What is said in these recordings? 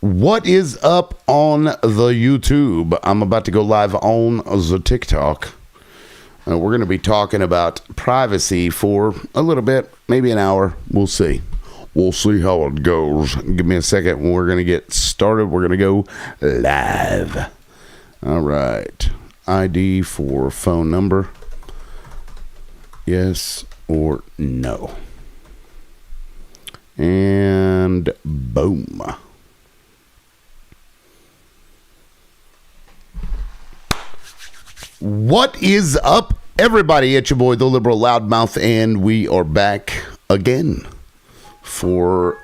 What is up on the YouTube? I'm about to go live on the TikTok. We're going to be talking about privacy for a little bit, maybe an hour. We'll see. We'll see how it goes. Give me a second. We're going to get started. We're going to go live. All right. ID for phone number. Yes or no. And boom. What is up, everybody? It's your boy, the Liberal Loudmouth, and we are back again for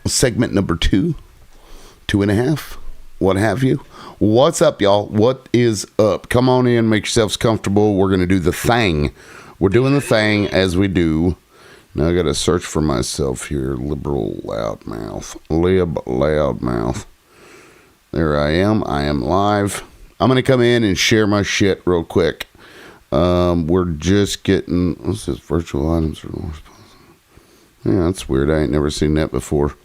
segment number 2, 2.5, what have you. What's up, y'all? What is up? Come on in, make yourselves comfortable. We're going to do the thing. We're doing the thing as we do. Now I got to search for myself here. Liberal Loudmouth. Lib Loudmouth. There I am. I am live. I'm going to come in and share my shit real quick. We're just getting... What's this? Virtual items. Yeah, that's weird. I ain't never seen that before.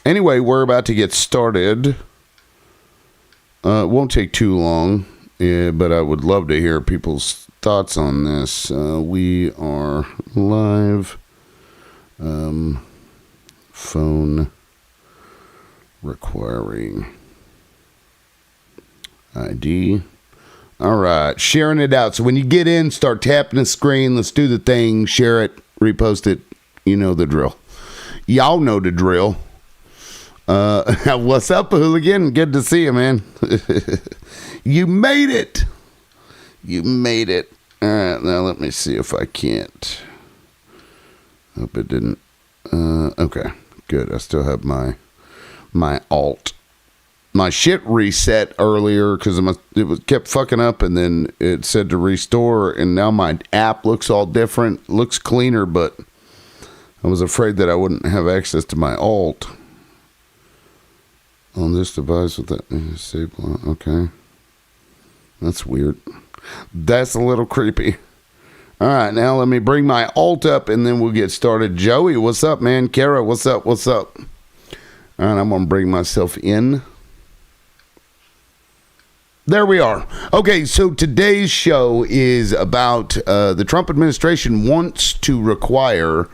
Anyway, we're about to get started. It won't take too long. Yeah, but I would love to hear people's thoughts on this. We are live. Phone requiring ID. All right, sharing it out. So when you get in, start tapping the screen. Let's do the thing. Share it, repost it. You know the drill. Y'all know the drill. What's up, hooligan? Good to see you, man. You made it. You made it. All right, now let me see if I can't. Hope it didn't. Okay, good. I still have my alt. My shit reset earlier because it was kept fucking up, and then it said to restore, and now my app looks all different, looks cleaner, but I was afraid that I wouldn't have access to my alt on this device with that disable. Okay, that's weird. That's a little creepy. All right, now let me bring my alt up, and then we'll get started. Joey, what's up, man? Kara, what's up? What's up? All right, I'm gonna bring myself in. There we are. Okay, so today's show is about the Trump administration wants to require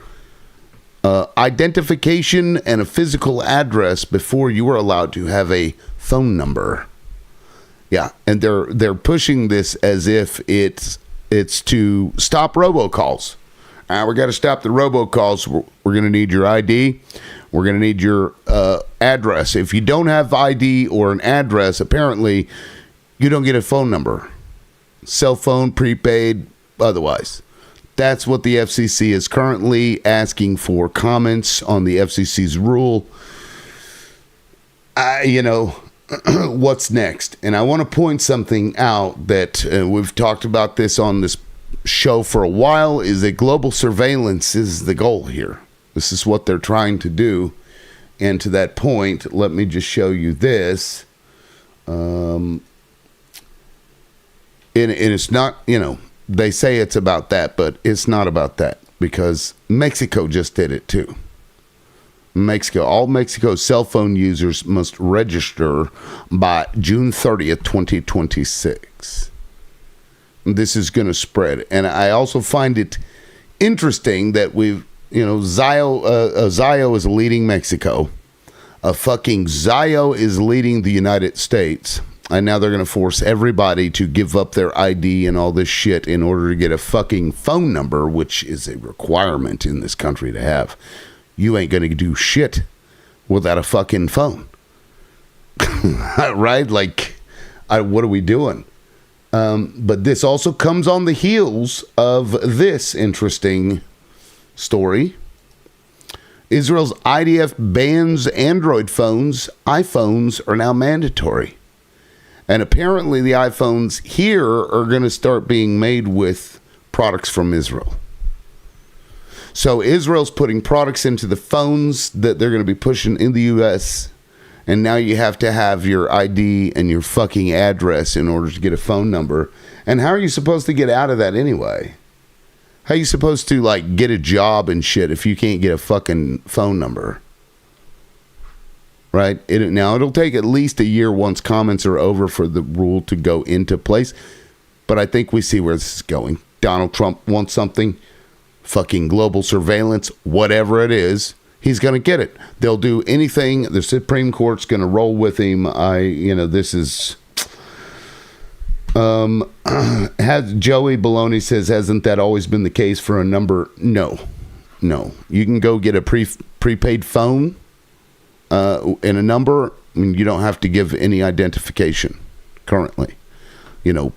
identification and a physical address before you are allowed to have a phone number. Yeah, and they're pushing this as if it's to stop robocalls. We got to stop the robocalls. We're going to need your ID. We're going to need your address. If you don't have ID or an address, apparently you don't get a phone number. Cell phone, prepaid, otherwise. That's what the FCC is currently asking for. Comments on the FCC's rule. What's next? And I want to point something out that we've talked about this on this show for a while, is that global surveillance is the goal here. This is what they're trying to do. And to that point, let me just show you this. And it's not, they say it's about that, but it's not about that, because Mexico just did it too. All Mexico's cell phone users must register by June 30th, 2026. This is going to spread. And I also find it interesting that Zio is leading Mexico. Zio is leading the United States. And now they're going to force everybody to give up their ID and all this shit in order to get a fucking phone number, which is a requirement in this country to have. You ain't going to do shit without a fucking phone. Right? What are we doing? But this also comes on the heels of this interesting story. Israel's IDF bans Android phones. iPhones are now mandatory. And apparently the iPhones here are going to start being made with products from Israel. So Israel's putting products into the phones that they're going to be pushing in the U.S. And now you have to have your ID and your fucking address in order to get a phone number. And how are you supposed to get out of that anyway? How are you supposed to get a job and shit if you can't get a fucking phone number? right? Now, it'll take at least a year once comments are over for the rule to go into place. But I think we see where this is going. Donald Trump wants something, fucking global surveillance, whatever it is, he's going to get it. They'll do anything. The Supreme Court's going to roll with him. This is... has Joey Baloney says, hasn't that always been the case for a number? No. You can go get a prepaid phone and a number. I mean, you don't have to give any identification currently.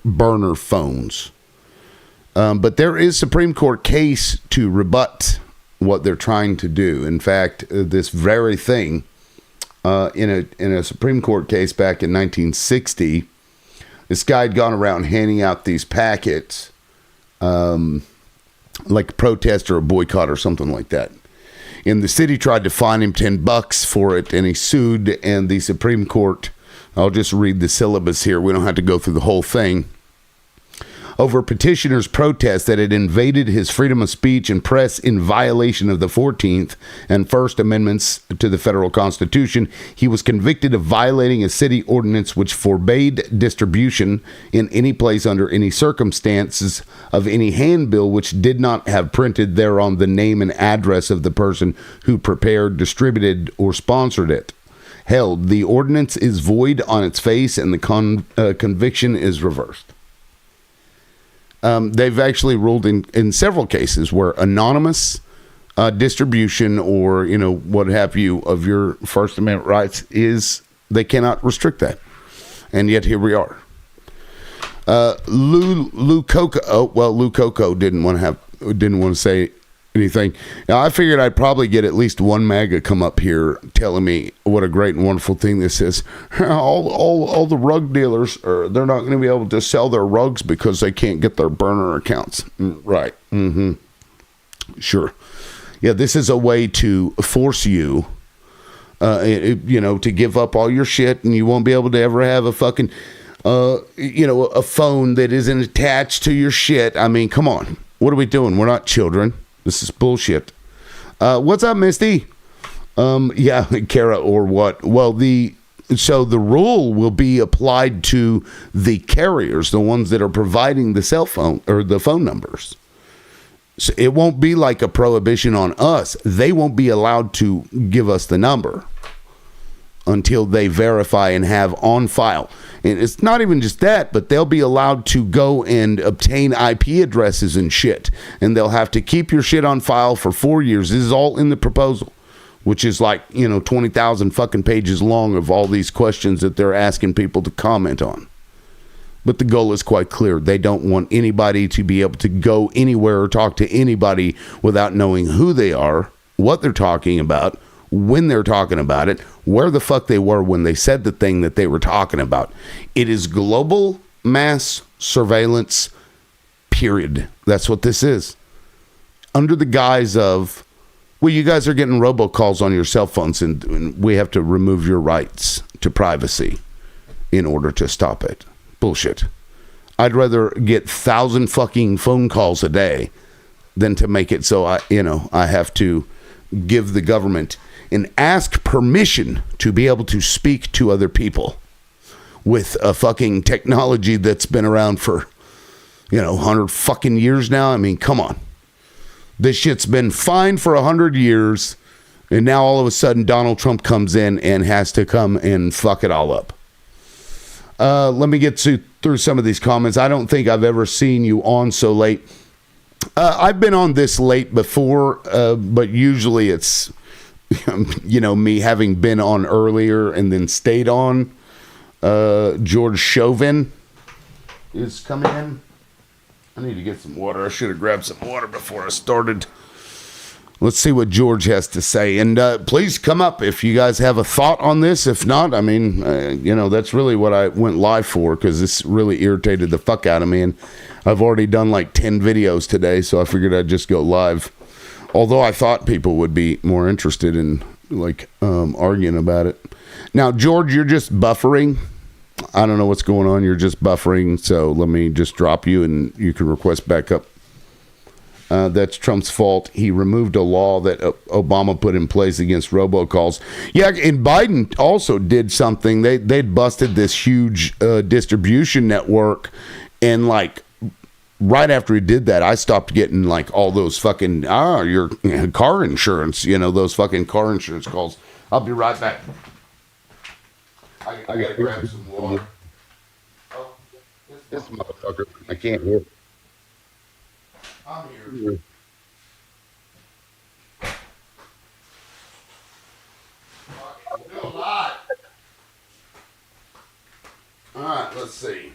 Burner phones. But there is Supreme Court case to rebut what they're trying to do. In fact, this very thing in a Supreme Court case back in 1960. This guy had gone around handing out these packets, like a protest or a boycott or something like that. And the city tried to fine him $10 for it, and he sued. And the Supreme Court, I'll just read the syllabus here. We don't have to go through the whole thing. Over petitioner's protest that it invaded his freedom of speech and press in violation of the 14th and First Amendments to the federal Constitution, he was convicted of violating a city ordinance which forbade distribution in any place under any circumstances of any handbill which did not have printed thereon the name and address of the person who prepared, distributed, or sponsored it. Held, the ordinance is void on its face and the conviction is reversed. They've actually ruled in several cases where anonymous distribution or, what have you of your First Amendment rights they cannot restrict that. And yet here we are. Lou Coco didn't want to say anything. Now, I figured I'd probably get at least one MAGA come up here telling me what a great and wonderful thing this is. All the rug dealers, they're not going to be able to sell their rugs because they can't get their burner accounts. Right. Mm-hmm. Sure. Yeah, this is a way to force you, to give up all your shit, and you won't be able to ever have a fucking, a phone that isn't attached to your shit. I mean, come on. What are we doing? We're not children. This is bullshit. What's up, Misty? Yeah, Kara, or what? Well, so the rule will be applied to the carriers, the ones that are providing the cell phone or the phone numbers. So it won't be like a prohibition on us. They won't be allowed to give us the number until they verify and have on file. And it's not even just that, but they'll be allowed to go and obtain IP addresses and shit. And they'll have to keep your shit on file for 4 years. This is all in the proposal, which is like, 20,000 fucking pages long of all these questions that they're asking people to comment on. But the goal is quite clear. They don't want anybody to be able to go anywhere or talk to anybody without knowing who they are, what they're talking about, when they're talking about it, where the fuck they were when they said the thing that they were talking about. It is global mass surveillance, period. That's what this is. Under the guise of, well, you guys are getting robocalls on your cell phones and we have to remove your rights to privacy in order to stop it. Bullshit. I'd rather get 1,000 fucking phone calls a day than to make it so I have to give the government and ask permission to be able to speak to other people with a fucking technology that's been around for, 100 fucking years now. I mean, come on. This shit's been fine for 100 years, and now all of a sudden Donald Trump comes in and has to come and fuck it all up. Let me get through some of these comments. I don't think I've ever seen you on so late. I've been on this late before, but usually it's, me having been on earlier and then stayed on. George Chauvin is coming in. I need to get some water. I should have grabbed some water before I started. Let's see what George has to say. And please come up if you guys have a thought on this. If not, I mean, that's really what I went live for, because this really irritated the fuck out of me. And I've already done like 10 videos today, so I figured I'd just go live. Although I thought people would be more interested in arguing about it. Now, George, you're just buffering. I don't know what's going on. You're just buffering. So let me just drop you and you can request back up. That's Trump's fault. He removed a law that Obama put in place against robocalls. Yeah, and Biden also did something. They'd busted this huge distribution network, and like right after he did that, I stopped getting like all those fucking your car insurance. Those fucking car insurance calls. I'll be right back. I gotta grab some water. Oh, this motherfucker. I can't hear. I'm here. A lot. All right, let's see.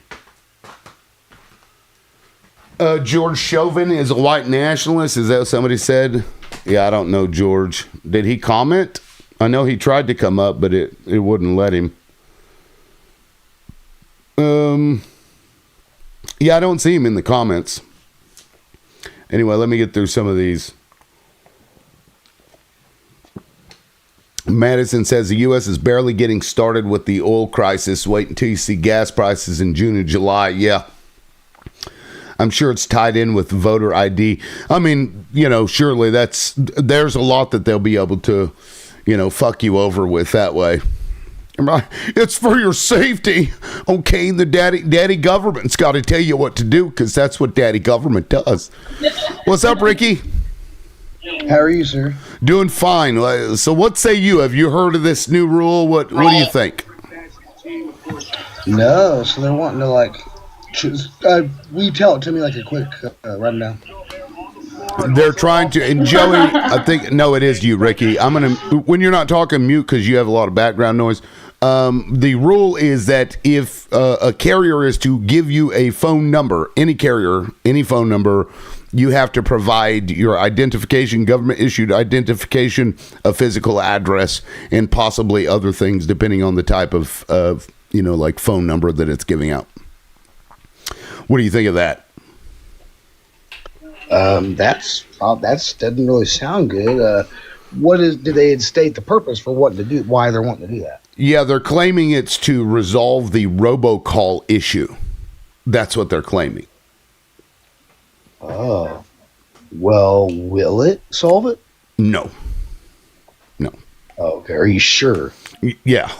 George Chauvin is a white nationalist. Is that what somebody said? Yeah, I don't know, George. Did he comment? I know he tried to come up, but it wouldn't let him. Yeah, I don't see him in the comments. Anyway, let me get through some of these. Madison says the U.S. is barely getting started with the oil crisis. Wait until you see gas prices in June and July. Yeah. I'm sure it's tied in with voter ID. I mean, surely there's a lot that they'll be able to, fuck you over with that way. It's for your safety. Okay, the daddy government's got to tell you what to do because that's what daddy government does. What's up, Ricky? How are you, sir? Doing fine. So what say you? Have you heard of this new rule? What do you think? No, so they're wanting to like choose. Will you tell it to me like a quick rundown? They're trying to, and Joey, I think, no, it is you, Ricky. I'm going to, when you're not talking, mute because you have a lot of background noise. The rule is that if a carrier is to give you a phone number, any carrier, any phone number, you have to provide your identification, government issued identification, a physical address, and possibly other things depending on the type of like phone number that it's giving out. What do you think of that? That doesn't really sound good. Did they state the purpose for what to do? Why they're wanting to do that? Yeah, they're claiming it's to resolve the robocall issue. That's what they're claiming. Oh, well, will it solve it? No. Oh, very sure. Yeah,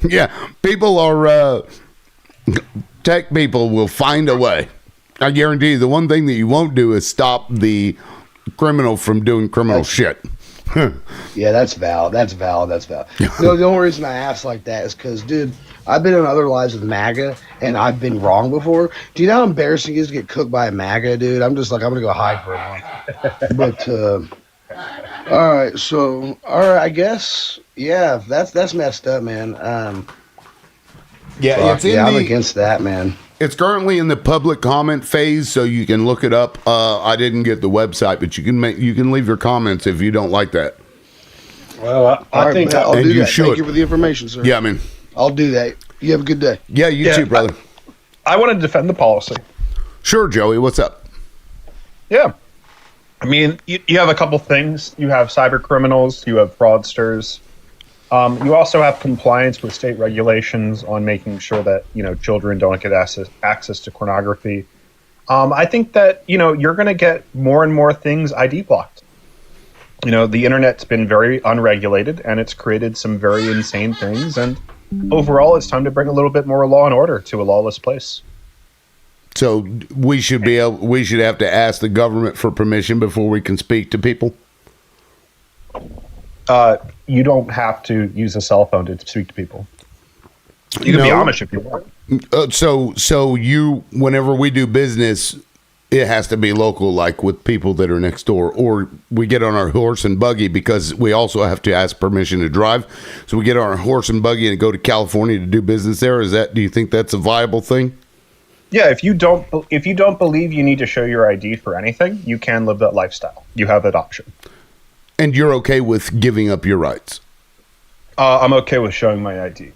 yeah. People are tech people will find a way. I guarantee you, the one thing that you won't do is stop the criminal from doing criminal shit. Yeah, that's valid. The only reason I asked like that is because, dude, I've been in other lives with MAGA, and I've been wrong before. Do you know how embarrassing it is to get cooked by a MAGA, dude? I'm just like, I'm going to go hide for a month. But, all right, I guess, yeah, that's messed up, man. Yeah, I'm against that, man. It's currently in the public comment phase, so you can look it up. I didn't get the website, but you can leave your comments if you don't like that. Well, I think I'll do that. Should. Thank you for the information, sir. Yeah, I mean, I'll do that. You have a good day. Yeah, you too, brother. I want to defend the policy. Sure, Joey. What's up? Yeah. I mean, you have a couple things. You have cyber criminals. You have fraudsters. You also have compliance with state regulations on making sure that, children don't get access to pornography. I think that, you're going to get more and more things ID blocked. The internet's been very unregulated and it's created some very insane things. And overall, it's time to bring a little bit more law and order to a lawless place. So we should have to ask the government for permission before we can speak to people. You don't have to use a cell phone to speak to people. You can be Amish if you want. So whenever we do business, it has to be local, like with people that are next door, or we get on our horse and buggy because we also have to ask permission to drive. So we get on our horse and buggy and go to California to do business there. Do you think that's a viable thing? Yeah, if you don't believe you need to show your ID for anything, you can live that lifestyle. You have that option. And you're okay with giving up your rights? I'm okay with showing my ID.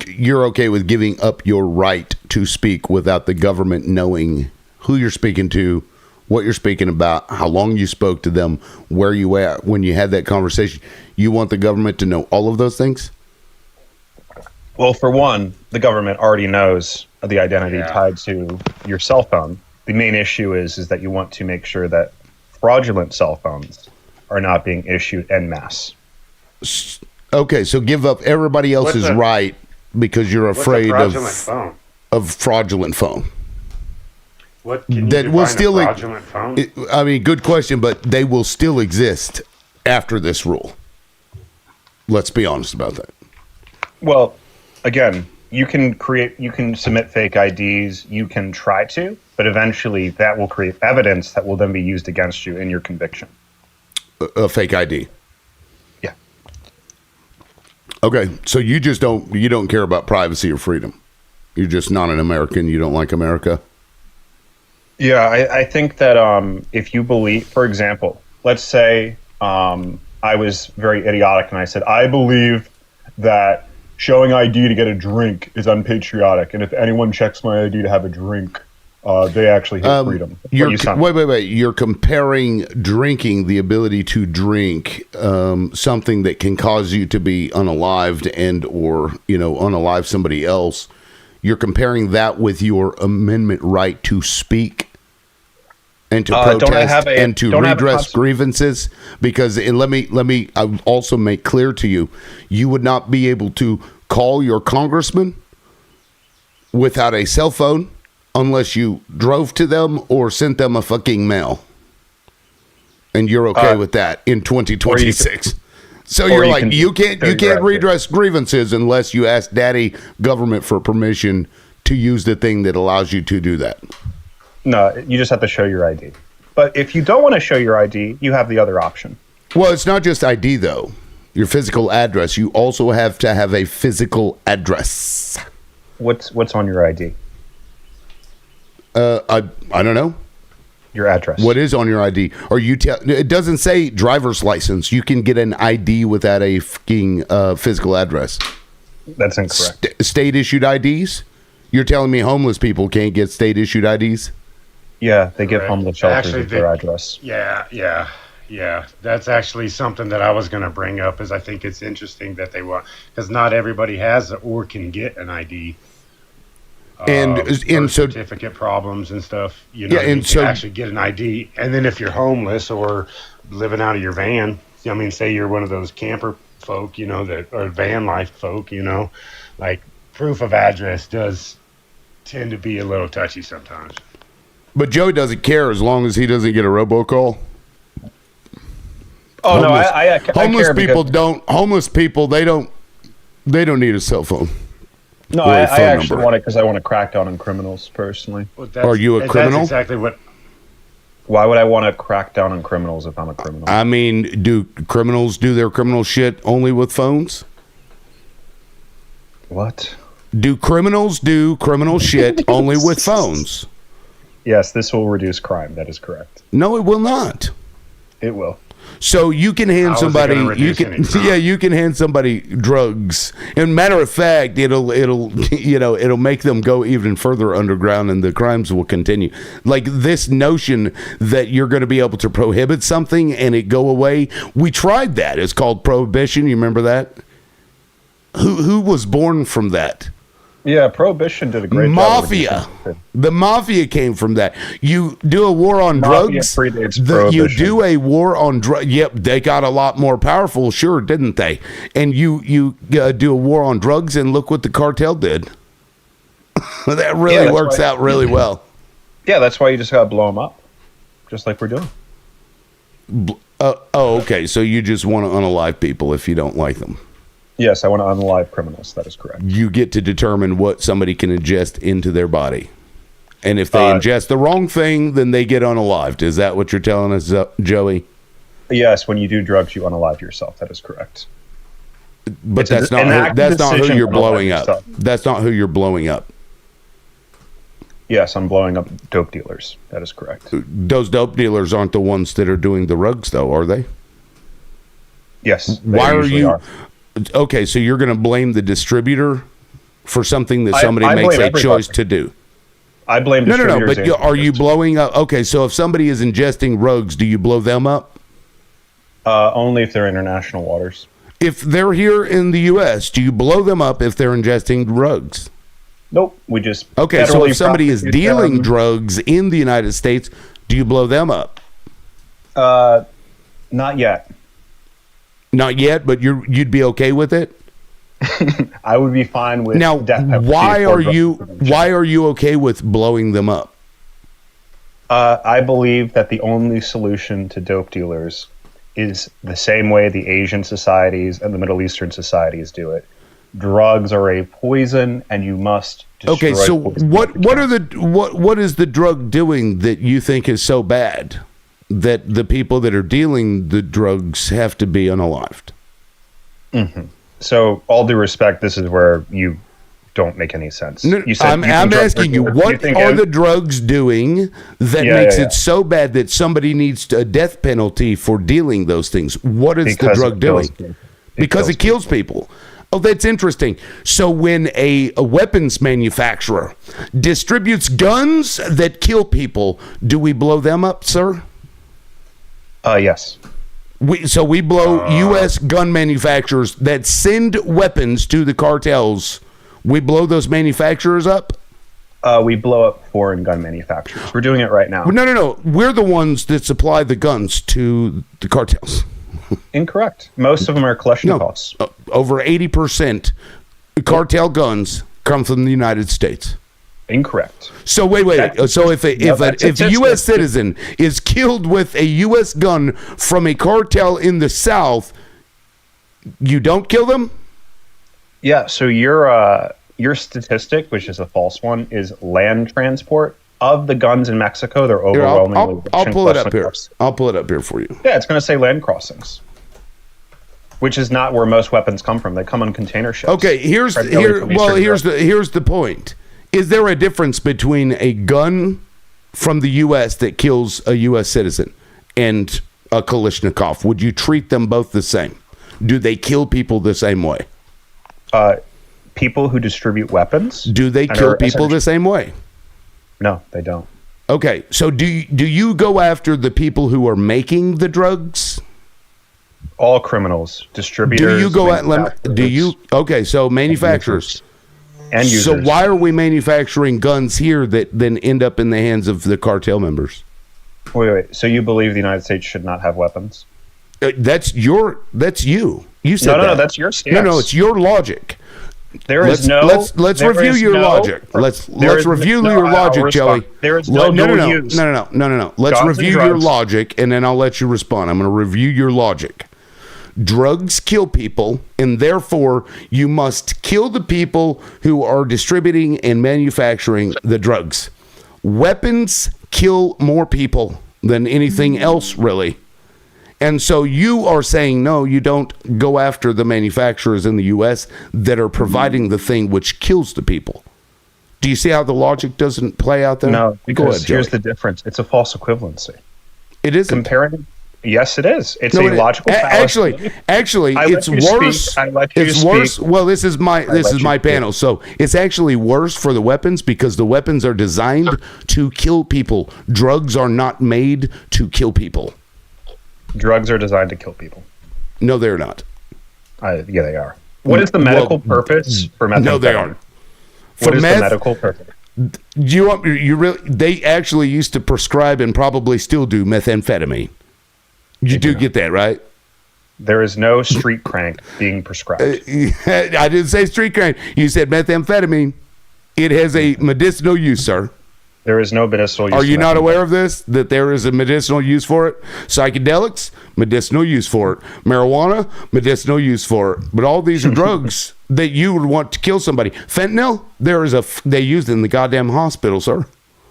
You're okay with giving up your right to speak without the government knowing who you're speaking to, what you're speaking about, how long you spoke to them, where you were at when you had that conversation. You want the government to know all of those things? Well, for one, the government already knows the identity tied to your cell phone. The main issue is that you want to make sure that fraudulent cell phones are not being issued en masse. Okay, so give up everybody else's right because you're afraid of fraudulent phone. What can you That will still a fraudulent phone? I mean, good question, but they will still exist after this rule. Let's be honest about that. Well, again, you can submit fake IDs, you can try to, but eventually that will create evidence that will then be used against you in your conviction. A fake ID. Yeah. Okay, so you don't care about privacy or freedom. You're just not an American. You don't like America. Yeah, I think that if you believe, for example, let's say I was very idiotic and I said, I believe that showing ID to get a drink is unpatriotic, and if anyone checks my ID to have a drink, they actually hate freedom. Wait. You're comparing drinking, the ability to drink, something that can cause you to be unalived and or unalive somebody else. You're comparing that with your amendment right to speak and to protest and to redress grievances. Because let me also make clear to you, you would not be able to call your congressman without a cell phone unless you drove to them or sent them a fucking mail. And you're okay with that in 2026. So you're like, you can't redress grievances unless you ask daddy government for permission to use the thing that allows you to do that. No, you just have to show your ID. But if you don't want to show your ID, you have the other option. Well, it's not just ID, though. Your physical address. You also have to have a physical address. What's on your ID? I don't know. Your address. What is on your ID? Or it doesn't say driver's license. You can get an ID without a fucking physical address. That's incorrect. State-issued IDs? You're telling me homeless people can't get state-issued IDs? Yeah, they give homeless shelters with their address. Yeah. That's actually something that I was going to bring up. Is I think it's interesting that they want, because not everybody has or can get an ID. And so certificate problems and stuff. You can actually get an ID, and then if you're homeless or living out of your van, I mean, say you're one of those camper folk, or van life folk, like proof of address does tend to be a little touchy sometimes. But Joey doesn't care as long as he doesn't get a robocall. Oh, no, I homeless people don't. Homeless people, they don't need a cell phone. No, I actually want it because I want to crack down on criminals personally. Well, are you a criminal? That's exactly what. Why would I want to crack down on criminals if I'm a criminal? I mean, do criminals do their criminal shit only with phones? What? Do criminals do criminal shit only with phones? Yes, this will reduce crime. That is correct. No, it will not. It will. So you can hand somebody, you can hand somebody drugs. And matter of fact, it'll make them go even further underground, and the crimes will continue. Like this notion that you're going to be able to prohibit something and it go away. We tried that. It's called prohibition. You remember that? Who was born from that? Yeah, Prohibition did a great job. The mafia came from that. You do a war on drugs. You do a war on drugs. Yep, they got a lot more powerful, sure, didn't they? And you do a war on drugs, and look what the cartel did. That really works out really well. Yeah, that's why you just got to blow them up, just like we're doing. Okay. So you just want to unalive people if you don't like them. Yes, I want to unalive criminals. That is correct. You get to determine what somebody can ingest into their body. And if they ingest the wrong thing, then they get unalived. Is that what you're telling us, Joey? Yes, when you do drugs, you unalive yourself. That is correct. But that's not who you're blowing up. That's not who you're blowing up. Yes, I'm blowing up dope dealers. That is correct. Those dope dealers aren't the ones that are doing the rugs, though, are they? Yes. Why are you... Okay, so you're going to blame the distributor for something that somebody makes a choice to do. I blame distributors. No, but are you blowing up? Okay, so if somebody is ingesting rugs, do you blow them up? Only if they're international waters. If they're here in the U.S., do you blow them up if they're ingesting rugs? Nope. We just Okay, so federally if somebody is prosecute dealing them. drugs in the United States, do you blow them up? Not yet. Not yet, but you'd be okay with it? I would be fine with Now, death penalty why for are drug you distribution. okay with blowing them up? I believe that the only solution to dope dealers is the same way the Asian societies and the Middle Eastern societies do it. Drugs are a poison, and you must destroy Okay, so poison what with what is the drug doing that you think is so bad that the people that are dealing the drugs have to be unalived? So, all due respect, this is where you don't make any sense. No, You said I'm you think drugs asking are you, good. what think are em- the drugs doing that Yeah, makes yeah, it so bad that somebody needs a death penalty for dealing those things? What is the Because drug it kills doing? people. Because it kills people. Oh, that's interesting. So when a weapons manufacturer distributes guns that kill people, do we blow them up, sir? Yes. So we blow U.S. gun manufacturers that send weapons to the cartels. We blow those manufacturers up? We blow up foreign gun manufacturers. We're doing it right now. No. We're the ones that supply the guns to the cartels. Incorrect. Most of them are Kalashnikovs. Over 80% cartel guns come from the United States. Incorrect. So wait. So if a U.S. citizen is killed with a U.S. gun from a cartel in the South, you don't kill them? Yeah. So your statistic, which is a false one, is land transport of the guns in Mexico. They're Here, overwhelmingly. I'll pull it up here. Kalashnikovs. I'll pull it up here for you. Yeah, it's going to say land crossings, which is not where most weapons come from. They come on container ships. Okay, here's Primarily from Eastern Europe. here's the point. Is there a difference between a gun from the U.S. that kills a U.S. citizen and a Kalashnikov? Would you treat them both the same? Do they kill people the same way? People who distribute weapons. Do they and kill are people the same way? No, they don't. Okay, so do you go after the people who are making the drugs? All criminals, distributors. Do you go at okay, so manufacturers. and users. So why are we manufacturing guns here that then end up in the hands of the cartel members? Wait. So you believe the United States should not have weapons? That's you. You said No. that. That's your stance. No, it's your logic. Let's Let's review your logic. Let's review your logic, Joey. There is no use. No. Let's Guns and review your drugs. logic, and then I'll let you respond. I'm going to review your logic. Drugs kill people, and therefore you must kill the people who are distributing and manufacturing the drugs. Weapons kill more people than anything else, really. And so you are saying, no, you don't go after the manufacturers in the U.S. that are providing the thing which kills the people. Do you see how the logic doesn't play out there? No, Go because ahead, here's Joey. the difference. It's a false equivalency. It isn't. Comparing. Yes, it is. It's No, a logical fallacy. Actually, I let it's you speak. worse. I let you It's worse. speak. Well, this is my let you speak. panel. So it's actually worse for the weapons because the weapons are designed to kill people. Drugs are not made to kill people. Drugs are designed to kill people. No, they're not. Yeah, they are. What is the medical purpose for methamphetamine? No, they aren't. What For is meth, the medical purpose? you really? They actually used to prescribe and probably still do methamphetamine. You do get that, right? There is no street crank being prescribed. I didn't say street crank. You said methamphetamine. It has a medicinal use, sir. There is no medicinal use. Are you to not methamphetamine. aware of this? That there is a medicinal use for it? Psychedelics, medicinal use for it. Marijuana, medicinal use for it. But all these are drugs that you would want to kill somebody. Fentanyl, they use it in the goddamn hospital, sir.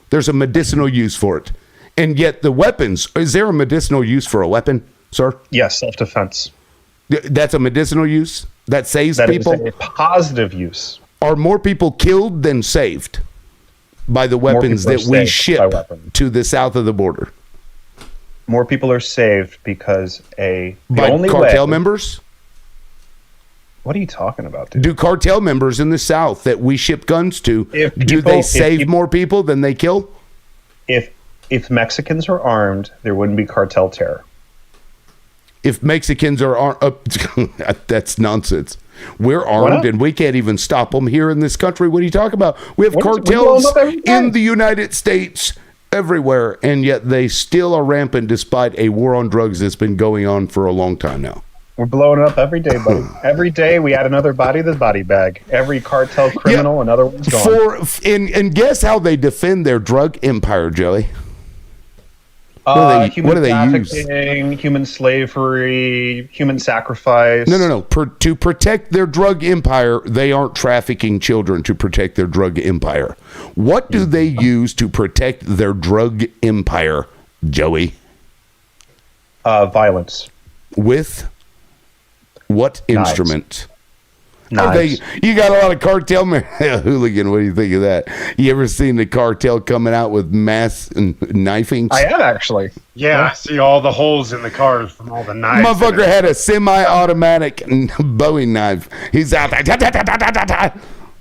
There's a medicinal use for it. And yet the weapons, is there a medicinal use for a weapon, sir? Yes, self-defense. That's a medicinal use? That saves That is people? a positive use. Are more people killed than saved by the weapons people are that we saved ship by weapons. to the south of the border? More people are saved because the By only cartel way, members? What are you talking about, dude? Do cartel members in the south that we ship guns to, do they if save people- more people than they kill? If Mexicans are armed, there wouldn't be cartel terror. If Mexicans are that's nonsense. We're armed and we can't even stop them here in this country. What are you talking about? We have cartels in the United States everywhere, and yet they still are rampant despite a war on drugs that's been going on for a long time now. We're blowing it up every day, buddy. Every day we add another body to the body bag. Every cartel criminal, another one's gone. And guess how they defend their drug empire, Joey? Human trafficking, human slavery, human sacrifice. No. To protect their drug empire, they aren't trafficking children to protect their drug empire. What do they use to protect their drug empire, Joey? Violence. With what instrument? Knives. You got a lot of cartel hooligan. What do you think of that? You ever seen the cartel coming out with mass knifings? I have actually. Yeah, I see all the holes in the cars from all the knives. Motherfucker had a semi-automatic Bowie knife. He's out there.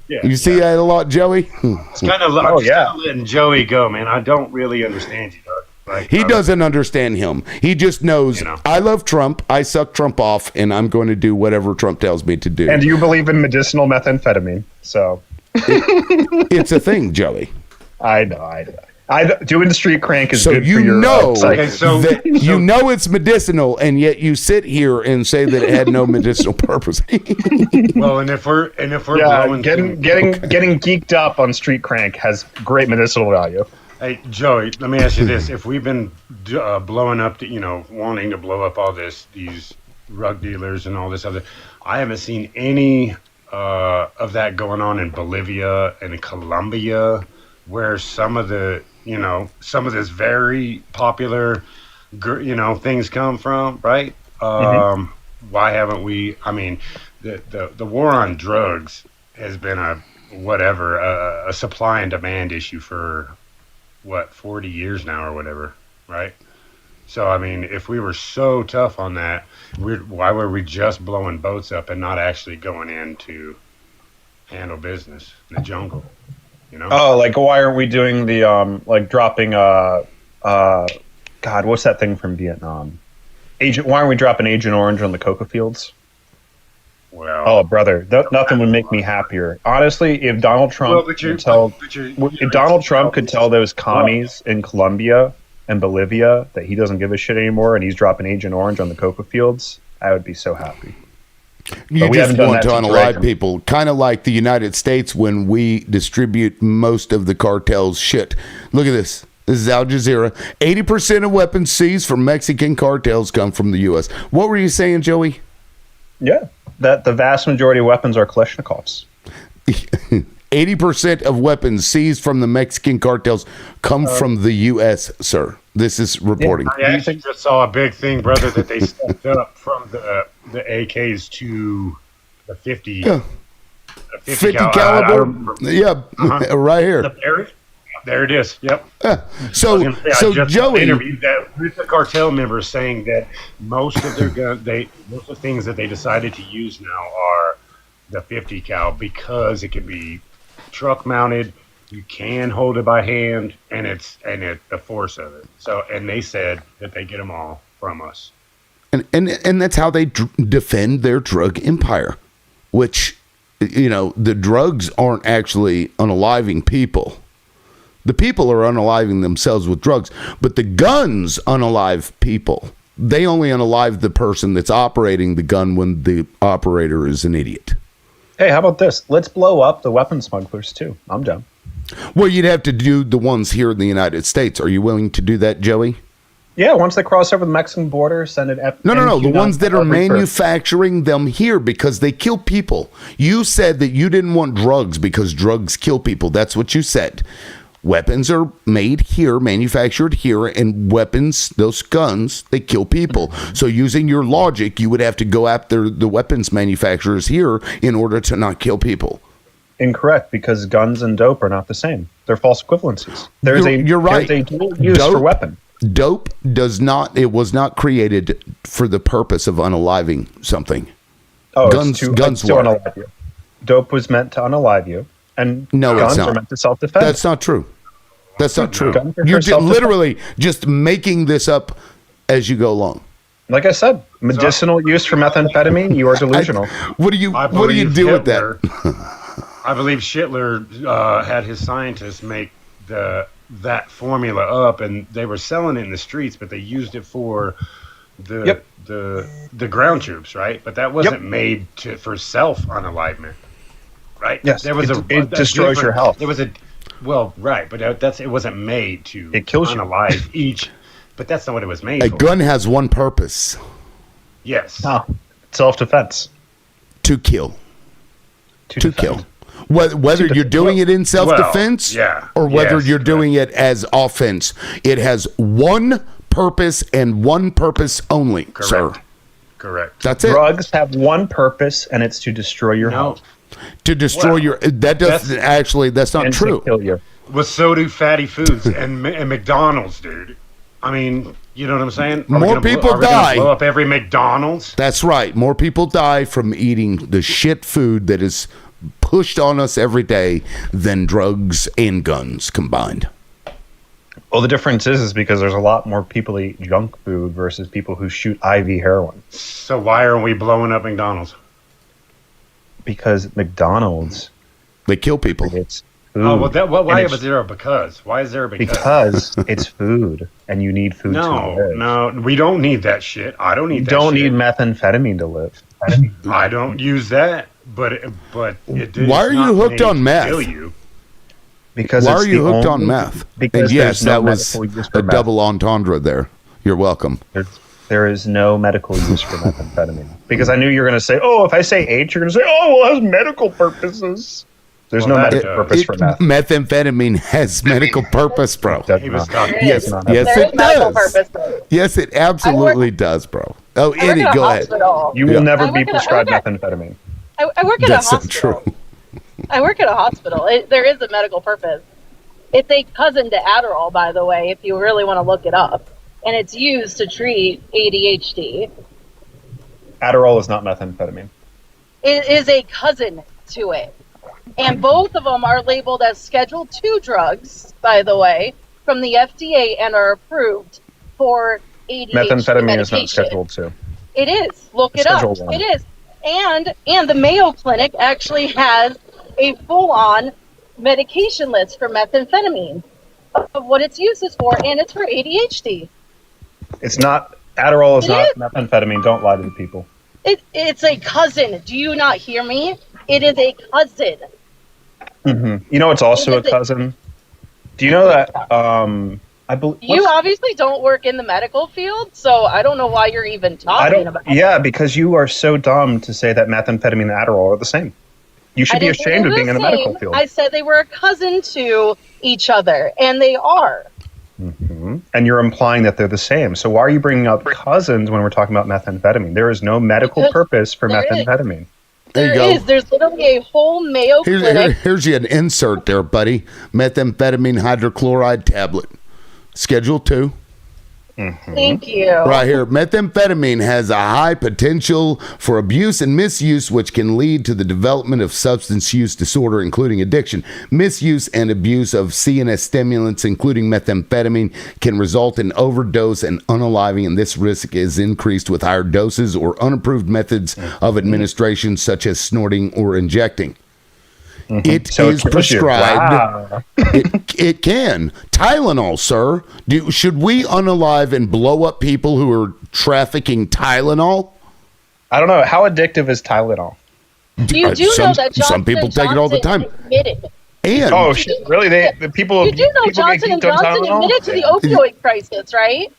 Yeah, you see that a lot, Joey? It's kind of letting Joey go, man. I don't really understand you, Doug. Like, he doesn't understand him. He just knows, I love Trump. I suck Trump off, and I'm going to do whatever Trump tells me to do. And you believe in medicinal methamphetamine, so it's a thing, Joey. I know. Doing the street crank is good for your you know it's medicinal, and yet you sit here and say that it had no medicinal purpose. Well, and if we're blowing getting geeked up on street crank has great medicinal value. Hey, Joey, let me ask you this. If we've been blowing up, wanting to blow up all these drug dealers and all this other, I haven't seen any of that going on in Bolivia and in Colombia, where some of this very popular, things come from, right? Why haven't we, the war on drugs has been a supply and demand issue for 40 years now or whatever, right? So if we were so tough on that, why were we just blowing boats up and not actually going in to handle business in the jungle? Why aren't we doing the dropping God, what's that thing from Vietnam? Why aren't we dropping Agent Orange on the coca fields? Well, brother, nothing would make me happier. Honestly, if Donald Trump could tell those commies in Colombia and Bolivia that he doesn't give a shit anymore and he's dropping Agent Orange on the coca fields, I would be so happy. You just want to unalive people, kind of like the United States when we distribute most of the cartel's shit. Look at this. This is Al Jazeera. 80% of weapons seized from Mexican cartels come from the U.S. What were you saying, Joey? Yeah, that the vast majority of weapons are Kalashnikovs. 80% of weapons seized from the Mexican cartels come from the U.S., sir. This is reporting. I actually just saw a big thing, brother, that they stepped up from the AKs to the 50. Yeah. 50 caliber. Right here. There it is. Yep. So Joey interviewed that with a cartel member saying that most of their most of the things that they decided to use now are the 50 cal because it can be truck mounted, you can hold it by hand, and the force of it. So, and they said that they get them all from us. And that's how they defend their drug empire, which, the drugs aren't actually unaliving people. The people are unaliving themselves with drugs, but the guns unalive people. They only unalive the person that's operating the gun when the operator is an idiot. Hey, how about this? Let's blow up the weapon smugglers too. I'm down. Well, you'd have to do the ones here in the United States. Are you willing to do that, Joey? Yeah, once they cross over the Mexican border, send it. No. The ones that are manufacturing them here because they kill people. You said that you didn't want drugs because drugs kill people. That's what you said. Weapons are made here, manufactured here, and weapons, those guns, they kill people. So using your logic, you would have to go after the weapons manufacturers here in order to not kill people. Incorrect, because guns and dope are not the same. They're false equivalencies. You're right. There's a dual use for weapon. Dope was not created for the purpose of unaliving something. Oh, guns to were. Unalive you. Dope was meant to unalive you, and guns are meant to self-defense. That's not true. That's not true. You're literally just making this up as you go along. Like I said, medicinal use for methamphetamine, you are delusional. What do you do with that? I believe Schittler had his scientists make that formula up, and they were selling it in the streets, but they used it for the ground troops, right? But that wasn't made for self unalivement, right? Yes, there was it destroys your health. There was it wasn't made to it kills unalive each. But that's not what it was made A for. gun has one purpose: Yes. Self-defense. to kill. To defend. kill. Whether you're doing it in self-defense or whether you're doing it as offense, it has one purpose and one purpose only, sir. Correct. That's it. Drugs have one purpose, and it's to destroy your health. To destroy your. That doesn't actually. That's not And true. to kill you. Well, so do fatty foods and McDonald's, dude. I mean, you know what I'm saying? More people are we die. Blow up every McDonald's. That's right. More people die from eating the shit food that is pushed on us every day than drugs and guns combined. Well, the difference is because there's a lot more people eat junk food versus people who shoot IV heroin. So why are we blowing up McDonald's? Because McDonald's, They kill people. it's food. Oh well, why And is there a because? Why is there a because? Because it's food, and you need food to live. No, we don't need that shit. I don't need You that don't shit. need methamphetamine to live. I don't use that, but it is Why are you not hooked made on to meth? kill you. Because Why it's are you the hooked on only- meth? Because And yes, there's no that was medical use for a meth. double entendre there. You're welcome. There is no medical use for methamphetamine. Because I knew you were going to say, "Oh, if I say H, you're going to say, oh, well, it has medical purposes." There's Well, no that medical does. purpose for meth. Methamphetamine has medical purpose, bro. Does He was not. talking. Yes, not. yes, There it is medical does. purpose. Yes, it absolutely does, bro. Oh, I work Eddie, in a go ahead. hospital. You Yeah. will never I be work at a- prescribed I work methamphetamine. I work at That's a so hospital. true. I work at a hospital. There is a medical purpose. It's a cousin to Adderall, by the way, if you really want to look it up. And it's used to treat ADHD. Adderall is not methamphetamine. It is a cousin to it. And both of them are labeled as Schedule 2 drugs, by the way, from the FDA and are approved for ADHD Methamphetamine is not medication. scheduled to. It is. Look it up. Schedule 1. It is. And the Mayo Clinic actually has a full-on medication list for methamphetamine of what its uses for, and it's for ADHD. It's not. Adderall is It not is. methamphetamine. Don't lie to the people. It's a cousin. Do you not hear me? It is a cousin. You know, it's also a Is it- cousin. Do you know that? I believe You obviously don't work in the medical field, so I don't know why you're even I talking don't. about it. Yeah, because you are so dumb to say that methamphetamine and Adderall are the same. You should I be didn't say ashamed they of were being in the same. medical field. I said they were a cousin to each other, and they are. And you're implying that they're the same. So why are you bringing up cousins when we're talking about methamphetamine? There is no medical Because purpose for there is. methamphetamine. There you There go. is. There's literally a whole Mayo Clinic. Here's you an insert there, buddy. Methamphetamine hydrochloride tablet. Schedule 2. Thank you. Right here. Methamphetamine has a high potential for abuse and misuse, which can lead to the development of substance use disorder, including addiction. Misuse and abuse of CNS stimulants, including methamphetamine, can result in overdose and unaliving, and this risk is increased with higher doses or unapproved methods of administration, such as snorting or injecting. It So is it kills you. prescribed. Wow. It can. Tylenol, sir. Should we unalive and blow up people who are trafficking Tylenol? I don't know. How addictive is Tylenol? You do Some- know that Johnson some people take it all the Johnson time. admitted. And Oh shit! Really? The people. You do know people Johnson get and geeked on Johnson Tylenol? admitted to the opioid crisis, right?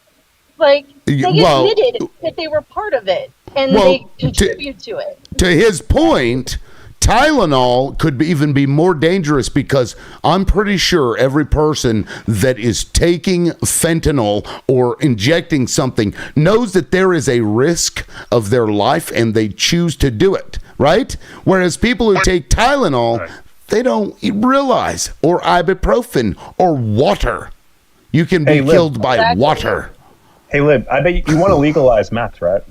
Like they Well, admitted that they were part of it and Well, they contribute to it. to his point, Tylenol could even be more dangerous because I'm pretty sure every person that is taking fentanyl or injecting something knows that there is a risk of their life and they choose to do it, right? Whereas people who take Tylenol, Right. they don't realize, or ibuprofen, or water. You can be Hey, Liv. killed by Exactly. water. Hey, Lib, I bet you want to legalize meth, right?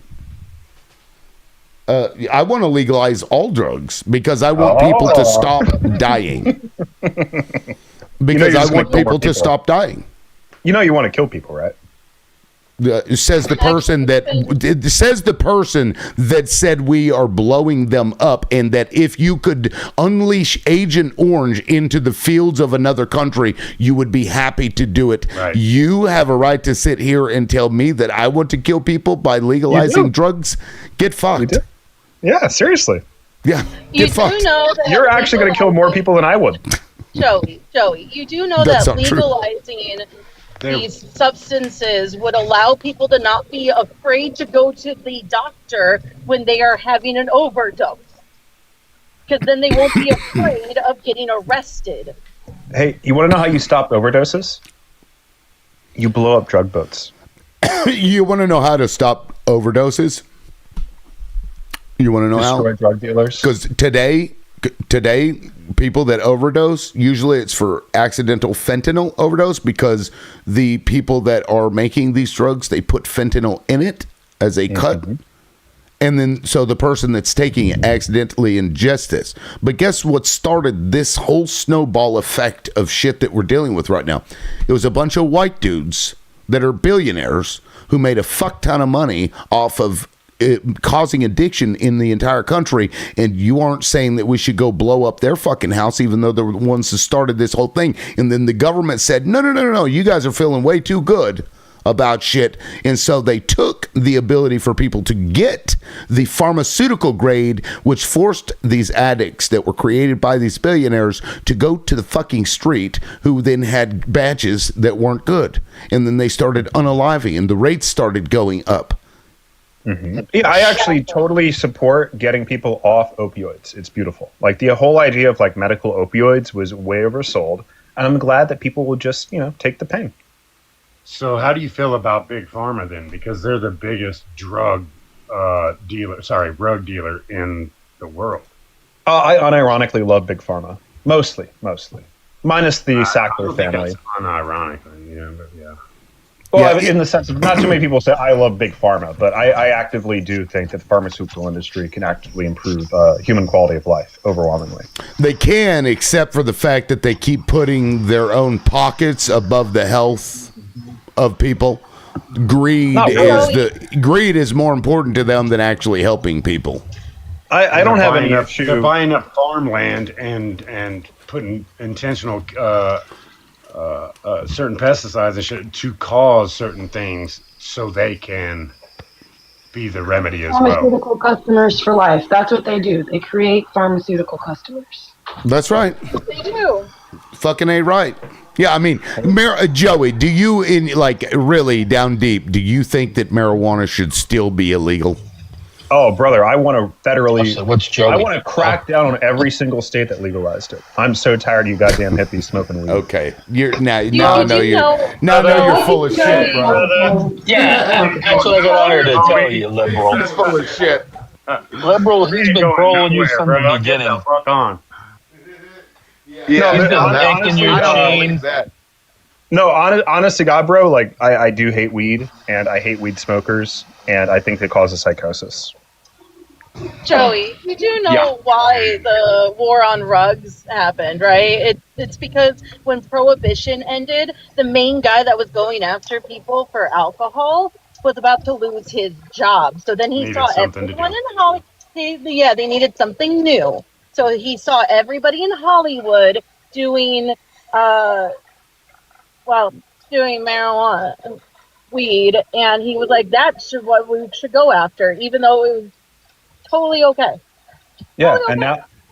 I want to legalize all drugs because I want people to stop dying. Because you're I just want gonna kill more people to people. stop dying. You know you want to kill people, right? Says the person that said we are blowing them up, and that if you could unleash Agent Orange into the fields of another country, you would be happy to do it. Right. You have a right to sit here and tell me that I want to kill people by legalizing drugs? Get fucked. Yeah, seriously. Yeah, You get fucked. do know that You're actually going to kill more people than I would. Joey, you do know That's that not true. legalizing these substances would allow people to not be afraid to go to the doctor when they are having an overdose. Because then they won't be afraid of getting arrested. Hey, you want to know how you stop overdoses? You blow up drug boats. You want to know how to stop overdoses? You want to know how? Destroy drug dealers. Because today, people that overdose, usually it's for accidental fentanyl overdose, because the people that are making these drugs, they put fentanyl in it as a cut. And then, so the person that's taking it accidentally ingests this. But guess what started this whole snowball effect of shit that we're dealing with right now? It was a bunch of white dudes that are billionaires who made a fuck ton of money off of causing addiction in the entire country, and you aren't saying that we should go blow up their fucking house, even though they were the ones that started this whole thing. And then the government said, no, you guys are feeling way too good about shit, and so they took the ability for people to get the pharmaceutical grade, which forced these addicts that were created by these billionaires to go to the fucking street, who then had badges that weren't good, and then they started unaliving, and the rates started going up. Yeah, I actually totally support getting people off opioids. It's beautiful. Like, the whole idea of like medical opioids was way oversold, and I'm glad that people will just, take the pain. So how do you feel about Big Pharma then? Because they're the biggest drug dealer in the world. I unironically love Big Pharma. Mostly. Minus the Sackler family. Unironically, yeah, but yeah. Well, in the sense of, not too many people say I love Big Pharma, but I actively do think that the pharmaceutical industry can actively improve human quality of life overwhelmingly. They can, except for the fact that they keep putting their own pockets above the health of people. Greed is more important to them than actually helping people. I don't have any issue. They're buying up farmland and putting intentional certain pesticides and shit to cause certain things so they can be the remedy as well. Pharmaceutical customers for life. That's what they do. They create pharmaceutical customers. That's right. They do. Fucking A right. Yeah, I mean, Joey, do you, really down deep, do you think that marijuana should still be illegal? Oh, brother, I want to federally. What's Joey? I want to crack down on every single state that legalized it. I'm so tired of you goddamn hippies smoking weed. Okay, you're you're full of shit, bro. Yeah, that's what I got on here to tell you, liberal. It's full of shit. Liberal, he's been trolling you from the beginning. Fuck on. Yeah, He's been making your chain. No, honest to God, bro, like, I do hate weed, and I hate weed smokers, and I think it causes psychosis. Joey, you do know why the war on drugs happened, right? It's because when Prohibition ended, the main guy that was going after people for alcohol was about to lose his job. So then he saw everyone in Hollywood. They needed something new. So he saw everybody in Hollywood doing marijuana, weed, and he was like, "That's what we should go after," even though it was totally okay. Yeah,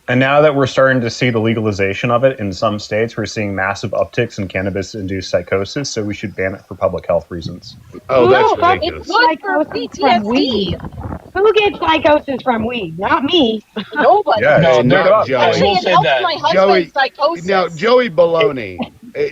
and now that we're starting to see the legalization of it in some states, we're seeing massive upticks in cannabis-induced psychosis. So we should ban it for public health reasons. Oh, that's No, ridiculous. It's good for Psychosis from weed. PTSD. Who gets psychosis from weed? Not me. Nobody. Yeah, No, not Joey. I Actually, will it say helped that. my Joey- husband's psychosis. Now, Joey Baloney,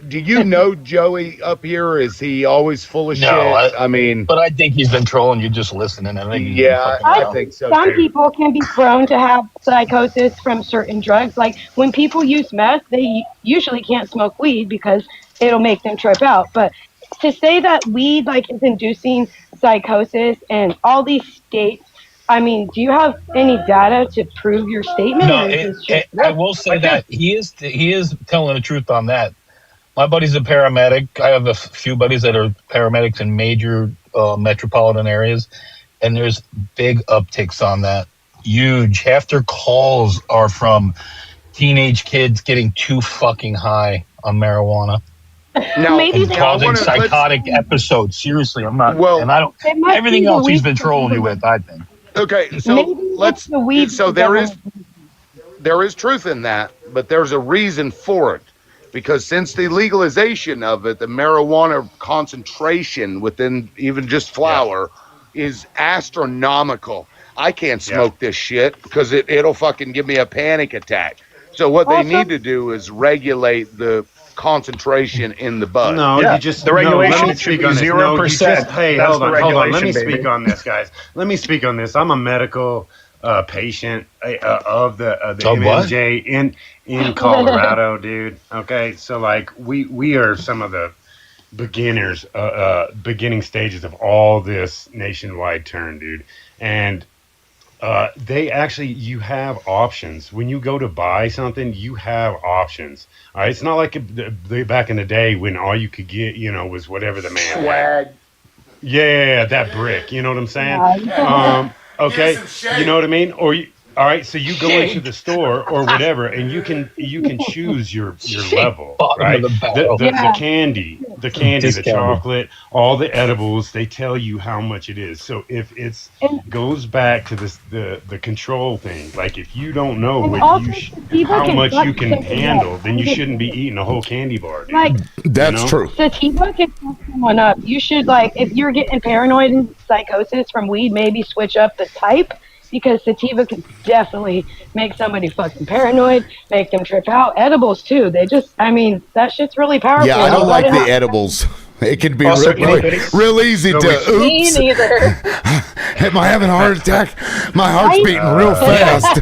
do you know Joey up here? Is he always full of No, shit? I mean, But I think he's been trolling you just listening. I think he's yeah, fucking I dumb. think so Some too. people can be prone to have psychosis from certain drugs. Like when people use meth, they usually can't smoke weed because it'll make them trip out. But to say that weed is inducing psychosis in all these states, I mean, do you have any data to prove your statement? No, or is this just I will say that he is telling the truth on that. My buddy's a paramedic. I have a few buddies that are paramedics in major metropolitan areas, and there's big upticks on that. Huge. Half their calls are from teenage kids getting too fucking high on marijuana. Now, Maybe And they- causing psychotic episodes. Seriously, I'm not. Well, and I don't. It must Everything be the else he's weed been for trolling you people. with, I think. okay, so Maybe let's. it's the weed So for there people. is truth in that, but there's a reason for it. Because since the legalization of it, the marijuana concentration within even just flower is astronomical. I can't smoke this shit because it'll fucking give me a panic attack. So what they Also- need to do is regulate the concentration in the bud. No, Yeah, you just the regulation No, let me should speak be on this. No, you 0%. just, hey, That's hold the on. Let me regulation, speak baby. on this, guys. Let me speak on this. I'm a medical patient of the Of what? MMJ in Colorado, dude. Okay, so like we are some of the beginners, beginning stages of all this nationwide turn, dude, and. They actually, you have options. When you go to buy something, you have options. All right, it's not like back in the day when all you could get, was whatever the man had. Swag. Yeah, that brick. You know what I'm saying? Yeah. Okay, you know what I mean? All right, so you go into the store or whatever, and you can choose your level, Bottom right? of the barrel. The candy, the Discounted. chocolate, all the edibles, they tell you how much it is. So if it's goes back to this the control thing, like if you don't know And what also, sativa how can much fuck you can something handle, up. then you shouldn't be eating a whole candy bar, dude. Like, That's know? true. sativa can fuck someone up. You should, like, if you're getting paranoid and psychosis from weed, maybe switch up the type, because sativa can definitely make somebody fucking paranoid, make them trip out. Edibles, too. That shit's really powerful. Yeah, I don't like But the edibles. It can be Also, real easy to Me oops. neither. Am I having a heart attack? My heart's beating real fast.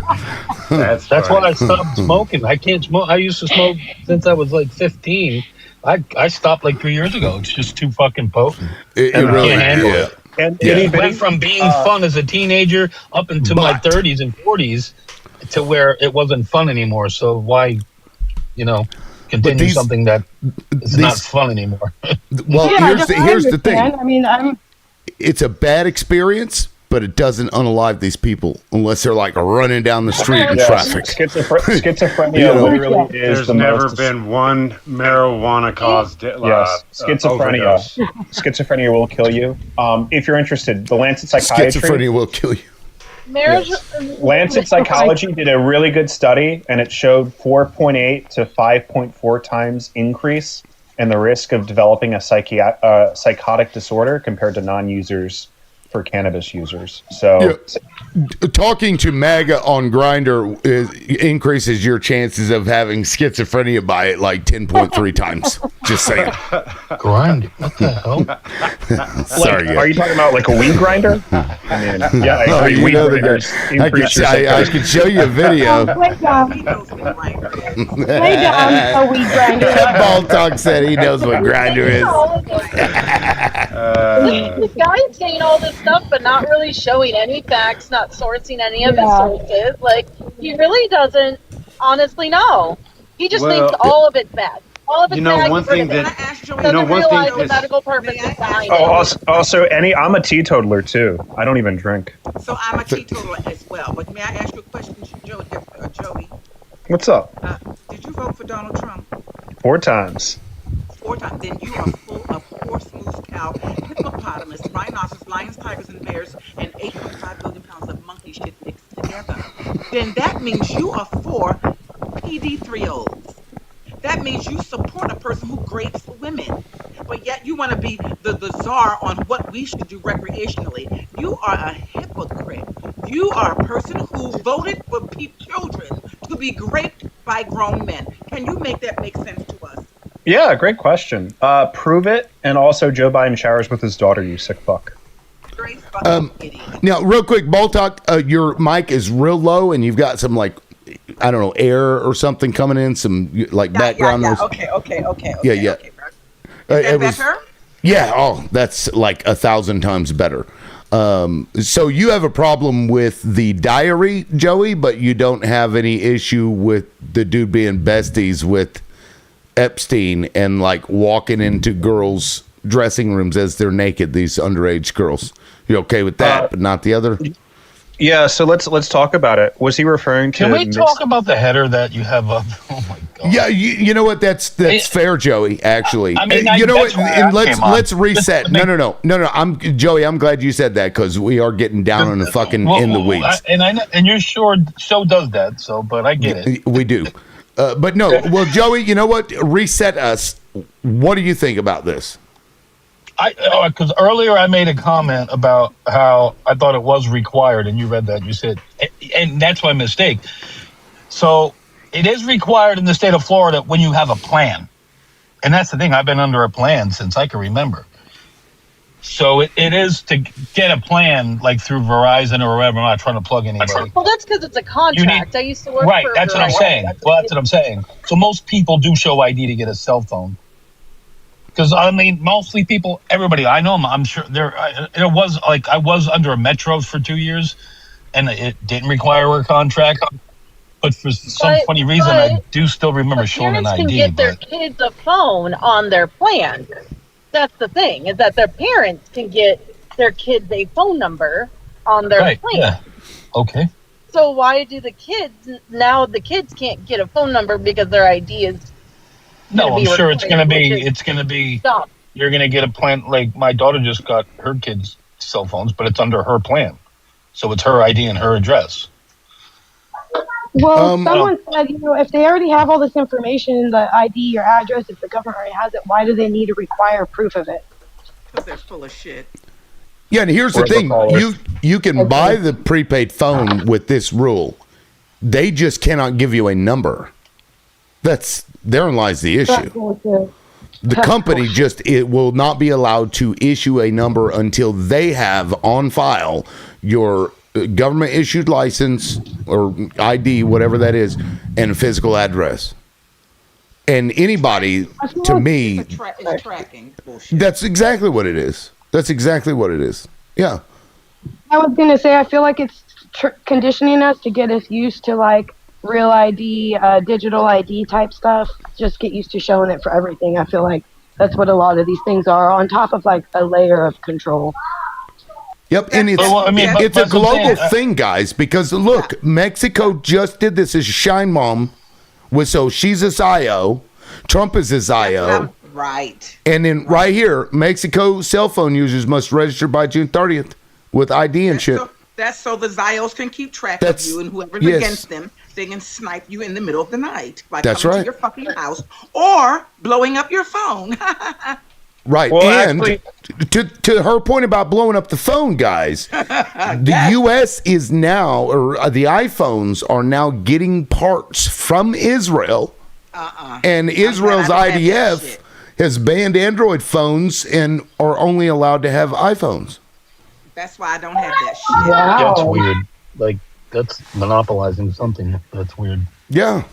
That's right. why I stopped smoking. I can't smoke. I used to smoke since I was like 15. I stopped like 3 years ago. It's just too fucking potent. It And I really, can't handle yeah. it. And Yeah. It went from being fun as a teenager up into my But- 30s and 40s to where it wasn't fun anymore. So why, continue these- something that is not these- fun anymore? Well, yeah, here's the thing. I'm It's a bad experience, but it doesn't unalive these people unless they're like running down the street in Yes, traffic. schizophrenia You know. literally is There's the never most. been one marijuana caused Yes, schizophrenia. overdose. Schizophrenia will kill you. If you're interested, the Lancet Psychiatry. Schizophrenia will kill you. Marriage. Lancet Psychology did a really good study, and it showed 4.8 to 5.4 times increase in the risk of developing a psychotic disorder compared to non-users for cannabis users. So, Talking to MAGA on Grinder increases your chances of having schizophrenia by like 10.3 times. Just saying. Grind. What the hell? Sorry, are you talking about like a weed grinder? I mean, yeah, I Oh, agree. you Weed know the grinders guy. increase your I psychosis. could show you a video. play down a weed grinder. Ball Talk said he knows what Grinder is. This guy is saying all this stuff, but not really showing any facts, not sourcing any of his Yeah. sources. Like, he really doesn't honestly know. He just Well, thinks all of it's bad. All of it's You know, bad. one He's rid thing of it. that- Doesn't you know, one thing realize the that's- medical purpose is behind Oh, it. also, I'm a teetotaler too. I don't even drink. So I'm a teetotaler as well. But may I ask you a question, Joey? What's up? Did you vote for Donald Trump 4 times. 4 times? Then you are full of horse, moose, cow, hippopotamus, rhinoceros, lions, tigers, and bears, and 8.5 billion pounds of monkey shit mixed together. Then that means you are for PD3Os. That means you support a person who rapes women. But yet you want to be the czar on what we should do recreationally. You are a hypocrite. You are a person who voted for children to be raped by grown men. Can you make that make sense to us? Yeah, great question. Prove it, and also Joe Biden showers with his daughter. You sick fuck. Straight fucking idiot. Now, real quick, Ball Talk, your mic is real low, and you've got some like, I don't know, air or something coming in, some like background noise. Okay. Yeah. Okay, bro. Is that better? Yeah. Oh, that's like 1,000 times better. So you have a problem with the diary, Joey, but you don't have any issue with the dude being besties with Epstein and like walking into girls' dressing rooms as they're naked, these underage girls. You okay with that, but not the other? Yeah, so let's talk about it. Was he referring to? Can we talk about the header that you have up? Oh my god! Yeah, you know what? That's fair, Joey. Actually, I mean, you know what? that's why And I came on. let's reset. No. I'm Joey. I'm glad you said that because we are getting down on the fucking in the weeds. And you're sure show does that. So, but I get it. We do, but no. Well, Joey, you know what? Reset us. What do you think about this? Because earlier I made a comment about how I thought it was required, and you read that. You said, and that's my mistake. So it is required in the state of Florida when you have a plan, and that's the thing. I've been under a plan since I can remember. So it is to get a plan like through Verizon or wherever. I'm not trying to plug anybody. Well, that's because it's a contract. I used to work Right, for that's what I'm Verizon. saying. Well, that's what I'm saying. So most people do show ID to get a cell phone. Because I mean, mostly people, everybody I know, I'm sure it was like I was under a Metro for 2 years, and it didn't require a contract. But for some funny reason, I do still remember showing an Parents ID. can get their kids a phone on their plan. That's the thing, is that their parents can get their kids a phone number on their Right, plan. yeah. Okay. So why do the kids can't get a phone number because their ID is No, I'm sure it's gonna be. required, It's gonna be. stop. You're gonna get a plan. Like my daughter just got her kids' cell phones, but it's under her plan, so it's her ID and her address. Well, someone said, if they already have all this information, the ID, your address, if the government already has it, why do they need to require proof of it? Because they're full of shit. Yeah, and here's the thing: you can buy the prepaid phone with this rule. They just cannot give you a number. Therein lies the issue. The company it will not be allowed to issue a number until they have on file your government issued license or ID, whatever that is, and a physical address. And anybody, to me, It's tracking bullshit. that's exactly what it is. That's exactly what it is. Yeah. I was going to say, I feel like it's conditioning us to get us used to like real ID, digital ID type stuff. Just get used to showing it for everything. I feel like that's what a lot of these things are, on top of like a layer of control. Yep, and it's a global thing, guys, because look, Mexico just did this as Shine Mom, so she's a ZIO, Trump is a ZIO. Right. And then right here, Mexico cell phone users must register by June 30th with ID and shit. That's so the ZIOs can keep track of you, and whoever's against them, they can snipe you in the middle of the night by coming to your fucking house or blowing up your phone. Right. Well, and actually, to her point about blowing up the phone, guys, the U.S. is now, or the iPhones are now getting parts from Israel. And Israel's IDF has banned Android phones and are only allowed to have iPhones. That's why I don't have that shit. Wow. That's weird. Like that's monopolizing something. That's weird. Yeah.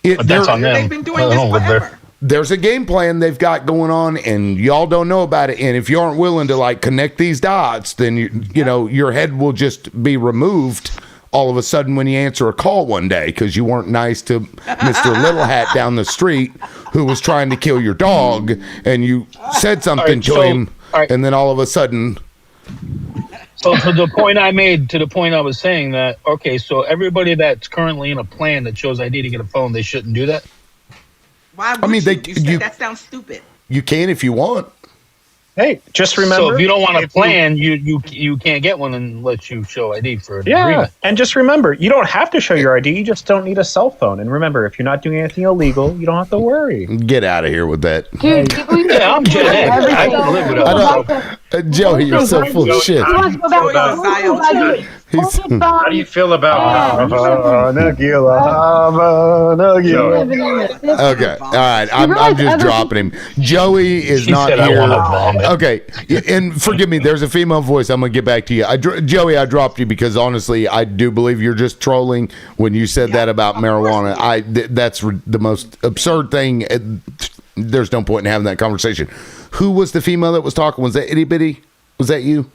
But that's on them. They've been doing this forever. There's a game plan they've got going on, and y'all don't know about it. And if you aren't willing to like connect these dots, then you know your head will just be removed all of a sudden when you answer a call one day because you weren't nice to Mr. Little Hat down the street who was trying to kill your dog, and you said something to him, and then all of a sudden. So to the point I made, to the point I was saying that, okay, so everybody that's currently in a plan that shows ID to get a phone, they shouldn't do that? Why would you said that sounds stupid. You can if you want. Hey, just remember. So if you don't want a plan, you can't get one unless you show ID for an agreement. And just remember, you don't have to show your ID. You just don't need a cell phone. And remember, if you're not doing anything illegal, you don't have to worry. Get out of here with that. Dude, yeah, I'm Gen X. I can live without Joey, you're so full of shit. How do you feel about Okay, all right. I'm just dropping him. Joey is not said, here. "I wanna vomit." Okay, and forgive me. There's a female voice. I'm gonna get back to you. Joey, I dropped you because honestly, I do believe you're just trolling when you said that about marijuana. That's the most absurd thing. There's no point in having that conversation. Who was the female that was talking? Was that Itty Bitty? Was that you?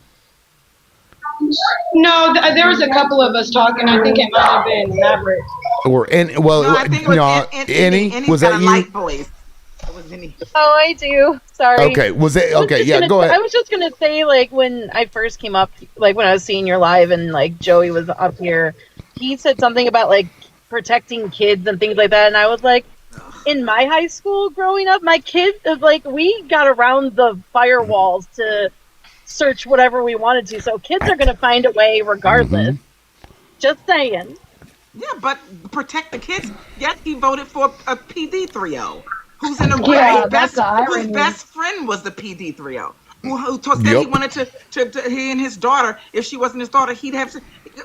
No, there was a couple of us talking. I think it might have been Maverick. Or I think it was Annie? Was that you? was any. Oh, I do. Sorry. Okay, was it I was okay? just Yeah, gonna- go I ahead. was just gonna say, like, when I first came up, like when I was seeing your live, and like Joey was up here, he said something about like protecting kids and things like that, and I was like, in my high school growing up, my kids, like, we got around the firewalls to search whatever we wanted to, so kids are gonna find a way regardless. Just saying. Yeah, but protect the kids. Yet he voted for a PD 3-0, who's in a Yeah, whose that's the whose irony. best friend was the PD 3-0. Who said he Yep. wanted to he and his daughter, if she wasn't his daughter, he'd have to.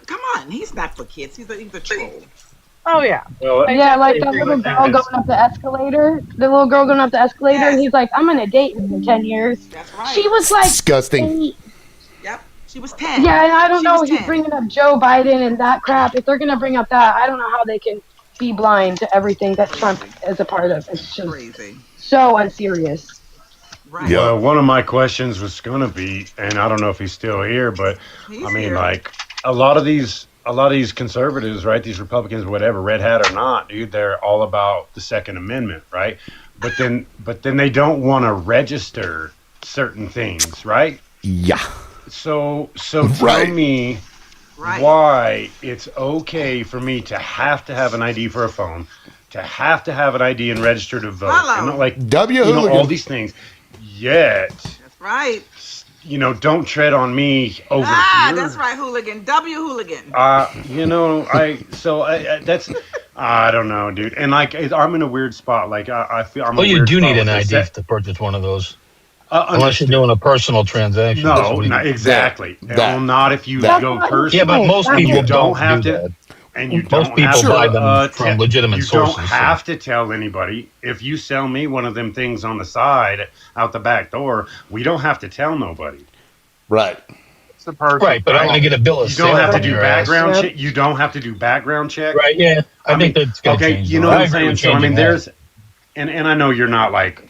Come on, he's not for kids. He's a troll. Oh yeah. Well, Yeah, like that agree little with girl that. going up the escalator. The little girl going up the escalator, Yes. and he's like, "I'm gonna date you in 10 years." That's right. She was like, Disgusting. 8. Yep. She was 10. Yeah, and I don't She know. was He's 10. bringing up Joe Biden and that crap. If they're gonna bring up that, I don't know how they can be blind to everything that Trump is a part of. It's just Crazy. so unserious. Right. Yeah. Well, one of my questions was going to be, and I don't know if he's still here, but He's I mean, here. like a lot of these conservatives, right? These Republicans, whatever, red hat or not, dude, they're all about the Second Amendment, right? But then they don't want to register certain things, right? Yeah. So tell Right. me Right. why it's okay for me to have an ID for a phone, to have an ID and register to vote, Hello. and not like W you know all hooligan. these things. Yet, That's right. don't tread on me over here. That's right, hooligan. W hooligan. That's I don't know, dude. And like I'm in a weird spot. Like I feel I'm. Well, in a you weird do spot need an with ID this. to purchase one of those, unless you're Understood. doing a personal transaction. That's No, what you- not exactly. That- Well, not if you that- go That's personal. Yeah, but most And people you don't have do to. that. And you Most don't people have to, buy them from legitimate you sources, don't so- have to tell anybody. If you sell me one of them things on the side out the back door, we don't have to tell nobody. Right. it's the person. Right, but I'm gonna get a bill of You sale. don't have to from do your ass. background Yep. check. You don't have to do background check. Right? Yeah, I think that's gonna okay. change. You know though. what I I'm agree saying? with So I mean, changing that. there's, and I know you're not like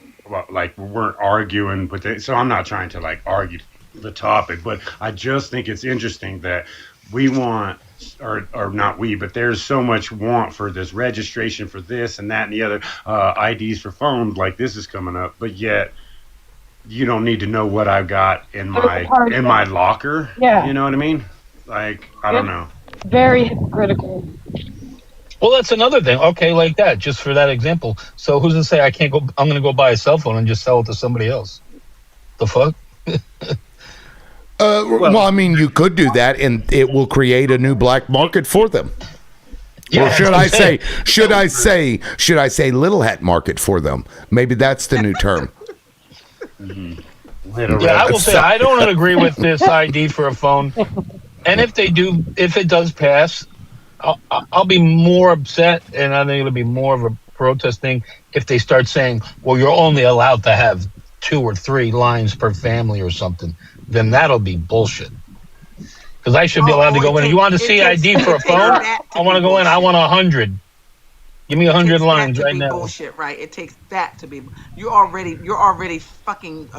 we weren't arguing with it, so I'm not trying to like argue the topic, but I just think it's interesting that we want, or not we, but there's so much want for this registration for this and that and the other IDs for phones, like this is coming up, but yet you don't need to know what I've got in my locker. Yeah. You know what I mean? Like I don't know. Very hypocritical. Well, that's another thing. Okay, like that, just for that example. So who's to say I can't go? I'm going to go buy a cell phone and just sell it to somebody else. The fuck? Well, I mean, you could do that, and it will create a new black market for them. Yeah, Or that's should what I I'm saying. should I say little hat market for them? Maybe that's the new term. Yeah, I will say I don't agree with this ID for a phone. And if it does pass, I'll be more upset, and I think it'll be more of a protest thing if they start saying, "Well, you're only allowed to have 2 or 3 lines per family or something." Then that'll be bullshit. Because I should be allowed to go in. You want to see ID for a phone? I want to go in. I want 100. Give me 100 lines right now. Bullshit, right? It takes that to be. You're already fucking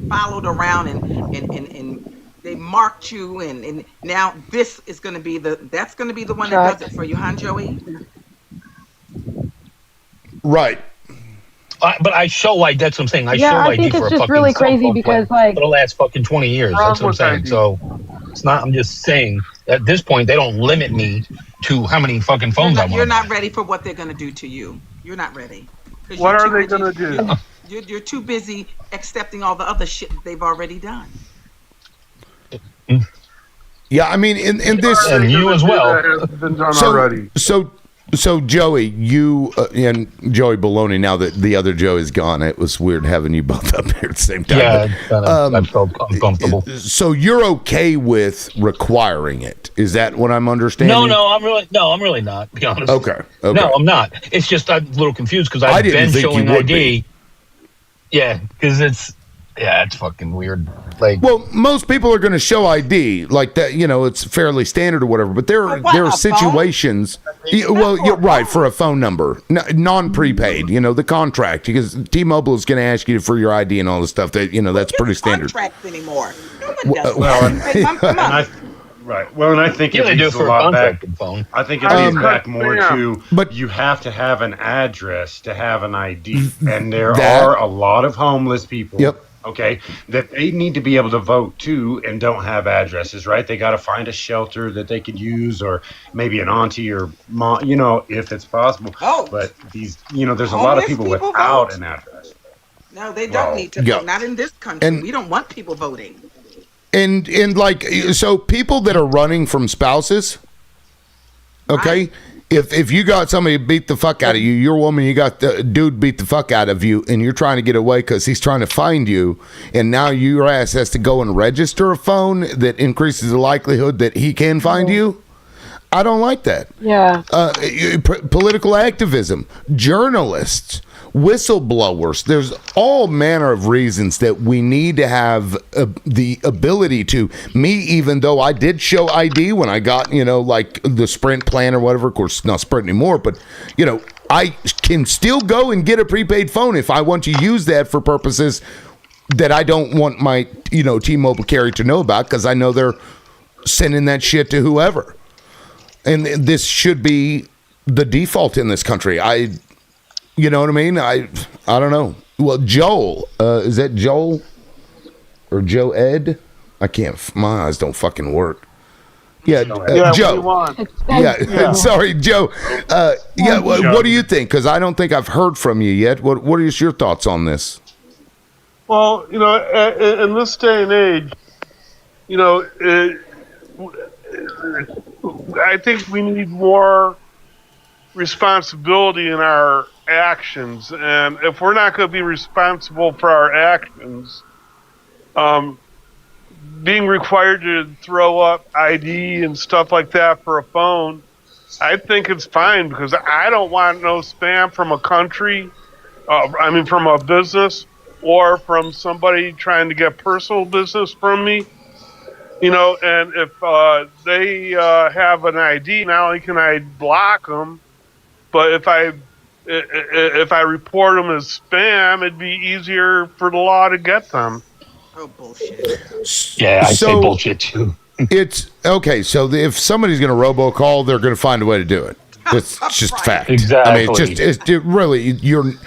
followed around and they marked you and now this is going to be that's going to be the one that does it for you, huh, Joey? Right. But I show ID. That's what I'm saying. I Yeah, show I ID think for it's a just fucking really cell crazy phone because, plan like, for the last fucking 20 years. That's what I'm saying. So it's not. I'm just saying at this point they don't limit me to how many fucking phones I want. You're not ready for what they're going to do to you. You're not ready. 'Cause What you're are too they busy- going to do? You're too busy accepting all the other shit that they've already done. Yeah, I mean, in this, And you as well. That has been done already. So Joey, you and Joey Baloney. Now that the other Joey's gone, it was weird having you both up here at the same time. Yeah, But, I felt uncomfortable. so you're okay with requiring it? Is that what I'm understanding? I'm really not. To be honest. Okay. No, I'm not. It's just I'm a little confused because I I've didn't been think you showing would ID. be. Yeah, because it's fucking weird. Like, Well, most people are going to show ID like that. You know, it's fairly standard or whatever. But there For what, are a situations. Well, you're right for a phone number, non-prepaid. You know, the contract, because T-Mobile is going to ask you for your ID and all this stuff. That that's pretty standard. Contracts anymore. No one does Well, that. Hey, come on. Right. Well, and I think Yeah, it they do leads for a a lot back. contracted phone. I think it leads back more to, but- you have to have an address to have an ID, and there That- are a lot of homeless people. Yep. Okay, that they need to be able to vote too, and don't have addresses. Right? They got to find a shelter that they could use, or maybe an auntie or mom. You know, if it's possible. Oh. But these, there's a lot of Homeless people people without vote. an address. No, they don't Well, need to yeah. vote. Not in this country. And- We don't want people voting. And like, so people that are running from spouses, okay, Right. if you got somebody beat the fuck out of you, you're a woman, you got the dude beat the fuck out of you, and you're trying to get away because he's trying to find you, and now your ass has to go and register a phone that increases the likelihood that he can find you. I don't like that. Yeah. Political activism, journalists, whistleblowers. There's all manner of reasons that we need to have the ability to. Me, even though I did show ID when I got, like the Sprint plan or whatever. Of course, not Sprint anymore, but I can still go and get a prepaid phone if I want to use that for purposes that I don't want my T-Mobile carrier to know about, because I know they're sending that shit to whoever. And this should be the default in this country. You know what I mean? I don't know. Well, Joel, is that Joel or Joe Ed? I can't. My eyes don't fucking work. Yeah, Joe. Yeah, sorry, Joe. What do you think? Because I don't think I've heard from you yet. What is your thoughts on this? Well, in this day and age, I think we need more responsibility in our actions, and if we're not going to be responsible for our actions, being required to throw up ID and stuff like that for a phone, I think it's fine, because I don't want no spam from a country, from a business, or from somebody trying to get personal business from me. And if they have an ID, not only can I block them, but if I report them as spam, it'd be easier for the law to get them. Oh, bullshit. Yeah, I say bullshit too. It's okay. So if somebody's going to robocall, they're going to find a way to do it. It's just a fact. Exactly. I mean,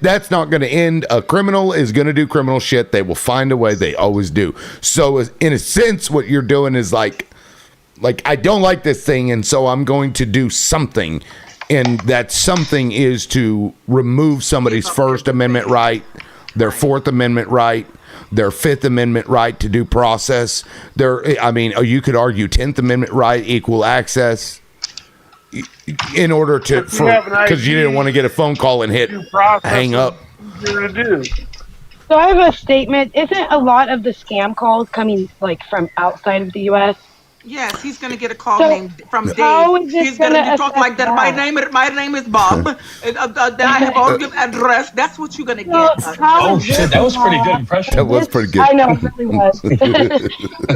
that's not going to end. A criminal is going to do criminal shit. They will find a way. They always do. So in a sense, what you're doing is like I don't like this thing, and so I'm going to do something. And that something is to remove somebody's First Amendment right, their Fourth Amendment right, their Fifth Amendment right to due process. You could argue 10th Amendment right, equal access, in order to, because you didn't want to get a phone call and hit hang up. So I have a statement. Isn't a lot of the scam calls coming from outside of the U.S.? Yes, he's going to get a call from Dave. How is this He's going to talk affect like that. My that? name is Bob. And, I have all your address. That's what you're going to get. How is Shit, this that was pretty gonna- good impression. That was pretty good. I know, it really was.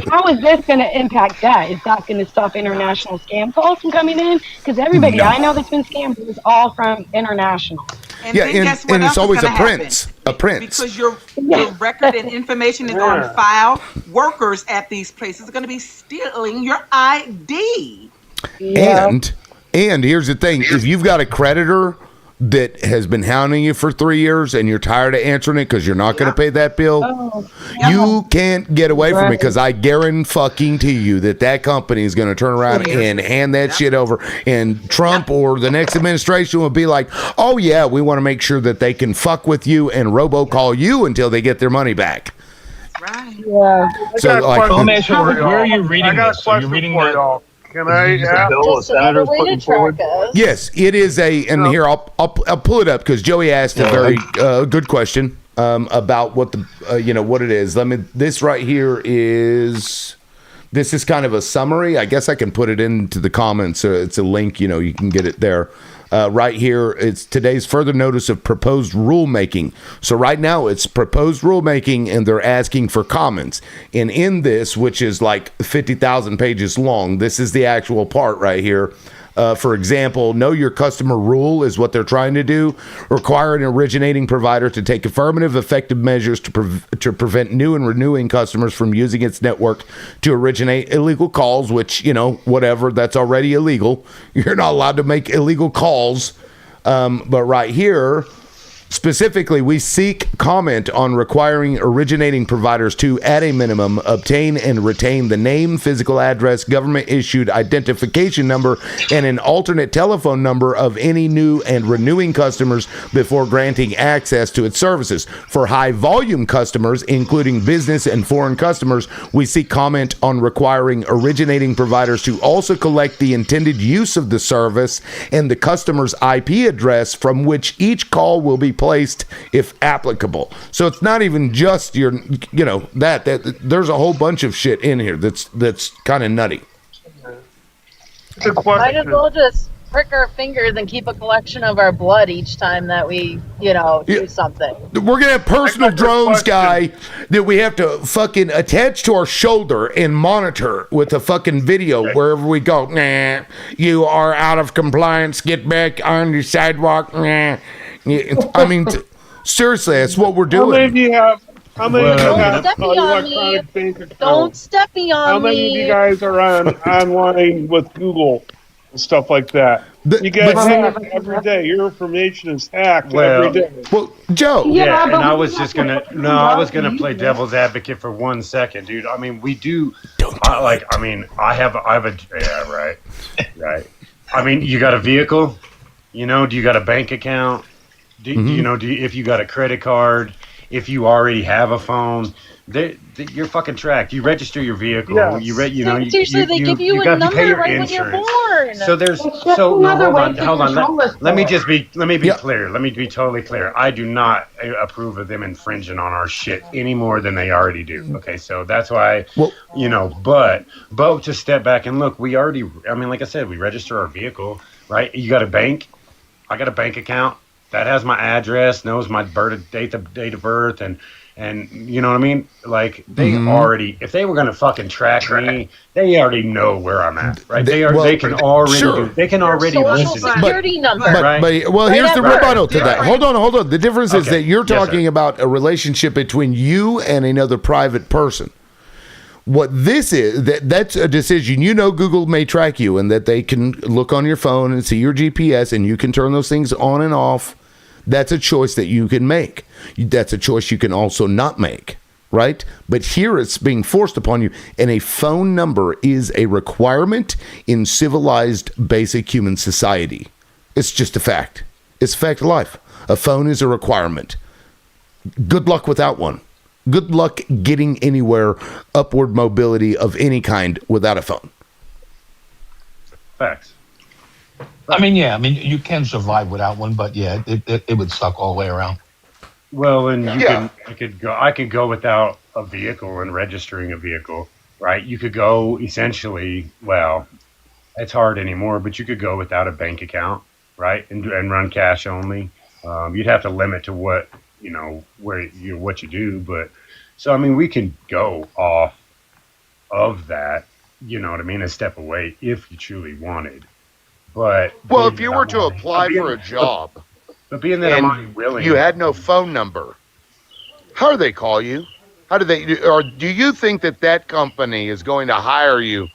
How is this going to impact that? Is that going to stop international scam calls from coming in? Because everybody I know that's been scammed is all from international. And Yeah, then and- guess what and it's else is always gonna a prince, happen? a prince. Because your record and information is on file. Workers at these places are going to be stealing your ID. Yeah. And here's the thing: if you've got a creditor that has been hounding you for 3 years and you're tired of answering it because you're not going to pay that bill, you can't get away from it, because I guarantee you that company is going to turn around and hand that shit over, and Trump or the next administration will be like, oh yeah, we want to make sure that they can fuck with you and robocall you until they get their money back. Right. Yeah. So like, Let me ask you, where are you reading I got a this? Are you question reading for that? y'all. Can I ask? bill a senator's Way putting to track forward? us. yes, it is and here I'll pull it up, because Joey asked a very good question about what what it is. This right here is kind of a summary. I guess I can put it into the comments. It's a link. You can get it there. Right here, it's today's further notice of proposed rulemaking. So right now it's proposed rulemaking, and they're asking for comments. And in this, which is like 50,000 pages long, this is the actual part right here. For example, know your customer rule is what they're trying to do. Require an originating provider to take affirmative, effective measures to prevent new and renewing customers from using its network to originate illegal calls, which, whatever, that's already illegal. You're not allowed to make illegal calls. But right here, specifically, we seek comment on requiring originating providers to, at a minimum, obtain and retain the name, physical address, government-issued identification number, and an alternate telephone number of any new and renewing customers before granting access to its services. For high-volume customers, including business and foreign customers, we seek comment on requiring originating providers to also collect the intended use of the service and the customer's IP address from which each call will be placed if applicable. So it's not even just your, that there's a whole bunch of shit in here that's kind of nutty. Good Might as question. well just prick our fingers and keep a collection of our blood each time that we, do something. We're gonna have personal I got drones, this guy, that we have to fucking attach to our shoulder and monitor with a fucking video wherever we go. Nah, you are out of compliance. Get back on the sidewalk. Nah. I mean, seriously, that's what we're How many doing. do you have? How many of you Don't have step an me on electronic bank account? Don't step me How on many of you me. guys are online with Google and stuff like that? You get hacked every day. Your information is hacked every day. Well, Joe. Yeah, and but I we was have just to gonna control I was how gonna we play use it. devil's advocate for 1 second, dude. I mean, we do. I have a yeah, right. I mean, you got a vehicle, do you got a bank account? Do if you got a credit card? If you already have a phone, you're fucking tracked. You register your vehicle. Yes. Seriously, they give you a pay number your right when you're insurance. born. So there's It's just no, another hold way on, to hold on. control us. Let me be Yeah. clear. Let me be totally clear. I do not approve of them infringing on our shit any more than they already do. Okay, so that's why, Well- but to step back and look, we already, like I said, we register our vehicle, right? You got a bank. I got a bank account that has my address, knows my date of birth, and you know what I mean? Like they already, if they were gonna fucking track me, they already know where I'm at, right? They can already Sure. they can already Social listen to me. security number. Right. Well, here's the Right. rebuttal to that. Hold on. The difference is Okay. that you're Yes, sir. talking about a relationship between you and another private person. What this is, that's a decision. Google may track you and that they can look on your phone and see your GPS and you can turn those things on and off. That's a choice that you can make. That's a choice you can also not make, right? But here it's being forced upon you. And a phone number is a requirement in civilized, basic human society. It's just a fact. It's a fact of life. A phone is a requirement. Good luck without one. Good luck getting anywhere, upward mobility of any kind without a phone. Facts. You can survive without one, but yeah, it would suck all the way around. Well, and Yeah. I could go without a vehicle and registering a vehicle, right? You could go essentially, well, it's hard anymore, but you could go without a bank account, right? And run cash only. You'd have to limit to what, what you do. But so, we can go off of that, a step away if you truly wanted. But Well, being if you that were I'm to already- apply being- for a job but being that I'm and unwilling, you had no phone number, how do they call you? How do they, or do you think that company is going to hire you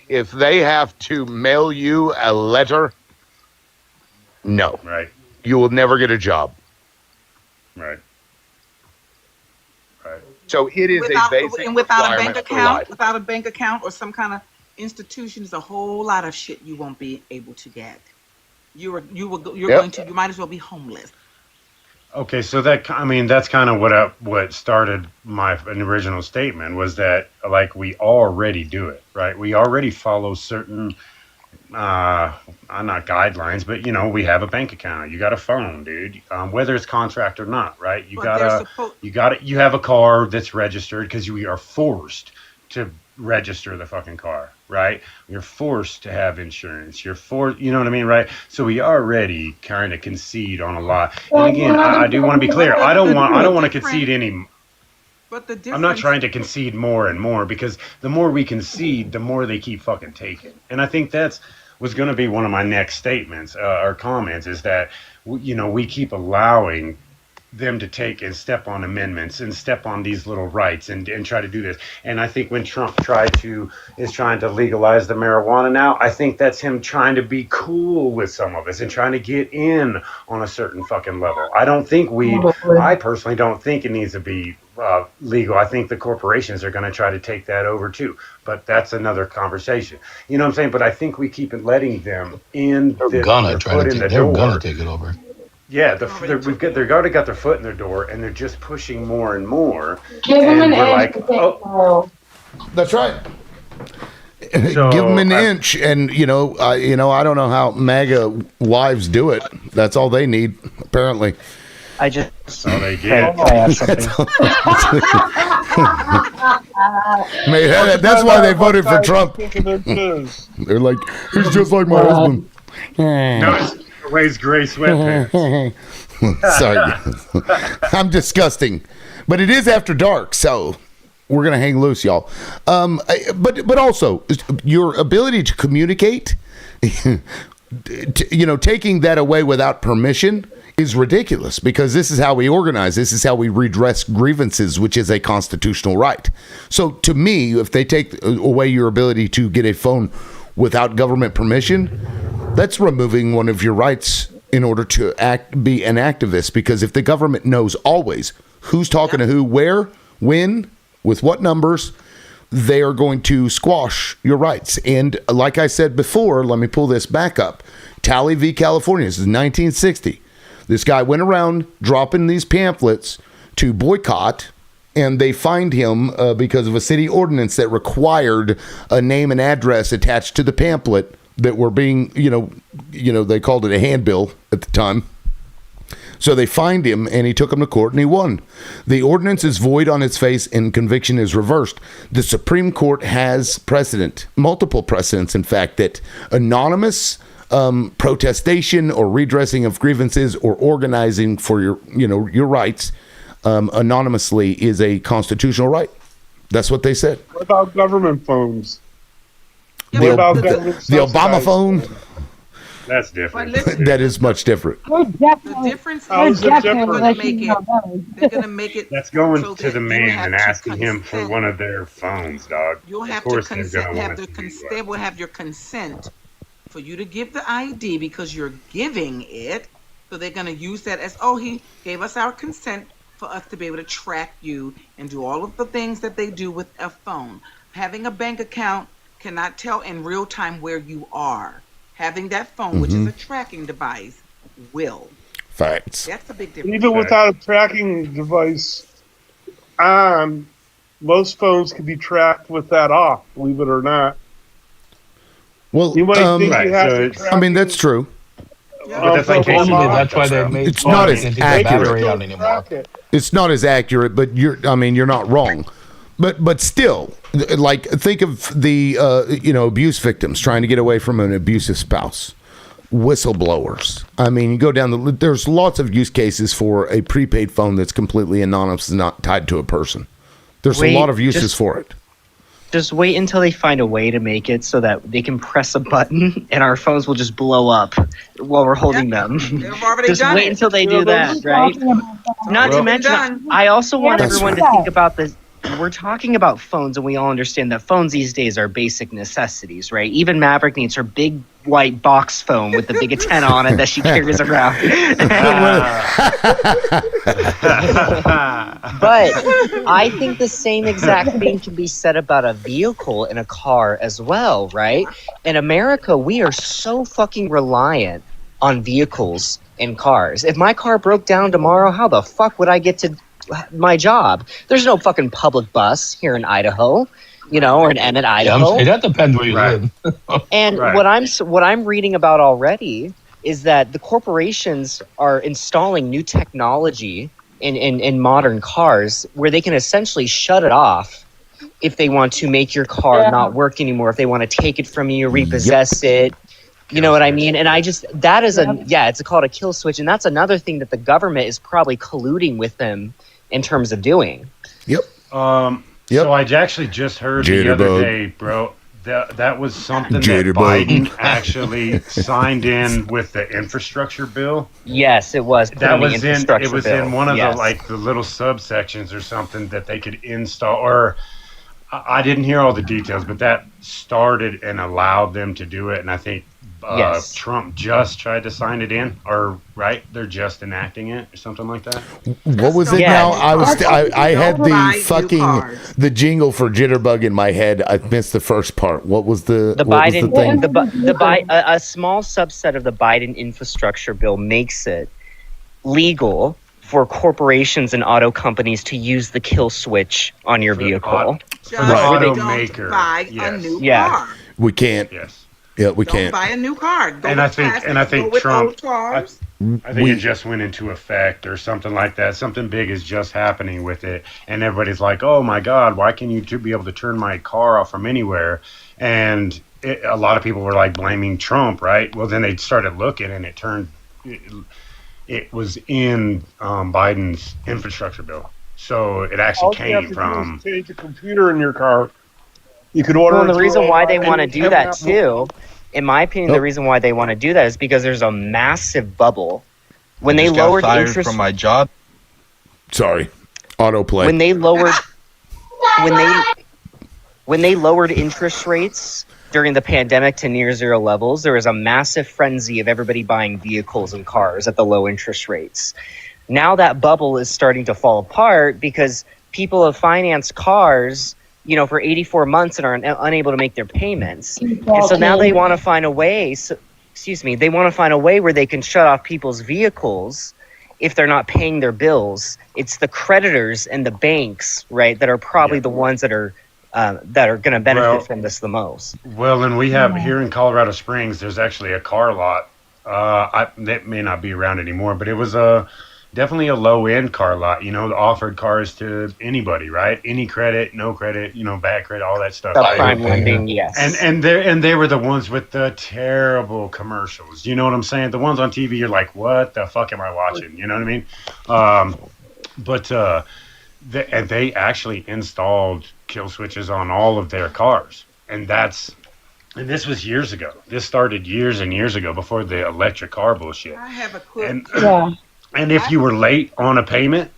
if they have to mail you a letter? No, right, you will never get a job. right. So it is a basic without a bank requirement for account, life. without a bank account or some kind of institution, there's a whole lot of shit you won't be able to get. You're Yep. you might as well be homeless. Okay, so that's kind of what started my original statement was that we already do it, right? We already follow certain, not guidelines, but we have a bank account, you got a phone, dude, whether it's contract or not, right? You have a car that's registered because we are forced to register the fucking car, right? You're forced to have insurance. You're forced, you know what I mean, right? So we already kind of concede on a lot. And again, I do want to be clear. I don't want to concede any. But the difference, I'm not trying to concede more and more because the more we concede, the more they keep fucking taking. And I think that's was going to be one of my next statements or comments, is that we keep allowing them to take and step on amendments and step on these little rights and try to do this. And I think when Trump is trying to legalize the marijuana now, I think that's him trying to be cool with some of us and trying to get in on a certain fucking level. I personally don't think it needs to be legal. I think the corporations are going to try to take that over too, but that's another conversation. You know what I'm saying? But I think we keep letting them in. They're gonna take it over. Yeah, they've already got their foot in their door, and they're just pushing more and more. Give them an inch. That's right. So, give them an inch, and I don't know how MAGA wives do it. That's all they need, apparently. That's all they get. That's why they voted for Trump. They're like, he's just like my husband. No, wears gray sweatpants. Sorry. I'm disgusting. But it is after dark, so we're going to hang loose, y'all. But also, your ability to communicate, taking that away without permission is ridiculous, because this is how we organize. This is how we redress grievances, which is a constitutional right. So to me, if they take away your ability to get a phone without government permission, that's removing one of your rights in order to be an activist. Because if the government knows always who's talking to who, where, when, with what numbers, they are going to squash your rights. And like I said before, let me pull this back up. Talley v. California, this is 1960. This guy went around dropping these pamphlets to boycott, and they fined him because of a city ordinance that required a name and address attached to the pamphlet that were being, they called it a handbill at the time. So they fined him, and he took him to court, and he won. The ordinance is void on its face, and conviction is reversed. The Supreme Court has multiple precedents, in fact, that anonymous protestation or redressing of grievances or organizing for your rights anonymously is a constitutional right. That's what they said. What about government phones? The Obama phone? That's different. That is much different. The difference is they're going to make it. That's going so to the man and asking him for one of their phones, dog. You'll have to consent. They will have your consent for you to give the ID because you're giving it. So they're going to use that as, he gave us our consent for us to be able to track you and do all of the things that they do with a phone. Having a bank account cannot tell in real time where you are. Having that phone, which is a tracking device, will. Facts. That's a big difference. Even without a tracking device on, most phones can be tracked with that off, believe it or not. Well, you might think you have to that's true. That's why they made it's not as accurate. Anymore. It's not as accurate, but you're not wrong. But still, like, think of the abuse victims trying to get away from an abusive spouse, whistleblowers. You go down there's lots of use cases for a prepaid phone that's completely anonymous and not tied to a person. There's a lot of uses for it. Just wait until they find a way to make it so that they can press a button and our phones will just blow up while we're holding them. Just wait until they do that, right? Not to mention, I also want everyone to think about this. We're talking about phones, and we all understand that phones these days are basic necessities, right? Even Maverick needs her big white box phone with the big antenna on it that she carries around. But I think the same exact thing can be said about a vehicle in a car as well, right? In America, we are so fucking reliant on vehicles in cars. If my car broke down tomorrow, how the fuck would I get to my job? There's no fucking public bus here in Idaho, or in Emmett, Idaho. That depends where you live. And what I'm reading about already is that the corporations are installing new technology in modern cars where they can essentially shut it off if they want to make your car not work anymore, if they want to take it from you, repossess it. You know what I mean? And it's called a kill switch. And that's another thing that the government is probably colluding with them in terms of doing. Yep. So I actually just heard the other day, bro, That was something that Jitterbug. Biden actually signed in with the infrastructure bill. Yes, it was. That was in infrastructure it was bill. in one of Yes. the like the little subsections or something that they could install. Or I didn't hear all the details, but that started and allowed them to do it. And I think Yes. Trump just tried to sign it in, or right? They're just enacting it or something like that. What was it Yeah. now? I had Don't buy the new fucking cars. the jingle for Jitterbug in my head. I missed the first part. What was the The what was Biden, the thing? a small subset of the Biden infrastructure bill makes it legal for corporations and auto companies to use the kill switch on your vehicle. Just For the don't automaker, buy a yes. new Yeah. car. We can't. Yes. Yeah, we Don't can't. buy a new car. Go And with I think- plastic, and I think go with Trump- old cars. I think it just went into effect or something like that. Something big is just happening with it. And everybody's like, oh my God, why can you be able to turn my car off from anywhere? And a lot of people were like blaming Trump, right? Well, then they started looking and it was in Biden's infrastructure bill. So it actually All you have came to from. do is change a computer in your car. You could order. Well, it the through reason why they online want to and do have that an too, in my opinion, the reason why they want to do that is because there's a massive bubble. When they Just got lowered fired interest from my job. Sorry. Autoplay. when they lowered when they lowered interest rates during the pandemic to near zero levels, there was a massive frenzy of everybody buying vehicles and cars at the low interest rates. Now that bubble is starting to fall apart because people have financed cars, for 84 months and are unable to make their payments. And so now they want to find a way, they want to find a way where they can shut off people's vehicles if they're not paying their bills. It's the creditors and the banks, right, that are probably the ones that are going to benefit from this the most. Well, and we have here in Colorado Springs, there's actually a car lot. That may not be around anymore, but it was definitely a low end car lot. Offered cars to anybody, right? Any credit, no credit, bad credit, all that stuff. Subprime lending, yes. And they were the ones with the terrible commercials. You know what I'm saying? The ones on TV, you're like, what the fuck am I watching? You know what I mean? And they actually installed kill switches on all of their cars, and this was years ago. This started years and years ago before the electric car bullshit. I have a quick. And if you were late on a payment,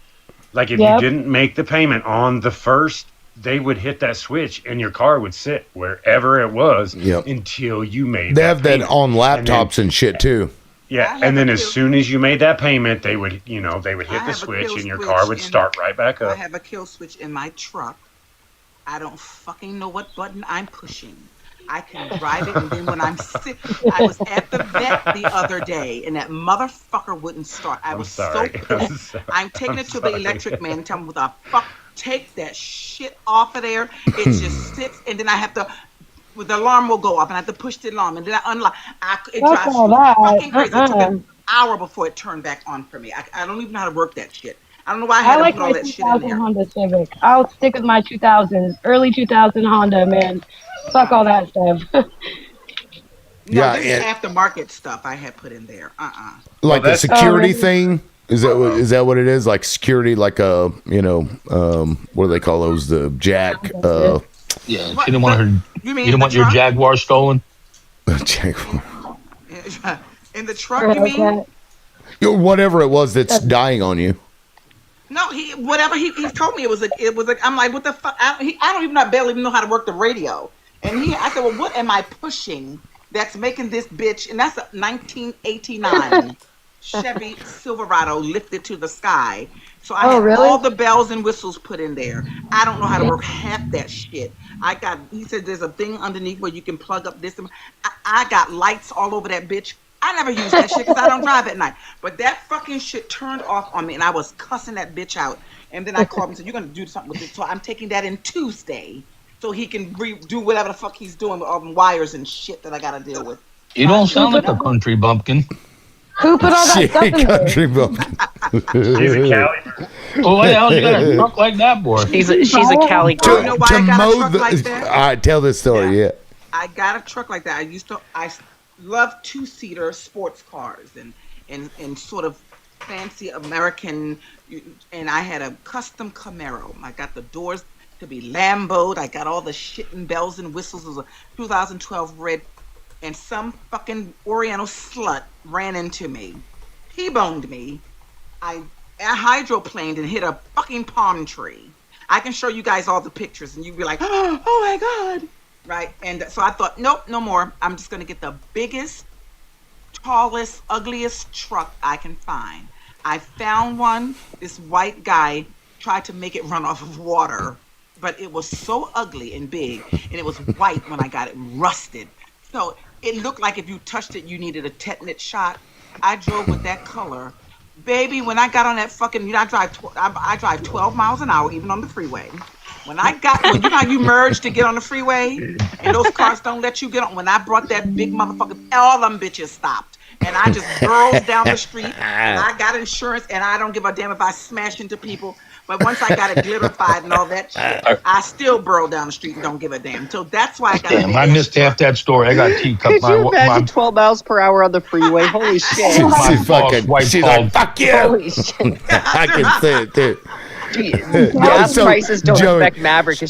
like if you didn't make the payment on the first, they would hit that switch and your car would sit wherever it was until you made They that have that payment. on laptops and shit too. Yeah, and then as soon as you made that payment, they would hit the switch and your car would start right back I up. have a kill switch in my truck. I don't fucking know what button I'm pushing. I can drive it, and then when I'm sick, I was at the vet the other day, and that motherfucker wouldn't start. I was so pissed. I'm taking it to the electric man and telling him, what the fuck, take that shit off of there. It just sits, and then I have to, the alarm will go off, and I have to push the alarm, and then I unlock. It drives all me that. fucking crazy. It took an hour before it turned back on for me. I don't even know how to work that shit. I don't know why I had I like to put all my that shit in 2000 there. Honda Civic. I'll stick with my 2000s, early 2000 Honda, man. Fuck all that stuff. No, this is aftermarket stuff I had put in there. Like the security Oh, thing. Is that what it is? Like security, like a what do they call those? The jack. Yeah, she didn't want her. You mean You didn't want your Jaguar stolen. Jaguar. In the truck, you mean? Whatever it was that's dying on you. No, he told me it was a. I'm like, what the fuck? I barely even know how to work the radio. And I said, well, what am I pushing that's making this bitch? And that's a 1989 Chevy Silverado lifted to the sky. So I had all the bells and whistles put in there. I don't know how to work half that shit. He said there's a thing underneath where you can plug up this. I got lights all over that bitch. I never use that shit because I don't drive at night. But that fucking shit turned off on me, and I was cussing that bitch out. And then I called him and said, you're going to do something with this. So I'm taking that in Tuesday so he can do whatever the fuck he's doing with all the wires and shit that I got to deal with. You don't sound like a country bumpkin. Who put all that Shit, stuff in there? country bumpkin. She's a Cali. Oh, what the hell you got a truck like that, boy? She's a Cali girl. You know why I got a truck like that? All right, tell this story. Yeah. I got a truck like that. I love two-seater sports cars and sort of fancy American, and I had a custom Camaro. I got the doors to be Lamboed. I got all the shit and bells and whistles. It was a 2012 red, and some fucking Oriental slut ran into me, T-boned me. I hydroplaned and hit a fucking palm tree. I can show you guys all the pictures, and you'd be like, oh my God. Right? And so I thought, nope, no more. I'm just going to get the biggest, tallest, ugliest truck I can find. I found one. This white guy tried to make it run off of water, but it was so ugly and big, and it was white when I got it, rusted. So it looked like if you touched it, you needed a tetanus shot. I drove with that color. Baby, when I got on that fucking, I drive 12 miles an hour, even on the freeway. When you know how you merge to get on the freeway, and those cars don't let you get on. When I brought that big motherfucker, all them bitches stopped. And I just burrowed down the street, and I got insurance, and I don't give a damn if I smash into people. But once I got it glitterified and all that shit, I still burrow down the street and don't give a damn. So that's why I got Damn, I missed half that story. I got teacup. Could you imagine 12 miles per hour on the freeway? Holy shit. She's like, fuck you. Holy shit. I can say it too. Gas prices don't affect Maverick.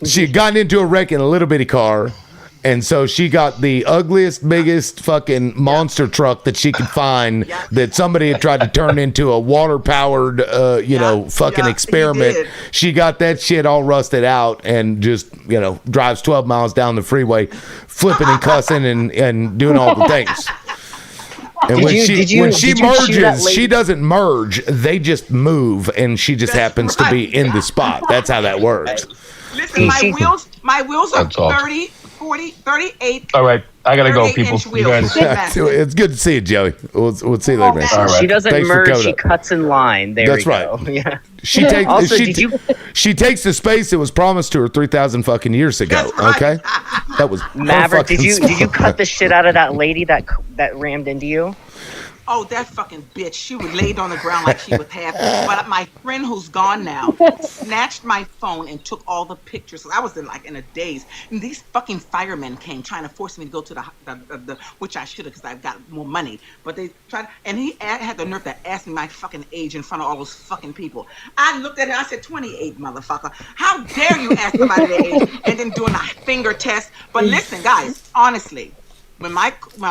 She had gotten into a wreck in a little bitty car, and so she got the ugliest, biggest fucking monster truck that she could find that somebody had tried to turn into a water-powered, fucking experiment. She got that shit all rusted out and just, drives 12 miles down the freeway, flipping and cussing and doing all the things. And when she merges, she doesn't merge. They just move, and she just happens to be in the spot. That's how that works. Listen, my wheels are 30, 40, 38. All right, I gotta go, people. You guys. It's good to see you, Joey. We'll see you later, man. All right. She doesn't merge; she cuts in line. That's right. Yeah. She takes. She takes the space that was promised to her 3,000 fucking years ago. Right. Okay, that was Maverick. Did you cut the shit out of that lady that rammed into you? Oh, that fucking bitch. She was laid on the ground like she was half. But my friend who's gone now snatched my phone and took all the pictures. I was in a daze. And these fucking firemen came trying to force me to go to the which I should have because I've got more money. But they tried, and he had the nerve to ask me my fucking age in front of all those fucking people. I looked at him, I said, 28, motherfucker. How dare you ask somebody their age and then doing a finger test? But listen, guys, honestly, when my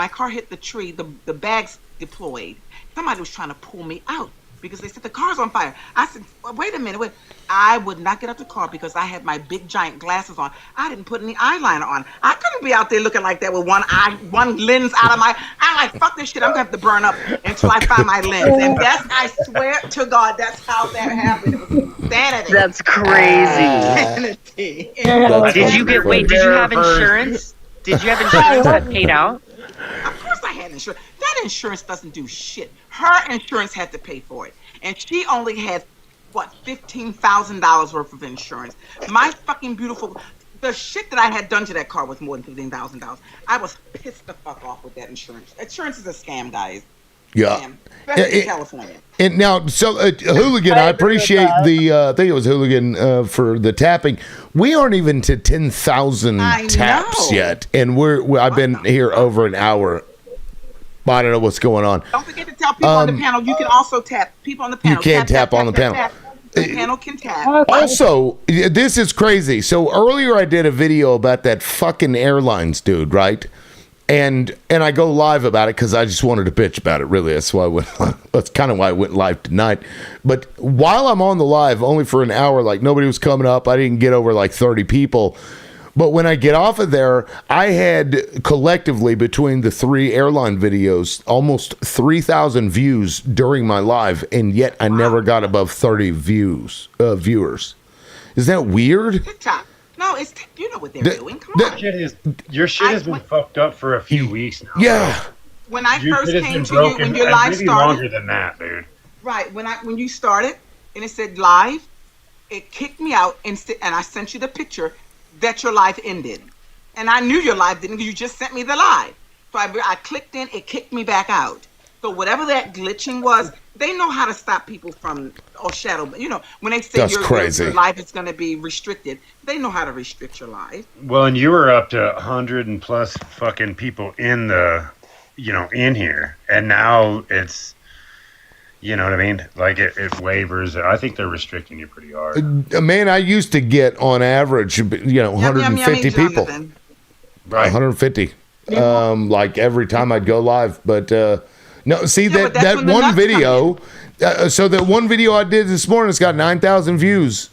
car hit the tree, the bags deployed. Somebody was trying to pull me out because they said the car's on fire. I said, wait a minute, I would not get out the car because I had my big giant glasses on. I didn't put any eyeliner on. I couldn't be out there looking like that with one lens out of my. I'm like, fuck this shit. I'm gonna have to burn up until I find my lens. And I swear to God, that's how that happened. It was insanity. That's crazy. Did you have insurance? Did you have insurance that paid out? Of course I had insurance. That insurance doesn't do shit. Her insurance had to pay for it. And she only had, $15,000 worth of insurance. My fucking beautiful, the shit that I had done to that car was more than $15,000. I was pissed the fuck off with that insurance. Insurance is a scam, guys. Yeah. Scam. Especially in California. And now, Hooligan, I appreciate I think it was Hooligan for the tapping. We aren't even to 10,000 taps yet. And I've been here over an hour. I don't know what's going on. Don't forget to tell people on the panel, you can also tap. People on the panel. You can tap on the panel. The panel can tap. Also, this is crazy. So earlier I did a video about that fucking airlines dude, right? And I go live about it because I just wanted to bitch about it. Really, that's why that's kind of why I went live tonight. But while I'm on the live, only for an hour, nobody was coming up. I didn't get over 30 people. But when I get off of there, I had collectively between the 3 airline videos almost 3,000 views during my live, and yet I never got above 30 viewers. Is that weird? TikTok. No, it's you know what they're doing. Come on. Your shit has been fucked up for a few weeks now. Yeah. When I first came to you, when your live started, longer than that, dude. Right. When you started and it said live, it kicked me out and I sent you the picture that your live ended. And I knew your live didn't because you just sent me the live. So I clicked in, it kicked me back out. So whatever that glitching was, they know how to stop people from shadow. When they say your live is going to be restricted, they know how to restrict your live. Well, and you were up to 100 and plus fucking people in the, in here, and now it's, You know what I mean? Like it waivers. I think they're restricting you pretty hard. Man, I used to get on average, 150 people. Jonathan. Right. 150. Like every time I'd go live. But no, see but that's that when the one nuts video. So that one video I did this morning, it's got 9,000 views.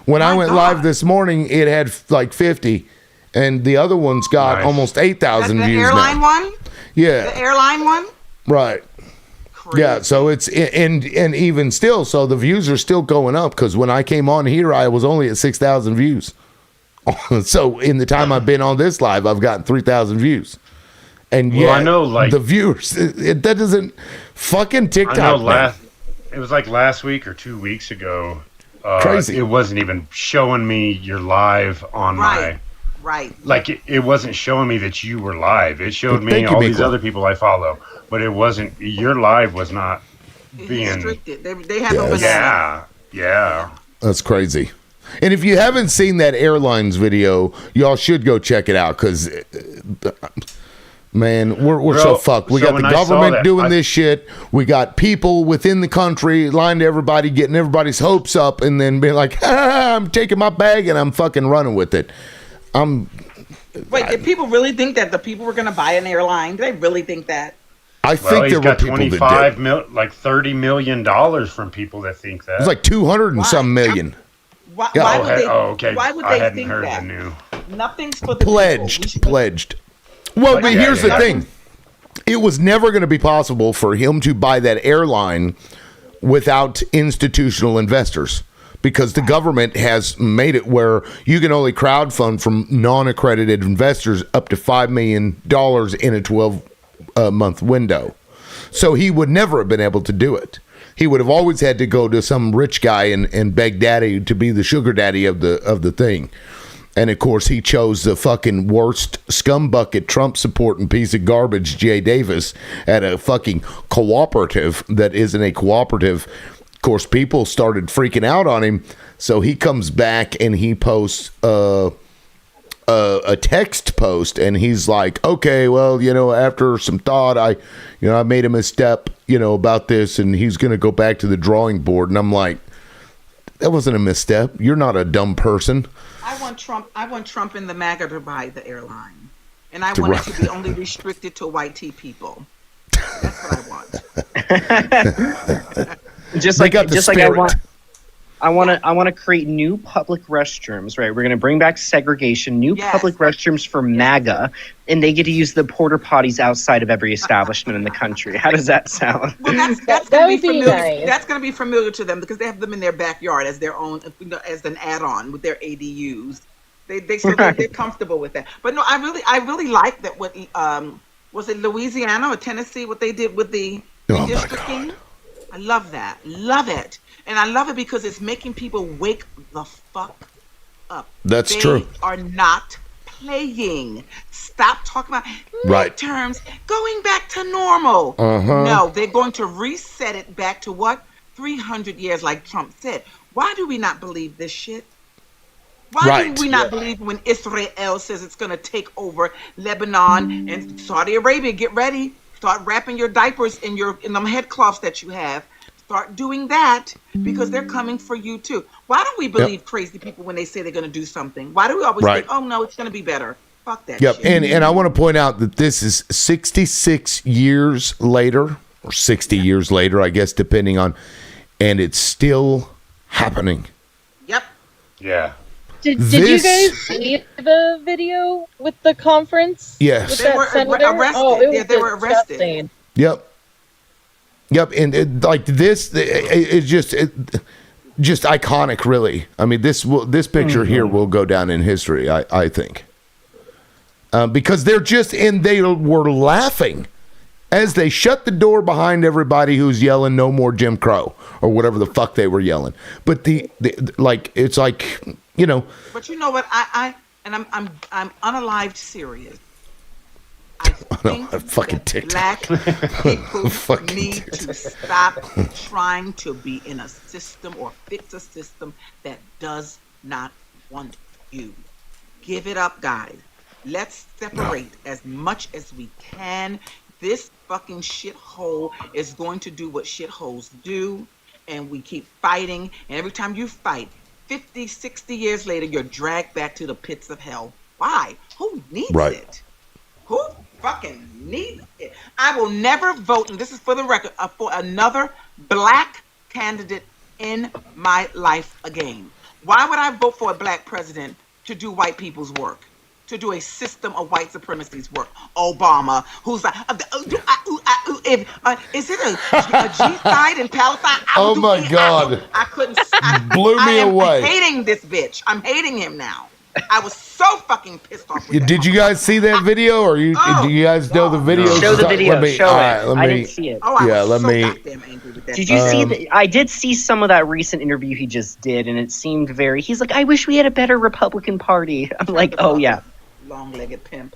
When I went live this morning, it had like 50, and the other one's got almost 8,000 That's the views airline now. one? Yeah, The airline one? right. Yeah, so it's and even still, so the views are still going up because when I came on here, I was only at 6,000 views. So in the time I've been on this live, I've gotten 3,000 views. And Well, yeah, I know, like- the viewers, that doesn't fucking TikTok. I know man. it was like last week or 2 weeks ago. Crazy. It wasn't even showing me you're live on Right. Right. like it wasn't showing me that you were live. It showed me Thank you, all Big these One. other people I follow, but it wasn't. Your live was not being. Restricted. They have a Yes. banana. Yeah. That's crazy. And if you haven't seen that airlines video, y'all should go check it out because, man, we're Bro, so fucked. We so got when the I saw government that, doing this shit. We got people within the country lying to everybody, getting everybody's hopes up, and then being like, I'm taking my bag and I'm fucking running with it. Wait, did people really think that the people were going to buy an airline? Did they really think that? I Well, think he's there were got people that did. 25 like $30 million from people that think that. It was like 200 and some million. Why, Yeah. why Oh, would they? okay. Why would I they hadn't think heard that? the new. Nothing's for the people. We should- Pledged. Well, but yeah, here's yeah. the thing. It was never going to be possible for him to buy that airline without institutional investors because the government has made it where you can only crowdfund from non-accredited investors up to $5 million in a 12-month window. So he would never have been able to do it. He would have always had to go to some rich guy and beg daddy to be the sugar daddy of the thing. And of course, he chose the fucking worst scumbucket Trump supporting piece of garbage, Jay Davis, at a fucking cooperative that isn't a cooperative. Of course, people started freaking out on him. So he comes back and he posts a text post, and he's like, "Okay, well, after some thought, I made a misstep, about this, and he's going to go back to the drawing board." And I'm like, "That wasn't a misstep. You're not a dumb person." I want Trump and the MAGA to buy the airline, and I want it to be only restricted to white tea people. That's what I want. just They like got the just like spirit. I want to create new public restrooms, right? We're going to bring back segregation, new Yes. public restrooms for MAGA, and they get to use the porta potties outside of every establishment in the country. How does that sound? Well, that's That going to would be be familiar. nice. That's going to be familiar to them because they have them in their backyard as their own, as an add-on with their ADUs. They're comfortable with that. But no, I really like that. What was it, Louisiana or Tennessee? What they did with the Oh, my redistricting? I love that. Love it, and I love it because it's making people wake the fuck up. That's They true. are not playing. Stop talking about Right. midterms going back to normal. Uh-huh. No, they're going to reset it back to what? 300 years, like Trump said. Why do we not believe this shit? Why Right. do we not believe when Israel says it's going to take over Lebanon and Saudi Arabia? Get ready. Start wrapping your diapers in them headcloths that you have. Start doing that because they're coming for you too. Why don't we believe crazy people when they say they're going to do something? Why do we always Right. think, oh no, it's going to be better? Fuck that Yep, shit. and I want to point out that this is 66 years later, or 60 years later, I guess, depending on, and it's still happening. Yep. Yeah. Did you This- guys see the video with the conference? Yes. With They that were senator? arrested. Oh, it was Yeah, they were arrested. disgusting. Yep, and like this, it's just iconic, really. I mean, this picture here will go down in history, I think, because they were laughing as they shut the door behind everybody who's yelling "No more Jim Crow" or whatever the fuck they were yelling. But it's like, But you know what? I'm unalived serious. I think I'm fucking that ticked. black people Fucking need to stop trying to be in a system or fix a system that does not want you. Give it up, guys. Let's separate as much as we can. this fucking shithole is going to do what shitholes do, and we keep fighting, and every time you fight, 50, 60 years later, you're dragged back to the pits of hell. Why? Who needs it? Who fucking needs it? I will never vote, and this is for the record, for another black candidate in my life again. Why would I vote for a black president to do white people's work? To do a system of white supremacy's work? Obama, who's like, is it a G-side in Palestine? Oh my God. I couldn't. Blew me away. I'm hating this bitch. I'm hating him now. I was so fucking pissed off. Did you guys see that video, or do you guys know the video? Show the video. Show right, it. I didn't see it. Did you see the? I did see some of that recent interview he just did, and it seemed very. He's like, I wish we had a better Republican Party. I'm like, oh yeah. Long-legged pimp.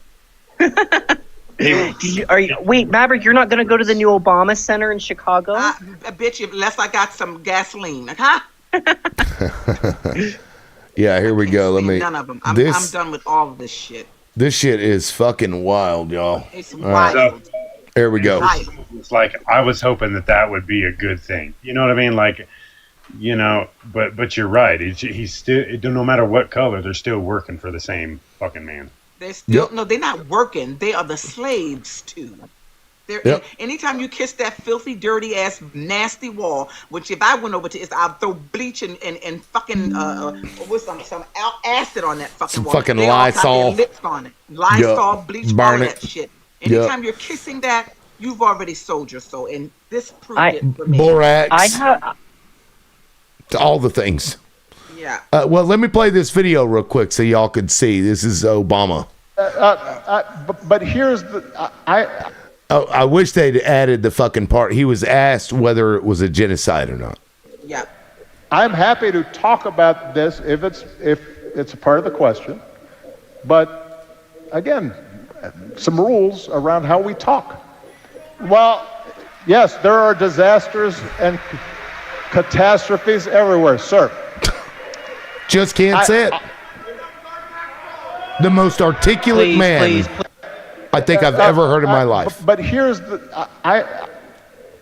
Wait, Maverick, you're not going to go to the new Obama Center in Chicago? Bitch, unless I got some gasoline, huh? Yeah, here we go. Let me. None of them. I'm done with all of this shit. This shit is fucking wild, y'all. It's wild. So, there we go. It's like I was hoping that would be a good thing. You know what I mean? Like, you know, but you're right. He's still, no matter what color, they're still working for the same fucking man. They're still no, they're not working. They are the slaves too. They're anytime you kiss that filthy, dirty ass, nasty wall, which if I went over to, I'll throw bleach and fucking with some acid on that fucking wall. Fucking they Lysol. all got their lips on it. Lysol, bleach, burn all it. that shit. Anytime you're kissing that, you've already sold your soul, and this proved it for me. Borax. All the things. Yeah. Well, let me play this video real quick so y'all could see. This is Obama. But here's the I wish they'd added the fucking part. He was asked whether it was a genocide or not. Yeah. I'm happy to talk about this if it's a part of the question. But again, some rules around how we talk. Well, yes, there are disasters and catastrophes everywhere, sir. Just can't say it. The most articulate man I think I've ever heard in my life. But here's the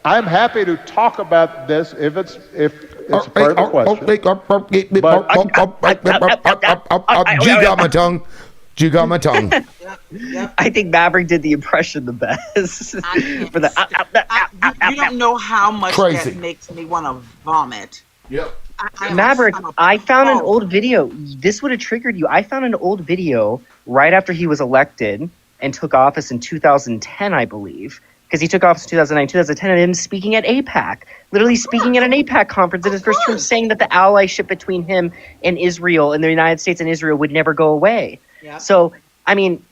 I'm happy to talk about this if it's a part of the question. You got my tongue. You got my tongue. I think Maverick did the impression the best. For the you don't know how much Crazy. that makes me want to vomit. Yep. Maverick, I found an old video. This would have triggered you. I found an old video right after he was elected and took office in 2010, I believe. Because he took office in 2009, 2010, and him speaking at AIPAC. Literally speaking at an AIPAC conference in his first term, saying that the allyship between him and Israel and the United States and Israel would never go away. Yeah. So, I mean,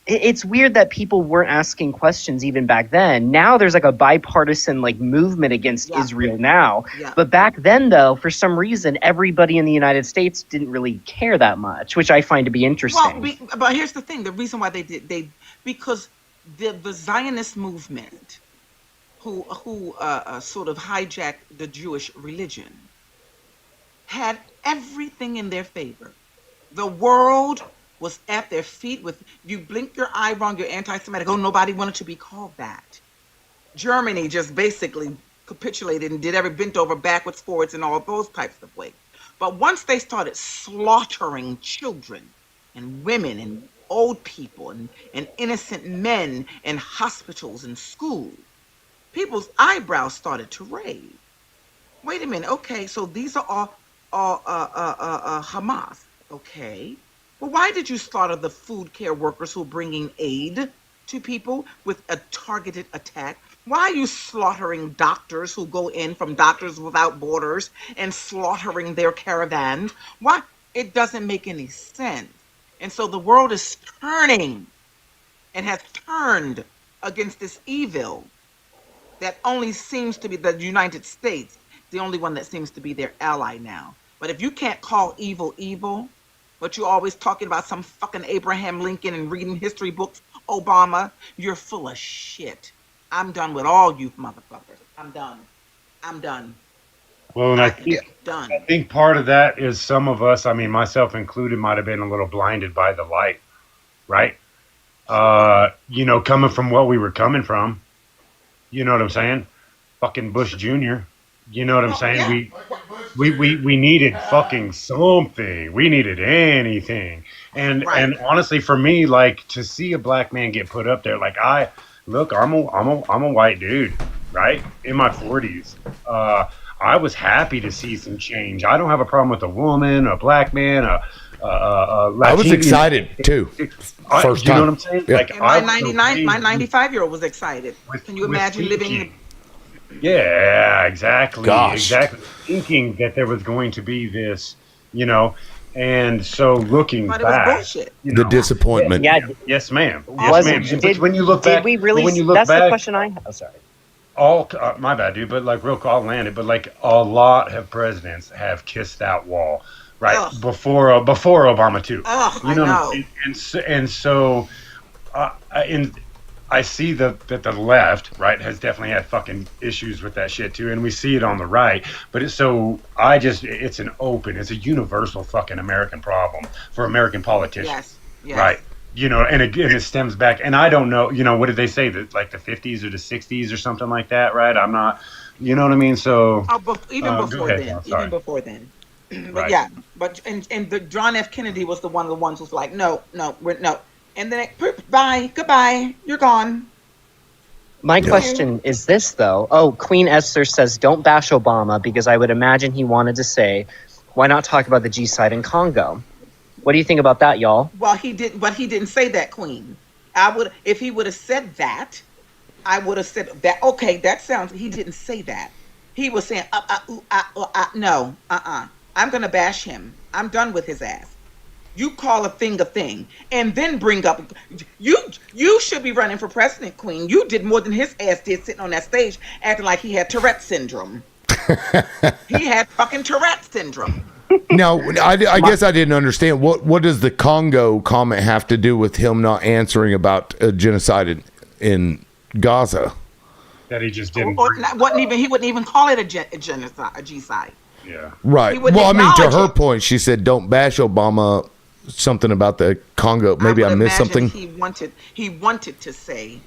it's weird that people weren't asking questions even back then. Now there's like a bipartisan like movement against Israel now. Yeah. But back then, though, for some reason, everybody in the United States didn't really care that much, which I find to be interesting. Well, but here's the thing: the reason why because the Zionist movement, who sort of hijacked the Jewish religion, had everything in their favor. The world was at their feet with, you blink your eye wrong, you're anti-Semitic. Oh, nobody wanted to be called that. Germany just basically capitulated and bent over backwards, forwards, and all those types of ways. But once they started slaughtering children and women and old people and innocent men in hospitals and schools, people's eyebrows started to raise. Wait a minute, okay, so these are all Hamas, okay. Well, why did you slaughter the food care workers who are bringing aid to people with a targeted attack? Why are you slaughtering doctors who go in from Doctors Without Borders and slaughtering their caravans? Why? It doesn't make any sense. And so the world is turning and has turned against this evil that only seems to be the United States, the only one that seems to be their ally now. But if you can't call evil evil, but you're always talking about some fucking Abraham Lincoln and reading history books, Obama, you're full of shit. I'm done with all you motherfuckers. I'm done. Well, and I think part of that is some of us, I mean, myself included, might have been a little blinded by the light, right? You know, coming from what we were coming from. You know what I'm saying? Fucking Bush Jr. You know what I'm saying? We needed fucking something. We needed anything. And honestly, for me, like to see a black man get put up there, like I'm a white dude, right? In my 40s. I was happy to see some change. I don't have a problem with a woman, a black man, I was excited too. First time. You know what I'm saying? Yeah. And my 95-year-old was excited. Can you imagine living? Yeah, exactly. Gosh. Exactly. Thinking that there was going to be this, you know, and so looking But it was back, bullshit. you The know, disappointment. Yeah. yes, ma'am. Was Yes, ma'am. did, When you look did back, we really? when you look That's back, the question I have. Oh, sorry. all my bad, dude. But like real, I'll land it. But like a lot of presidents have kissed that wall, right? Ugh. Before Obama too. Ugh, You know, I know. and so, I see that the left, right, has definitely had fucking issues with that shit too, and we see it on the right. But it's a universal fucking American problem for American politicians, Yes. right? You know, and it stems back, and I don't know, you know, what did they say, that like the 50s or the 60s or something like that, right? I'm not, you know what I mean? So Even go before ahead, then. John, sorry. Even before then. But Right. yeah, and the John F. Kennedy was the one of the ones who was like, no, no. And then bye, goodbye, you're gone. My question is this, though. Oh, Queen Esther says, don't bash Obama, because I would imagine he wanted to say, why not talk about the G side in Congo? What do you think about that, y'all? Well, he didn't say that, Queen. If he would have said that, I would have said that. Okay, that sounds. He didn't say that. He was saying, no, I'm gonna bash him. I'm done with his ass. You call a thing, and then bring up you should be running for president, Queen. You did more than his ass did sitting on that stage acting like he had Tourette's syndrome. He had fucking Tourette's syndrome. Now, I guess I didn't understand. What does the Congo comment have to do with him not answering about genocide in Gaza? That he just didn't. He wouldn't even call it a genocide, a G-side. Yeah. Right. He wouldn't Well, I mean, to acknowledge her it. point, she said, "Don't bash Obama." Something about the Congo. Maybe I would missed imagine something. He wanted to say,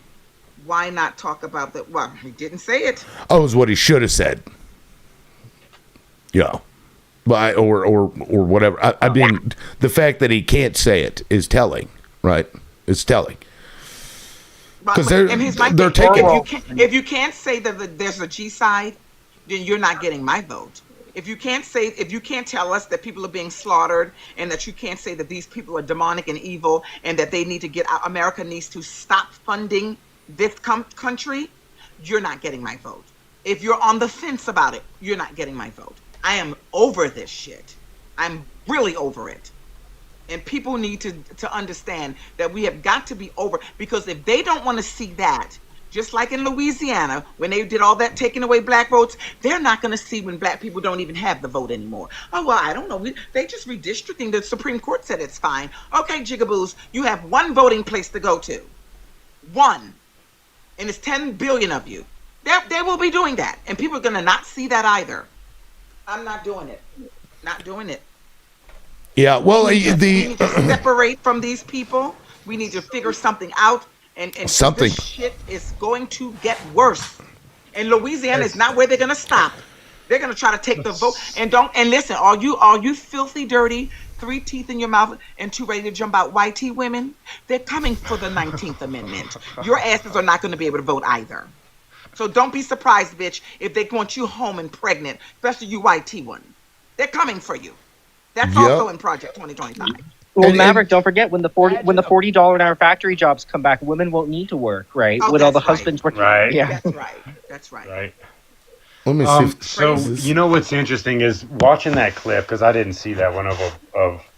why not talk about that? Well, he didn't say it. Oh, is what he should have said. Yeah. But or whatever. I mean, the fact that he can't say it is telling, right? It's telling. Because they're taking. If you can't say that there's a G side, then you're not getting my vote. If you can't tell us that people are being slaughtered, and that you can't say that these people are demonic and evil, and that they need to get out, America needs to stop funding this country, you're not getting my vote. If you're on the fence about it, you're not getting my vote. I am over this shit. I'm really over it. And people need to understand that we have got to be over, because if they don't want to see that, just like in Louisiana, when they did all that taking away black votes, they're not going to see when black people don't even have the vote anymore. Oh, well, I don't know. They just redistricting. The Supreme Court said it's fine. Okay, jigaboos, you have one voting place to go to. One. And it's 10 billion of you. They will be doing that. And people are going to not see that either. I'm not doing it. Not doing it. Yeah, well, we need to separate from these people. We need to figure something out. And something. This shit is going to get worse. And Louisiana is not where they're going to stop. They're going to try to take the vote. And listen, all you filthy, dirty, 3 teeth in your mouth and 2 ready to jump out YT women, they're coming for the 19th Amendment. Your asses are not going to be able to vote either. So don't be surprised, bitch, if they want you home and pregnant, especially you YT one. They're coming for you. That's also in Project 2025. Well, Maverick, don't forget when the $40 an hour factory jobs come back, women won't need to work, right? Oh, With all the that's right. husbands working. Right. Yeah. That's right. Right. Let me see. So you know what's interesting is watching that clip, because I didn't see that one of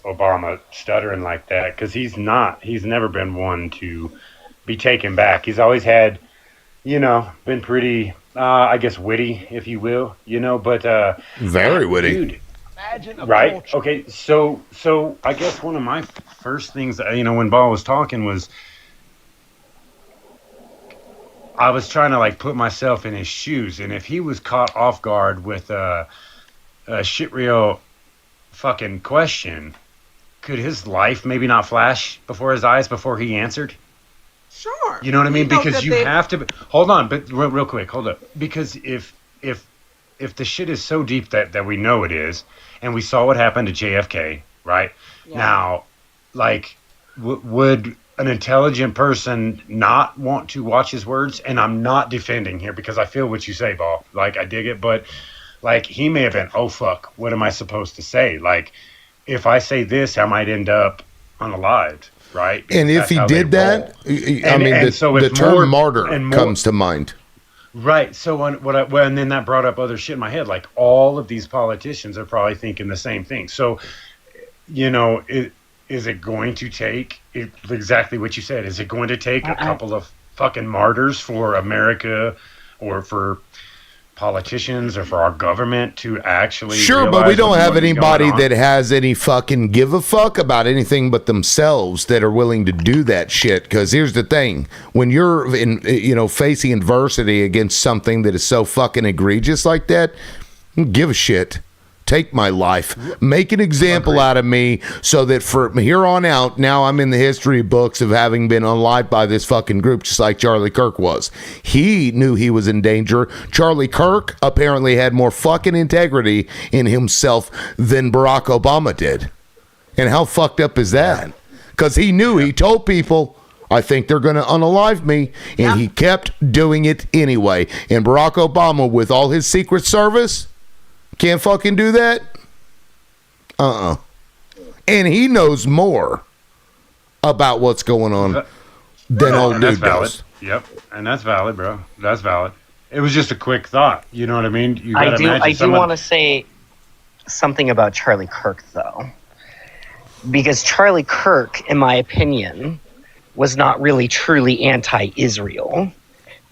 Obama stuttering like that, because he's never been one to be taken back. He's always had, been pretty, I guess, witty, if you will, but very witty. Dude, right? Okay, so I guess one of my first things, when Ball was talking was, I was trying to like put myself in his shoes, and if he was caught off guard with a shit real fucking question, could his life maybe not flash before his eyes before he answered? Sure. You know what I mean? We know Because that you they- have to. Hold on, but real quick, hold up. Because if the shit is so deep that we know it is, and we saw what happened to JFK, right? Yeah. Now, like, would an intelligent person not want to watch his words? And I'm not defending here because I feel what you say, Ball. Like, I dig it, but like, he may have been, oh fuck, what am I supposed to say? Like, if I say this, I might end up unalived, right? Because And if that's he how they did that, roll. I mean, And the, so the if term more- martyr and more- comes to mind. Right. So and then that brought up other shit in my head. Like, all of these politicians are probably thinking the same thing. So, you know, is it going to take exactly what you said? Is it going to take a couple of fucking martyrs for America or for politicians or for our government to actually Sure, but we realize don't what's have fucking anybody going on? that has any fucking give a fuck about anything but themselves that are willing to do that shit. Because here's the thing: when you're facing adversity against something that is so fucking egregious like that, give a shit. Take my life, make an example out of me, so that from here on out, now I'm in the history books of having been unalived by this fucking group, just like Charlie Kirk was. He knew he was in danger. Charlie Kirk apparently had more fucking integrity in himself than Barack Obama did. And how fucked up is that? Because he knew, he told people, I think they're going to unalive me. And he kept doing it anyway. And Barack Obama, with all his Secret Service, can't fucking do that? And he knows more about what's going on than old And that's dude valid. does. Yep. And that's valid, bro. That's valid. It was just a quick thought. You know what I mean? You gotta imagine I do someone- want to say something about Charlie Kirk, though, because Charlie Kirk, in my opinion, was not really truly anti-Israel.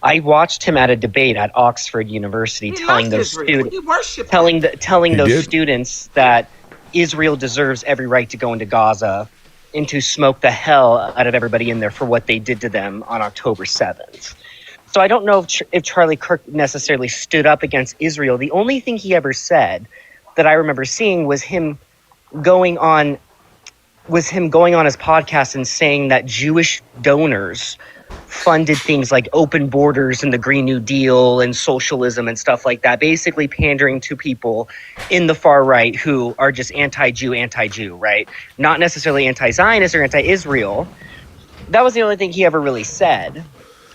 I watched him at a debate at Oxford University, He telling loved those Israel. students, He worshipped telling He those did. students that Israel deserves every right to go into Gaza and to smoke the hell out of everybody in there for what they did to them on October 7th. So I don't know if Charlie Kirk necessarily stood up against Israel. The only thing he ever said that I remember seeing was him going on his podcast and saying that Jewish donors funded things like open borders and the Green New Deal and socialism and stuff like that, basically pandering to people in the far right who are just anti-Jew, right? Not necessarily anti-Zionist or anti-Israel. That was the only thing he ever really said.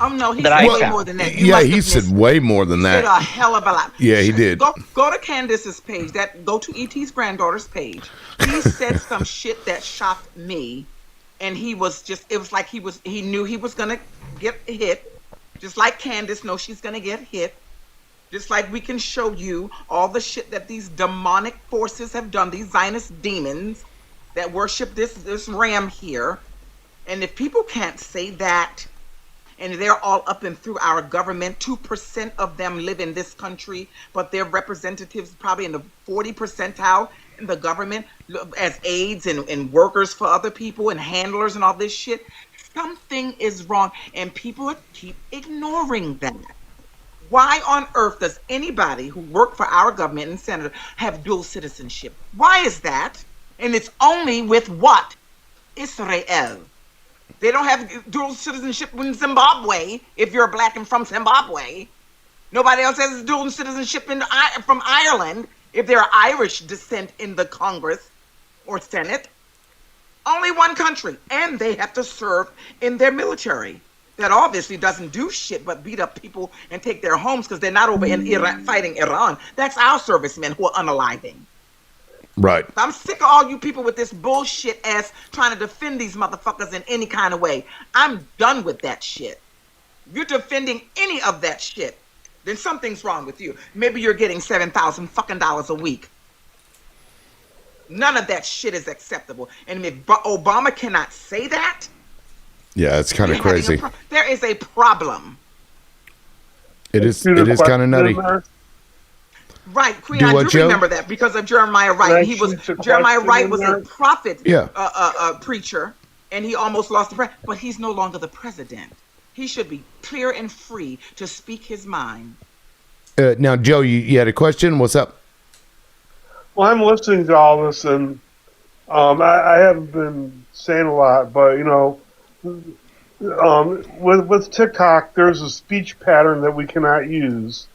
Oh no, he That said I way found. more than that. You Yeah, must he have said missed- way more than He said a that. hell of a lot. Yeah, he did. Go to Candace's page. Go to ET's granddaughter's page. He said some shit that shocked me, and he was just. It was like he knew he was gonna get hit, just like Candace knows she's gonna get hit. Just like we can show you all the shit that these demonic forces have done, these Zionist demons that worship this ram here. And if people can't say that, and they're all up and through our government, 2% of them live in this country, but their representatives probably in the 40 percentile in the government as aides and workers for other people and handlers and all this shit. Something is wrong, and people keep ignoring that. Why on earth does anybody who work for our government and senator have dual citizenship? Why is that? And it's only with what? Israel. They don't have dual citizenship in Zimbabwe if you're black and from Zimbabwe. Nobody else has dual citizenship from Ireland if they're Irish descent in the Congress or Senate. Only one country, and they have to serve in their military. That obviously doesn't do shit but beat up people and take their homes because they're not over in Iran fighting Iran. That's our servicemen who are unaliving. Right. I'm sick of all you people with this bullshit ass trying to defend these motherfuckers in any kind of way. I'm done with that shit. If you're defending any of that shit, then something's wrong with you. Maybe you're getting $7,000 fucking a week. None of that shit is acceptable. And if Obama cannot say that, Yeah, it's kind of we're having crazy. there is a problem. It is kind of nutty. Right, Queen, Do I what, do Joe? remember that because of Jeremiah Wright. Can I He was shoot a Jeremiah question Wright in was there? a prophet, Yeah. preacher, and he almost lost the president. But he's no longer the president. He should be clear and free to speak his mind. Now, Joe, you had a question? What's up? Well, I'm listening to all this, and I haven't been saying a lot, but with TikTok, there's a speech pattern that we cannot use.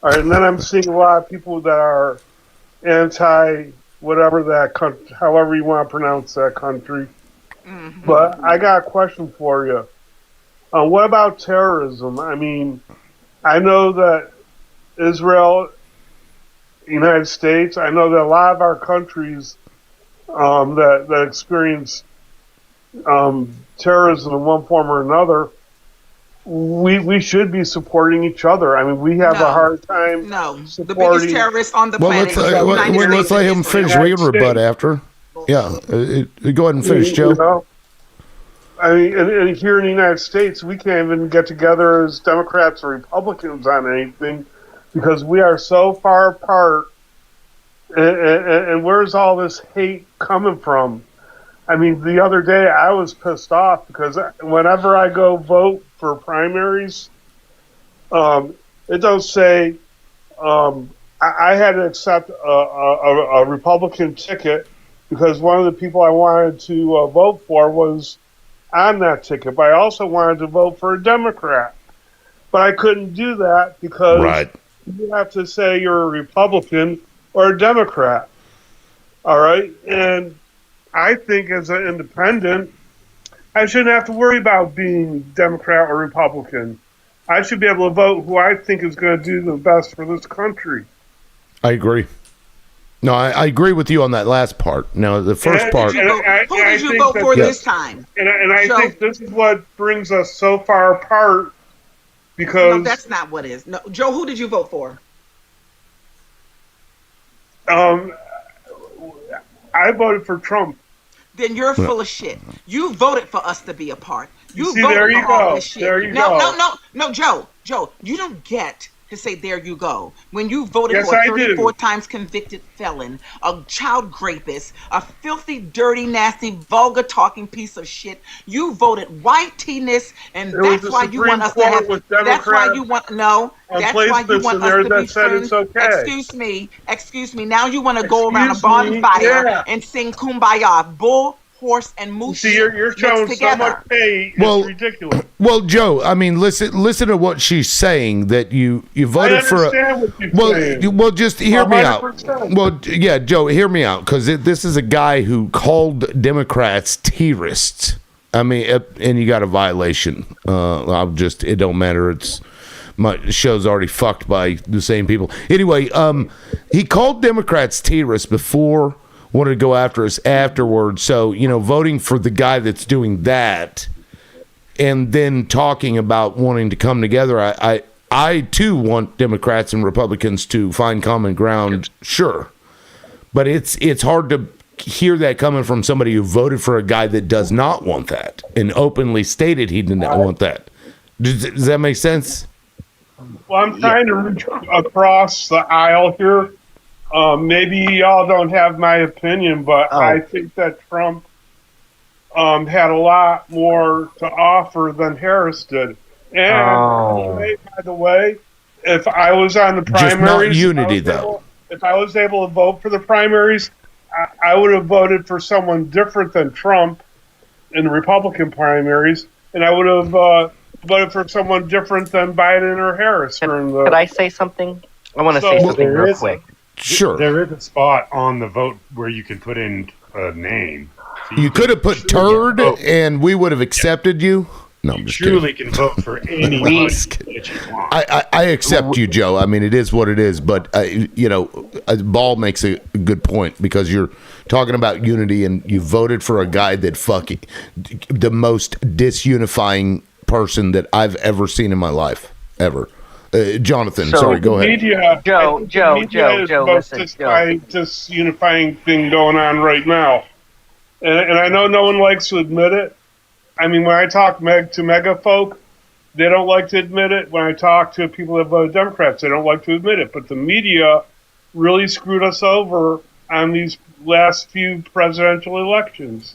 All right, and then I'm seeing a lot of people that are anti whatever that country, however you want to pronounce that country. Mm-hmm. But I got a question for you. What about terrorism? I mean, I know that Israel, United States, I know that a lot of our countries that experience terrorism in one form or another, we should be supporting each other. I mean, we have a hard time. No, the supporting. biggest terrorist on the Well, planet. let's let him finish. We can rebut after. Yeah, go ahead and finish, Joe. You know? I mean, and here in the United States, we can't even get together as Democrats or Republicans on anything because we are so far apart. And where's all this hate coming from? I mean, the other day I was pissed off because whenever I go vote for primaries, it does say I had to accept a Republican ticket because one of the people I wanted to vote for was on that ticket. But I also wanted to vote for a Democrat. But I couldn't do that because you have to say you're a Republican or a Democrat. All right? And I think as an independent, I shouldn't have to worry about being Democrat or Republican. I should be able to vote who I think is going to do the best for this country. I agree. No, I agree with you on that last part. Now, the first part. Who did you vote for this time? And I think this is what brings us so far apart because... No, that's not what it is. No, Joe, who did you vote for? I voted for Trump. Then you're full of shit. You voted for us to be apart. You See, voted there you for all go. this shit. There you no, go. No, Joe, you don't get to say there you go when you voted Yes, for a I do. 34 times convicted felon, a child rapist, a filthy, dirty, nasty, vulgar talking piece of shit. You voted white-ness, and There was that's a why you want Supreme us to have. Court with that's why you Democrats want no. on That's why you placements want in there us to that be said friends. it's okay. Excuse me. Now you want to go around a Excuse me, bonfire yeah. and sing "Kumbaya," bull, horse, and moose. See, you're shit showing mixed so together. much hate. Well- It's ridiculous. Well, Joe, I mean, listen to what she's saying. That you voted for. understand what you're saying. Well, just hear me out. 100%. Well, yeah, Joe, hear me out because this is a guy who called Democrats terrorists. I mean, and you got a violation. It don't matter. My show's already fucked by the same people. Anyway, he called Democrats terrorists before, wanted to go after us afterwards. So, voting for the guy that's doing that and then talking about wanting to come together, I too want Democrats and Republicans to find common ground, sure. But it's hard to hear that coming from somebody who voted for a guy that does not want that and openly stated he did not want that. Does that make sense? Well, I'm trying to reach across the aisle here. Maybe y'all don't have my opinion, but I think that Trump had a lot more to offer than Harris did. And by the way, if I was on the primaries, Just not unity, though. If I was able to vote for the primaries, I would have voted for someone different than Trump in the Republican primaries, and I would have voted for someone different than Biden or Harris. Could I say something? I want to say something real quick. Sure. There is a spot on the vote where you can put in a name. So You could have put turd and we would have accepted you. No, I'm just kidding. truly can vote for anyone that you want. I accept you, Joe. I mean, it is what it is. But, Ball makes a good point because you're talking about unity and you voted for a guy that the most disunifying person that I've ever seen in my life, ever. Jonathan, sorry, go ahead. Joe, listen, This unifying thing going on right now. And I know no one likes to admit it. I mean, when I talk to mega folk, they don't like to admit it. When I talk to people that vote Democrats, they don't like to admit it. But the media really screwed us over on these last few presidential elections.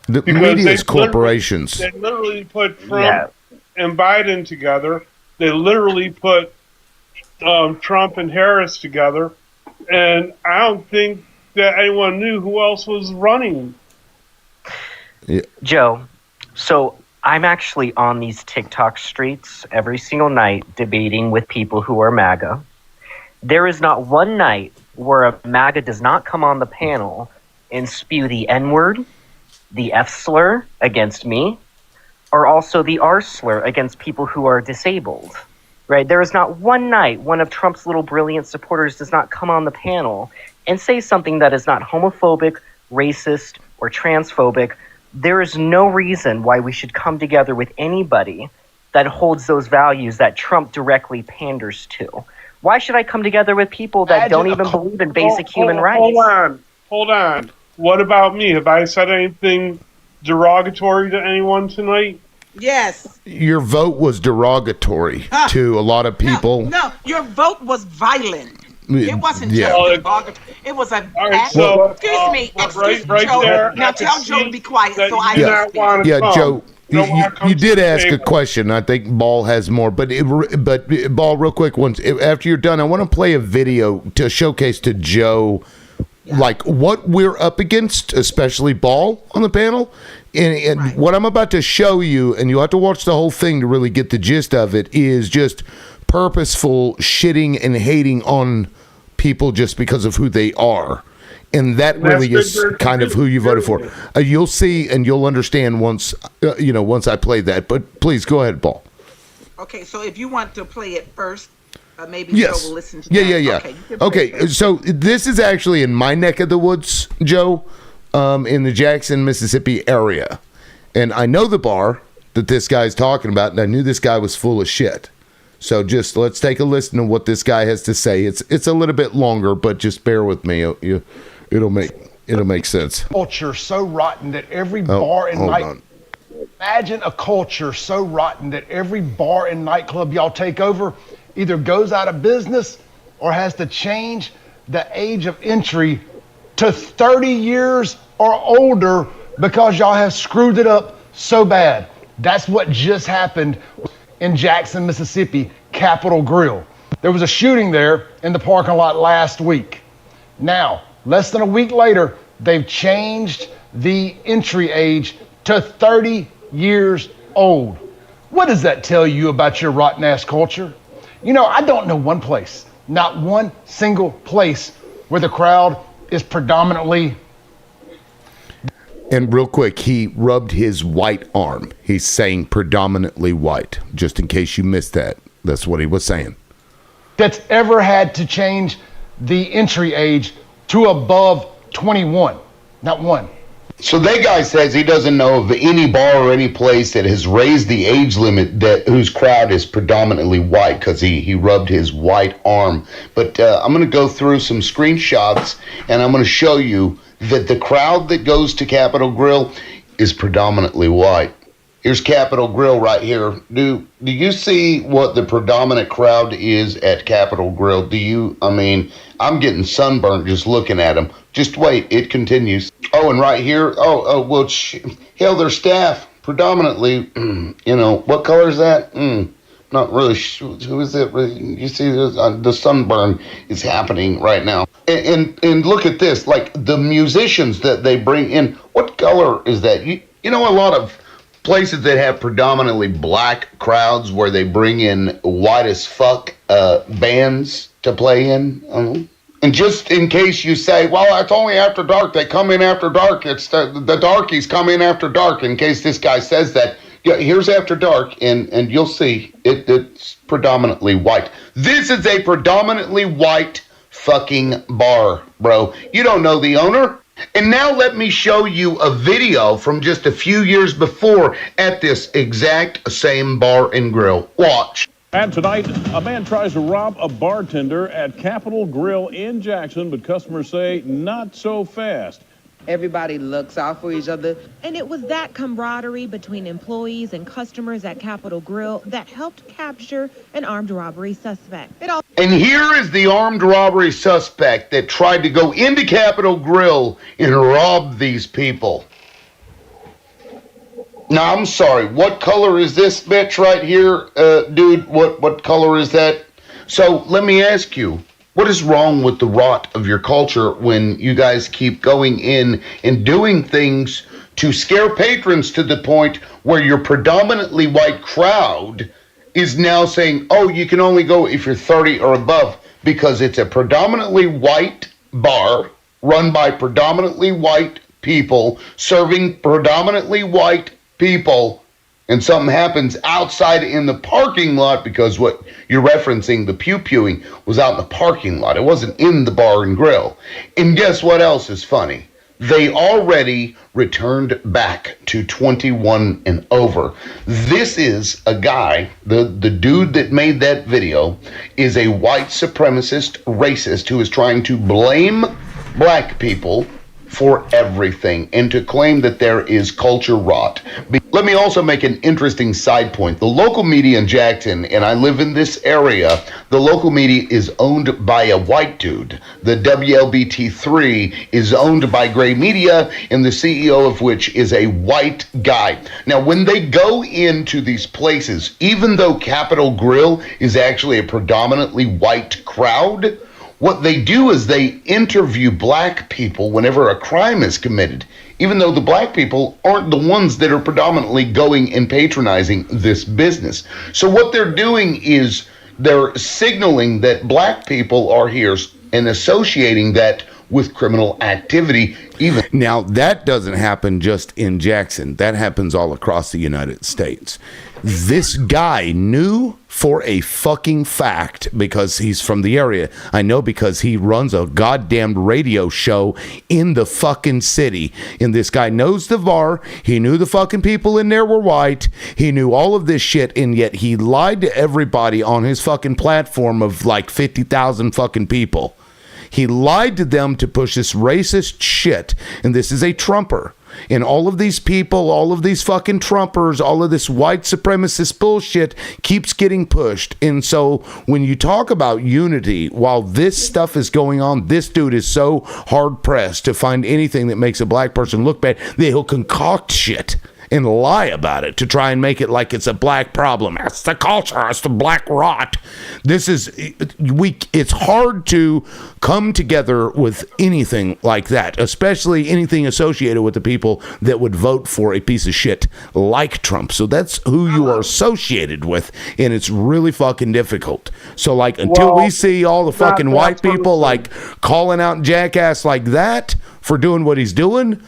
The Because media is they corporations. They literally put Trump and Biden together. They literally put Trump and Harris together. And I don't think that anyone knew who else was running. Joe, so I'm actually on these TikTok streets every single night debating with people who are MAGA. There is not one night where a MAGA does not come on the panel and spew the N-word, the F slur against me, or also the R slur against people who are disabled. Right? There is not one night one of Trump's little brilliant supporters does not come on the panel and say something that is not homophobic, racist, or transphobic. There is no reason why we should come together with anybody that holds those values that Trump directly panders to. Why should I come together with people that don't even believe in basic human rights? Hold on. What about me? Have I said anything derogatory to anyone tonight? Yes. Your vote was derogatory to a lot of people. No, your vote was violent. It wasn't Yeah. just derogatory. It was a. Excuse me, Joe. there, Now I tell can Joe to see be quiet that so you I do can not speak. want to Yeah, come. Joe, You don't wanna come you to did the ask a table. question. I think Ball has more, but Ball, real quick, once after you're done, I want to play a video to showcase to Joe, like what we're up against, especially Ball on the panel, and what I'm about to show you, and you have to watch the whole thing to really get the gist of it. Is just purposeful shitting and hating on people just because of who they are. And that really is kind of who you voted for. You'll see and you'll understand once once I play that. But please go ahead, Paul. Okay, so if you want to play it first, maybe Yes. Joe will listen to Yeah. that. Okay, Okay, you can play it. so this is actually in my neck of the woods, Joe, in the Jackson, Mississippi area. And I know the bar that this guy's talking about, and I knew this guy was full of shit. So just let's take a listen to what this guy has to say. It's a little bit longer, but just bear with me. It'll make sense. Culture so rotten that every bar and hold night. on. Imagine a culture so rotten that every bar and nightclub y'all take over either goes out of business or has to change the age of entry to 30 years or older because y'all have screwed it up so bad. That's what just happened in Jackson, Mississippi, Capitol Grill. There was a shooting there in the parking lot last week. Now, less than a week later, they've changed the entry age to 30 years old. What does that tell you about your rotten ass culture? You know, I don't know one place, not one single place where the crowd is predominantly. And real quick, he rubbed his white arm. He's saying predominantly white, just in case you missed that. That's what he was saying. That's ever had to change the entry age to above 21. Not one. So that guy says he doesn't know of any bar or any place that has raised the age limit that whose crowd is predominantly white because he rubbed his white arm. But I'm going to go through some screenshots and I'm going to show you that the crowd that goes to Capitol Grill is predominantly white. Here's Capitol Grill right here. Do you see what the predominant crowd is at Capitol Grill? I'm getting sunburned just looking at them. Just wait, it continues. Oh, and right here, hell, their staff, predominantly, what color is that? Not really sure. Who is it? You see, the sunburn is happening right now. And look at this, like the musicians that they bring in, what color is that? You know, a lot of places that have predominantly black crowds where they bring in white as fuck bands to play in. And just in case you say, well, it's only after dark, they come in after dark. It's the darkies come in after dark. In case this guy says that, yeah, here's after dark, and you'll see it's predominantly white. This is a predominantly white fucking bar, bro. You don't know the owner. And now let me show you a video from just a few years before at this exact same bar and grill. Watch. And tonight, a man tries to rob a bartender at Capitol Grill in Jackson, but customers say not so fast. Everybody looks out for each other. And it was that camaraderie between employees and customers at Capitol Grill that helped capture an armed robbery suspect. And here is the armed robbery suspect that tried to go into Capitol Grill and rob these people. Now, I'm sorry, what color is this bitch right here, dude? What color is that? So let me ask you, what is wrong with the rot of your culture when you guys keep going in and doing things to scare patrons to the point where your predominantly white crowd is now saying, oh, you can only go if you're 30 or above, because it's a predominantly white bar run by predominantly white people serving predominantly white people, and something happens outside in the parking lot, because what you're referencing, the pew-pewing, was out in the parking lot. It wasn't in the bar and grill. And guess what else is funny? They already returned back to 21 and over. This is a guy, the dude that made that video is a white supremacist racist who is trying to blame black people for everything and to claim that there is culture rot. Let me also make an interesting side point. The local media in Jackson, and I live in this area, the local media is owned by a white dude. The WLBT3 is owned by Gray Media, and the CEO of which is a white guy. Now, when they go into these places, even though Capitol Grill is actually a predominantly white crowd, what they do is they interview black people whenever a crime is committed, even though the black people aren't the ones that are predominantly going and patronizing this business. So what they're doing is they're signaling that black people are here and associating that with criminal activity. Even now, that doesn't happen just in Jackson. That happens all across the United States. This guy knew for a fucking fact, because he's from the area. I know because he runs a goddamn radio show in the fucking city. And this guy knows the VAR. He knew the fucking people in there were white. He knew all of this shit, and yet he lied to everybody on his fucking platform of like 50,000 fucking people. He lied to them to push this racist shit, and this is a Trumper. And all of these people, all of these fucking Trumpers, all of this white supremacist bullshit keeps getting pushed. And so when you talk about unity, while this stuff is going on, this dude is so hard-pressed to find anything that makes a black person look bad that he'll concoct shit and lie about it to try and make it like it's a black problem. It's the culture. It's the black rot. This is it's hard to come together with anything like that, especially anything associated with the people that would vote for a piece of shit like Trump. So that's who you are associated with, and it's really fucking difficult. So like until we see all the fucking white people like calling out jackass like that for doing what he's doing,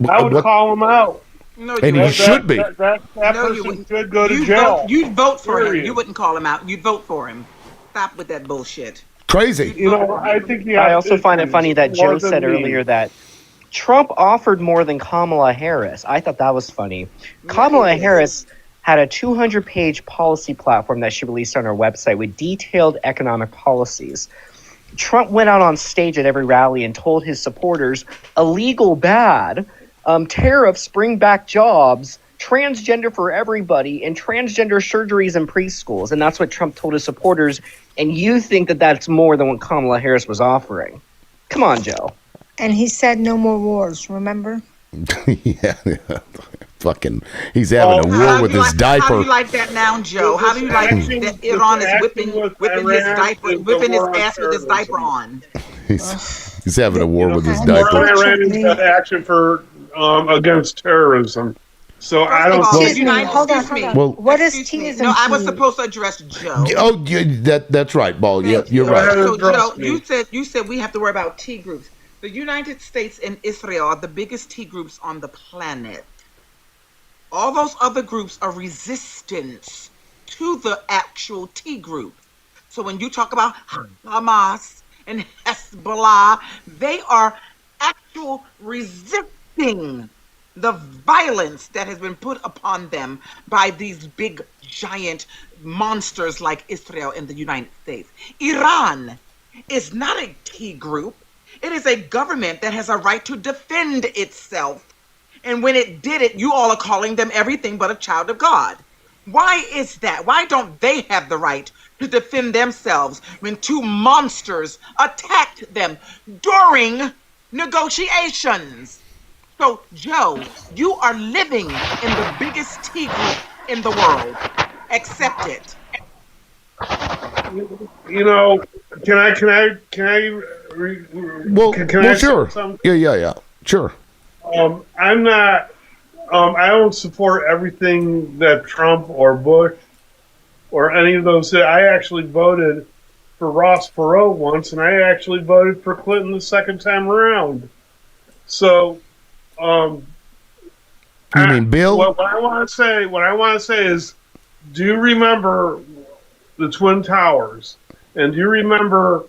I would call him out. No, and he should be. That person should go to jail. You'd vote for him. You wouldn't call him out. You'd vote for him. Stop with that bullshit. Crazy. You know, I think I also find it funny that Joe said earlier that Trump offered more than Kamala Harris. I thought that was funny. Kamala Harris had a 200-page policy platform that she released on her website with detailed economic policies. Trump went out on stage at every rally and told his supporters, illegal bad, tariffs bring back jobs, transgender for everybody, and transgender surgeries in preschools. And that's what Trump told his supporters. And you think that that's more than what Kamala Harris was offering. Come on, Joe. And he said no more wars, remember? yeah. Fucking, he's having a war with his diaper. How do you like that now, Joe? How do you like that Iran is whipping his diaper, whipping his ass with his diaper on? He's having a war with his diaper. Iran is action for against terrorism. So I don't. Excuse me. Hold on. Well, what is T's and No, I was T's? supposed to address Joe. Oh, yeah, that's right, Ball. Yeah, you're right. So, Joe, you said we have to worry about T groups. The United States and Israel are the biggest T groups on the planet. All those other groups are resistance to the actual T group. So when you talk about Hamas and Hezbollah, they are actual resisting the violence that has been put upon them by these big giant monsters like Israel and the United States. Iran is not a T group. It is a government that has a right to defend itself. And when it did it, you all are calling them everything but a child of God. Why is that? Why don't they have the right to defend themselves when two monsters attacked them during negotiations? So, Joe, you are living in the biggest T group in the world. Accept it. You know, can I Well, sure. Yeah. Sure. I'm not I don't support everything that Trump or Bush or any of those. I actually voted for Ross Perot once, and I actually voted for Clinton the second time around. So, You mean Bill? What I want to say is, do you remember the Twin Towers? And do you remember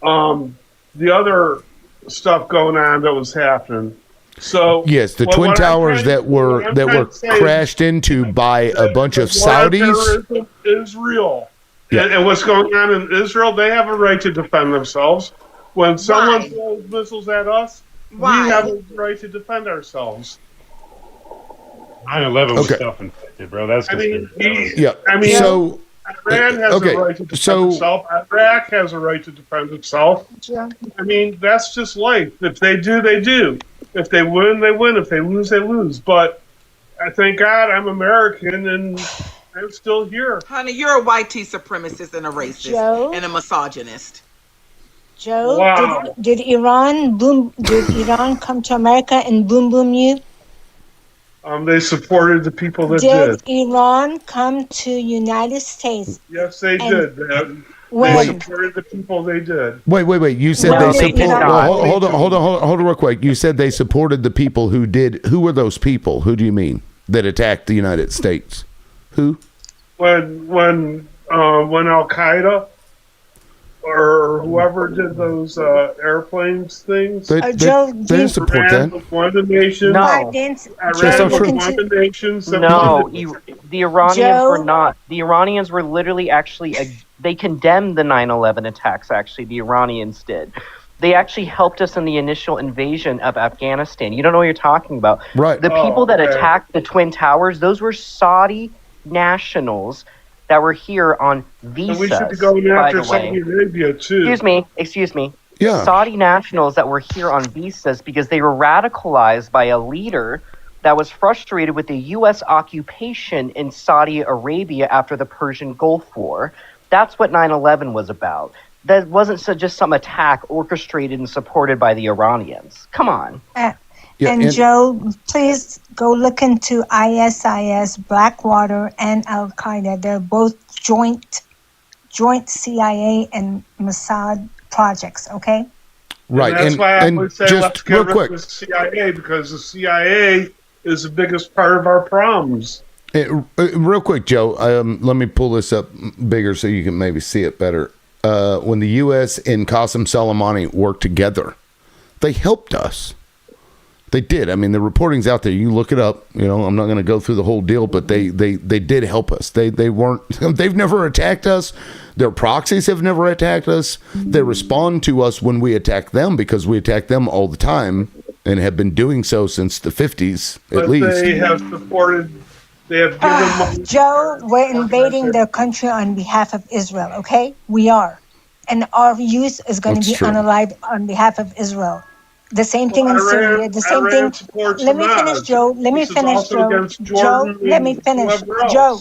the other stuff going on that was happening? So yes, the Twin Towers that were crashed into by a bunch of Saudis. Terrorism is real. Yeah. And what's going on in Israel, they have a right to defend themselves. When someone throws missiles at us, we have a right to defend ourselves. 9/11 was self-inflicted, bro. That's Iran Iran has a right to defend itself. Iraq has a right to defend itself. I mean, that's just life. If they do, they do. If they win, they win. If they lose, they lose. But I thank God I'm American and I'm still here. Honey, you're a white tea supremacist and a racist Joe? and a misogynist. Joe, Wow. did Iran come to America and boom you? They supported the people that Did did. Iran come to United States? Yes, they And did. when? They supported the people they did. Wait. You said No, they they support. did not. Well, hold on, real quick. You said they supported the people who did. Who were those people? Who do you mean that attacked the United States? Who? When Al Qaeda or whoever did those airplanes things, They didn't support Iran that. was one of the nations. I didn't. Iran was one of the nations. That No, wanted- the Iranians Joe? were not. The Iranians were literally actually. They condemned the 9/11 attacks. Actually, the Iranians did. They actually helped us in the initial invasion of Afghanistan. You don't know what you're talking about. Right. The people that okay. attacked the Twin Towers, those were Saudi nationals that were here on visas. And we should be going by after the way. Saudi Arabia too. Excuse me. Yeah. Saudi nationals that were here on visas because they were radicalized by a leader that was frustrated with the U.S. occupation in Saudi Arabia after the Persian Gulf War. That's what 9/11 was about. That wasn't just some attack orchestrated and supported by the Iranians. Come on. And Joe, please go look into ISIS, Blackwater, and Al Qaeda. They're both joint CIA and Mossad projects. Okay. Right. And that's why I would say let's just get real rid quick. of the CIA because the CIA is the biggest part of our problems. Real quick, Joe. Let me pull this up bigger so you can maybe see it better. When the U.S. and Qasem Soleimani worked together, they helped us. They did. I mean, the reporting's out there. You look it up. You know, I'm not going to go through the whole deal, but they did help us. They weren't. They've never attacked us. Their proxies have never attacked us. They respond to us when we attack them because we attack them all the time and have been doing so since the 50s But at least. they have supported. They have given money. Joe, we're invading their country on behalf of Israel. Okay, we are, and our youth is going That's to be true. unalived on behalf of Israel. The same thing in Syria. The same Iran thing. supports Let me Hamas. finish, Joe. Let me This is finish, also Joe. against Joe, Jordan let me and finish. whoever else. Joe.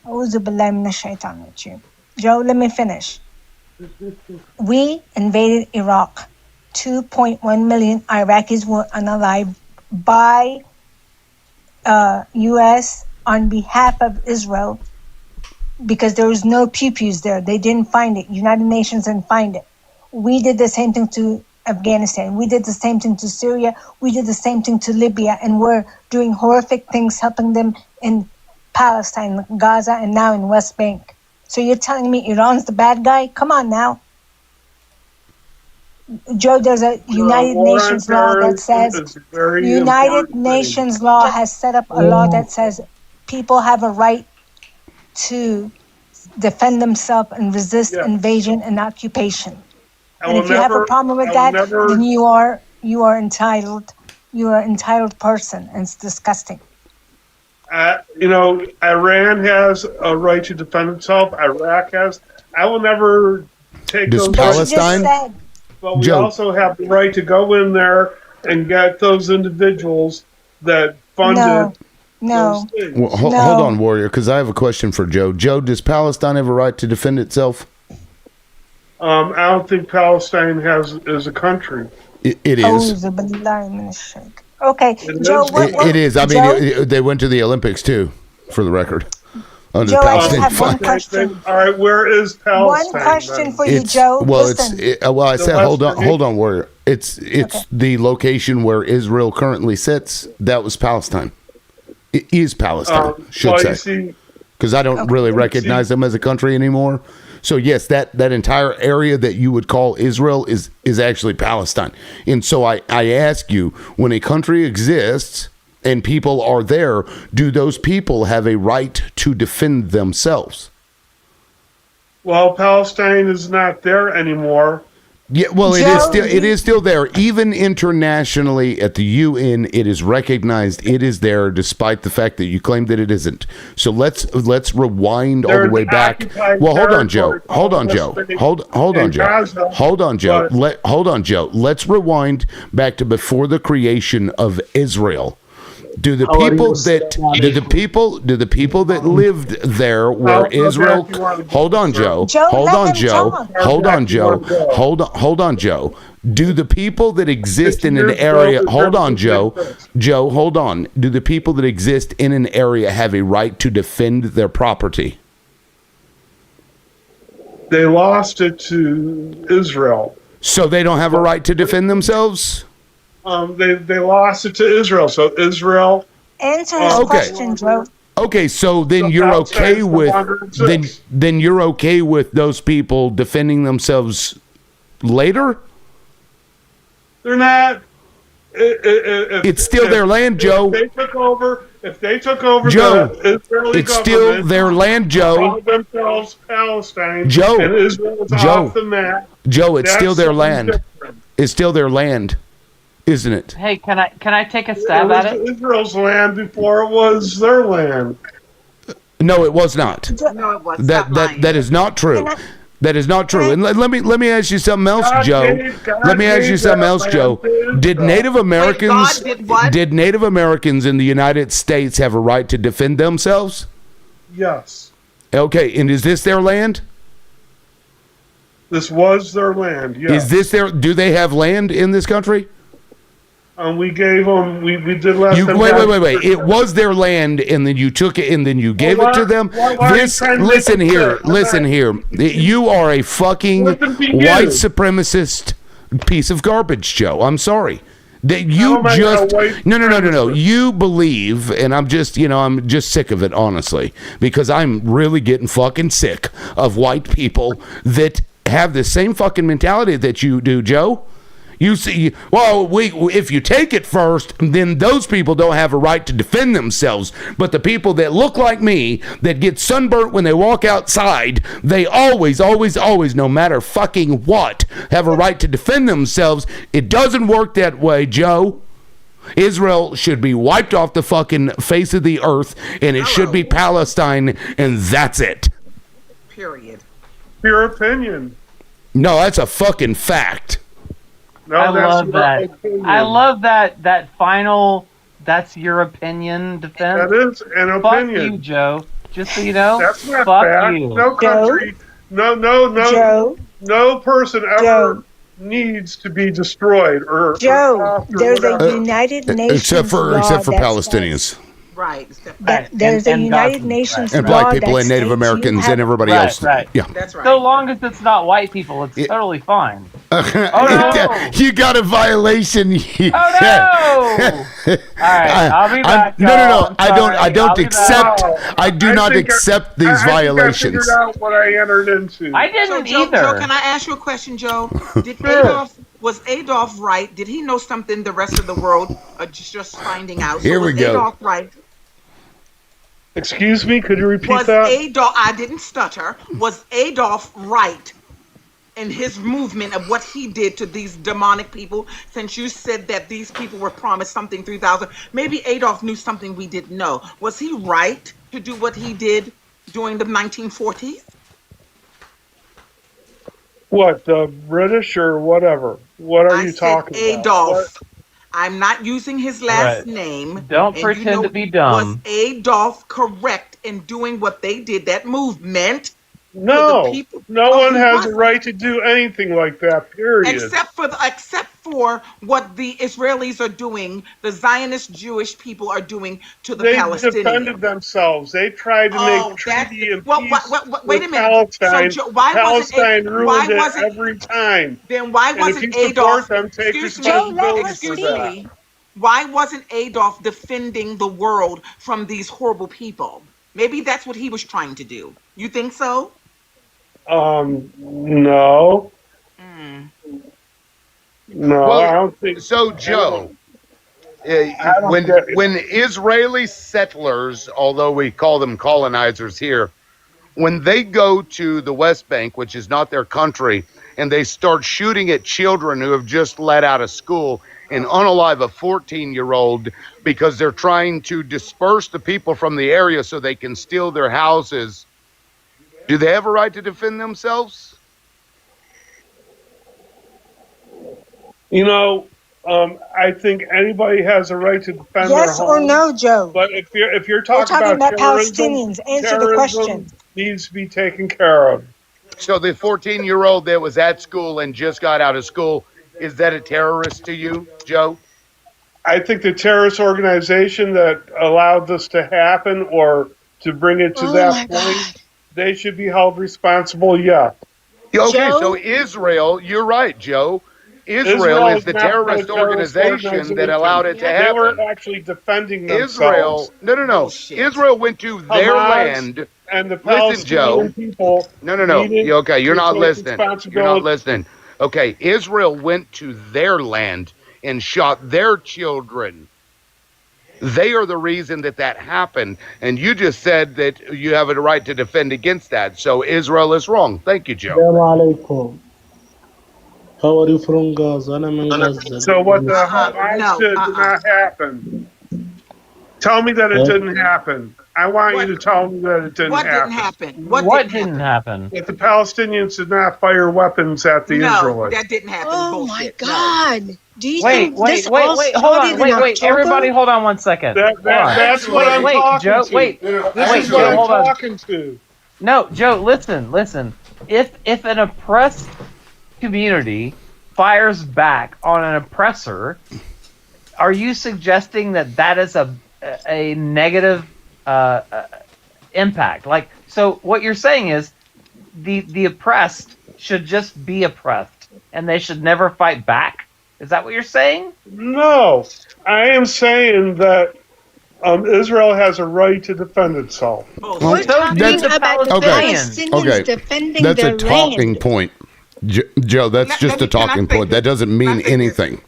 A'udhu billahi minash shaitan rajim. Joe, let me finish. We invaded Iraq. 2.1 million Iraqis were unalived by U.S. on behalf of Israel because there was no pew-pews there. They didn't find it. United Nations didn't find it. We did the same thing to Afghanistan. We did the same thing to Syria. We did the same thing to Libya. And we're doing horrific things, helping them in Palestine, Gaza, and now in West Bank. So you're telling me Iran's the bad guy? Come on now. Joe, there's a United war on Nations law that terrorism says is a very United important thing. Nations law has set up a law that says people have a right to defend themselves and resist invasion and occupation. And if you have a problem with that, then you are entitled. You are an entitled person, and it's disgusting. Iran has a right to defend itself. Iraq has. I will never take Does those. Palestine? But we Joe. also have the right to go in there and get those individuals that funded. No. Well, hold on, Warrior, because I have a question for Joe. Joe, does Palestine have a right to defend itself? I don't think Palestine is a country. It is. Okay, It Joe. is. It is. I mean, Joe? they went to the Olympics too, for the record. Under Joe, the I just Palestinian have one flag. question. All right, where is Palestine? One question then? for you, It's Joe. well, Listen. well. I The said, hold on, Western hold on. Where it's the location where Israel currently sits. That was Palestine. It is Palestine, should well, you say, see, because I don't really recognize them as a country anymore. So yes, that entire area that you would call Israel is actually Palestine. And so I ask you, when a country exists and people are there, do those people have a right to defend themselves? well, Palestine is not there anymore. Yeah, well, it is still there. Even internationally at the UN, it is recognized. It is there, despite the fact that you claim that it isn't. So let's rewind all the way back. Well, hold on, Joe. Hold on, Joe. Hold on, Joe. Hold on, Joe. Hold on, Joe. Let's rewind back to before the creation of Israel. Do the people that lived there where Israel? Hold on, Joe. Hold on, Joe. Hold on, Joe. Hold on, Joe. Do the people that exist in an area? Hold on, Joe. Joe, hold on. Do the people that exist in an area have a right to defend their property? They lost it to Israel. So they don't have a right to defend themselves? They lost it to Israel. So Israel. Answer his question, Joe. Okay, so then you're okay with then you're okay with those people defending themselves later? They're not. It's still their land, Joe. If they took over Joe, the Israeli it's still their land, Joe. called themselves Palestine, Joe, and Israel was Joe, off the map. Joe, it's still that's their land. different. It's still their land, isn't it? Hey, can I take a stab It at was it? Israel's land before it was their land. No, it was not. No, it was. That is not true. That is not true. And let me ask you something else, Joe. Let me ask you something else, Joe. Did Native Americans did Native Americans in the United States have a right to defend themselves? Yes, Okay, and is this their land? this was their land. Yes. Is this their? Do they have land in this country? We gave them. We did let them. Wait. It was their land, and then you took it, and then you gave it to them. why are you trying to Listen make it here. fair? Listen here. You are a fucking Listen to you. white supremacist piece of garbage, Joe. I'm sorry. That you am I just a white no. You believe, and I'm just sick of it, honestly, because I'm really getting fucking sick of white people that have the same fucking mentality that you do, Joe. You see, well, if you take it first, then those people don't have a right to defend themselves. But the people that look like me, that get sunburnt when they walk outside, they always, no matter fucking what, have a right to defend themselves. It doesn't work that way, Joe. Israel should be wiped off the fucking face of the earth, and it should be Palestine, and that's it. Period. Your opinion. No, that's a fucking fact. No, I that's love your that. opinion. I love that final. That's your opinion defense. That is an Fuck opinion. you, Joe. Just so you know. That's not fuck fact. you. No country, no, no person ever needs to be destroyed or Joe, there's a whatever. United Nations Except for law that Palestinians. Right. there's a United Nations and law black people that and Native states you Americans have- and everybody Right, else. right. Yeah. That's right. So long as it's not white people, it's totally fine. You got a violation. Oh no! All right, I'll be back. No. y'all. I I'm don't sorry. accept. Wow. I do not think accept these I violations. figured out what I entered into. I didn't Joe, either. can I ask you a question, Joe? Did Sure. was Adolf right? Did he know something the rest of the world are just finding out? Here we was go. Adolf right? Excuse me, could you repeat Was that? Adolf? I didn't stutter. Was Adolf right in his movement of what he did to these demonic people? Since you said that these people were promised something 3,000, maybe Adolf knew something we didn't know. Was he right to do what he did during the 1940s? What, the British or whatever? What are I you said talking Adolf. about? I'm not using his last Right. name. Don't And pretend to be Was dumb. Adolf correct in doing what they did? That movement. No, the people- no Oh, one he has a wasn't. right to do anything like that, period. Except for for what the Israelis are doing, the Zionist Jewish people are doing to the They Palestinians. defended themselves. They tried to make treaty and peace wait a with minute. Palestine. So why Palestine wasn't ruined it every time. Then why And wasn't if you Adolf? support them, take Excuse responsibility for that. me. Why wasn't Adolf defending the world from these horrible people? Maybe that's what he was trying to do. You think so? No. No, Well, I don't think so. Joe, when Israeli settlers, although we call them colonizers here, when they go to the West Bank, which is not their country, and they start shooting at children who have just let out of school and unalive a 14-year-old because they're trying to disperse the people from the area so they can steal their houses, do they have a right to defend themselves? You know, I think anybody has a right to defend Yes their or home. no, Joe? But if you're We're talking, talking about terrorism, Palestinians. Answer the terrorism question. needs to be taken care of. So the 14-year-old that was at school and just got out of school, is that a terrorist to you, Joe? I think the terrorist organization that allowed this to happen or to bring it to that point, they should be held responsible, yeah. Okay, so Israel, you're right, Joe. Israel is the not terrorist no organization that allowed it to They happen. were actually defending Israel, themselves. no. Israel went to their Hamas land. and the Listen, Joe. Palestinian people. No. needed Okay, you're to not take listening. You're not responsibility. listening. Okay, Israel went to their land and shot their children. They are the reason that happened. And you just said that you have a right to defend against that. So Israel is wrong. Thank you, Joe. Assalamu alaikum. How are you from Gaza? I'm in Gaza. So what the Hamas did not happen. Tell me that it didn't happen. I want you to tell me that it didn't happen. What didn't happen? That the Palestinians did not fire weapons at the Israelites. That didn't happen. Oh my God! Do you Wait, think wait, this wait, all wait, hold started on, wait, in wait, October? everybody hold on one second. That's what I'm wait, talking Joe, to. wait, This wait, is what Joe, I'm hold on. talking to. No, Joe, listen. If an oppressed community fires back on an oppressor, are you suggesting that is a negative impact? Like, so what you're saying is the oppressed should just be oppressed and they should never fight back? Is that what you're saying? No, I am saying that Israel has a right to defend itself. We're talking about the Palestinians defending That's their a talking land. point. Joe, that's just a talking point. That doesn't mean anything.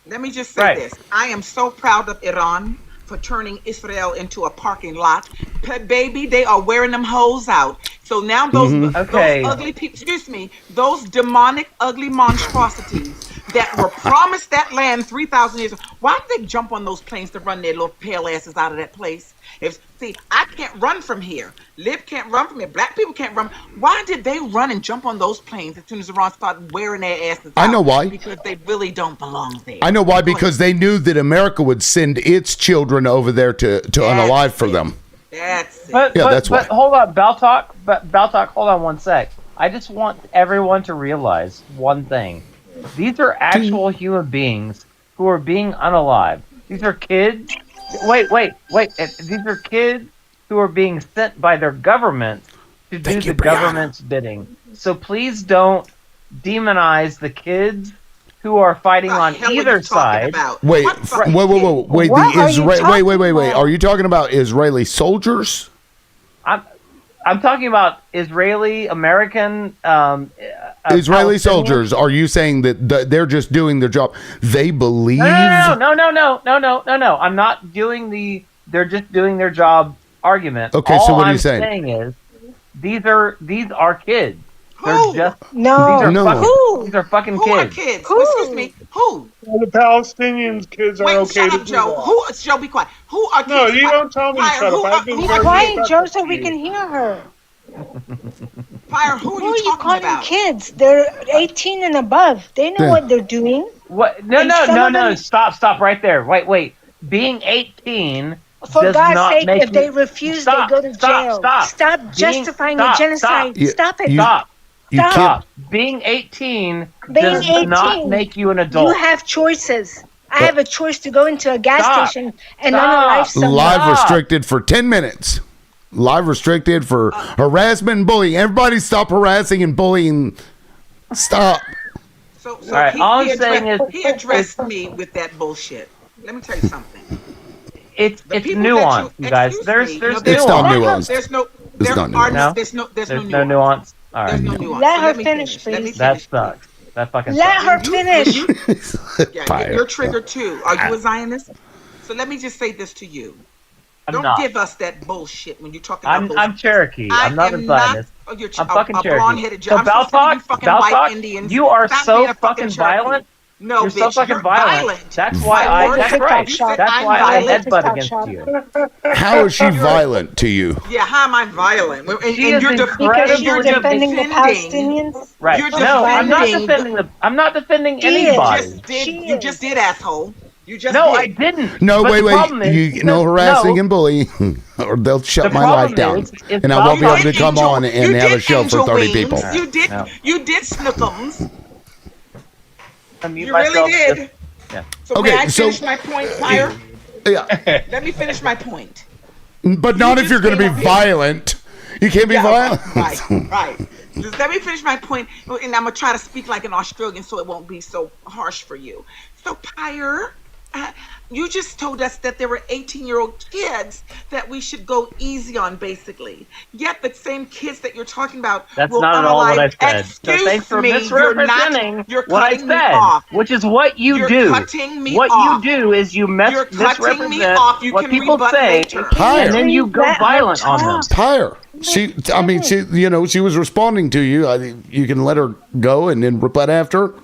Let me just say this. I am so proud of Iran for turning Israel into a parking lot. Baby, they are wearing them hoes out. So now those ugly people, those demonic, ugly monstrosities that were promised that land 3,000 years ago, why did they jump on those planes to run their little pale asses out of that place? I can't run from here. Liv can't run from here. Black people can't run. Why did they run and jump on those planes as soon as Iran started wearing their asses out? I know why. Because they really don't belong there. I know why, because they knew that America would send its children over there to unalive for them. That's it. That's why. But hold on, Baltalk, hold on one sec. I just want everyone to realize one thing. These are actual human beings who are being unalived. These are kids. Wait. These are kids who are being sent by their government to do the government's bidding. So please don't demonize the kids who are fighting on either side. Wait. Wait. Are you talking about Israeli soldiers? I'm talking about Israeli American Israeli soldiers. Are you saying that they're just doing their job? They believe. No. I'm not doing they're just doing their job argument. Okay, so what are you saying? All I'm saying is these are kids. Who? They're just Who? These are fucking Who are kids. kids? Excuse me. Who? Well, the Palestinians kids are Wait, okay shut to up, do Joe. that. Who? Joe, be quiet. Who are kids? No, you don't tell me to shut up. I've been very Quiet, respectful Joe, so to we you. can hear her. Fire, who are you calling kids? They're 18 and above. They know what they're doing. What? And some of No. them- Stop right there. Wait. Being 18 For does God's not sake, make if they you- refuse, Stop, they go to stop, jail. Stop. Stop justifying a genocide. Stop it. Stop. You Stop. Being 18 Being does 18, not make you an adult. You have choices. I have a choice to go into a gas Stop. station and unalive someone. Live restricted for 10 minutes. Live restricted for harassment and bullying. Everybody stop harassing and bullying. Stop. So All right, all I'm he saying addressed, is- he addressed me with that bullshit. Let me tell you something. It's people nuance, that you guys. excuse There's me, there's no, It's not nuanced. There's no It's there not are nuanced. no, there's no There's no nuance. All right. There's no nuance. Let So her me finish, Let me please. That sucks. That fucking Let sucks. her finish. Yeah, Fire. you're triggered too. Are you a Zionist? So let me just say this to you. I'm Don't not. give us that bullshit when you're talking about those. I'm Cherokee. I'm not a am Zionist. you're I'm fucking a Cherokee. blonde-headed So I'm so sick of you fucking white Baltalk, Indians. you are Stop so being a fucking Cherokee. violent. No, You're bitch, so fucking you're violent. That's why Violent. that's right. You said That's I'm why I violent. headbutt against you. How is she violent to you? Yeah, how am I violent? And, She and is you're, Because you're defending the defending. Palestinians. Right. You're No, I'm not defending- defending the. I'm not defending She anybody. You just did, asshole. You just No, did. I didn't. No, But wait, the problem wait. is You no harassing no, and bullying, or they'll shut The my problem life down, is and I won't be able to did come angel- on and you have a did show for angel 30 wings. people. You did. No. You did snookums. I mute You myself. really did. Yeah. So Okay, may I so- finish my point, Fire? Yeah, Let me finish my point. but not if you're going to be came up here- violent. You can't be violent. Right. Just let me finish my point, and I'm gonna try to speak like an Australian so it won't be so harsh for you. So, Pyre, you just told us that there were 18-year-old kids that we should go easy on, basically. Yet the same kids that you're talking about That's will not at all what I unalive- said. So Excuse thanks for me, misrepresenting you're what I cutting me said, off. which is what you You're do. cutting me What off. you do is you You're cutting me misrepresent off. You what can people rebut say, later. Pyre. and then you go Let her violent on them. talk. Pyre. She was responding to you. You can let her go and then rebut after.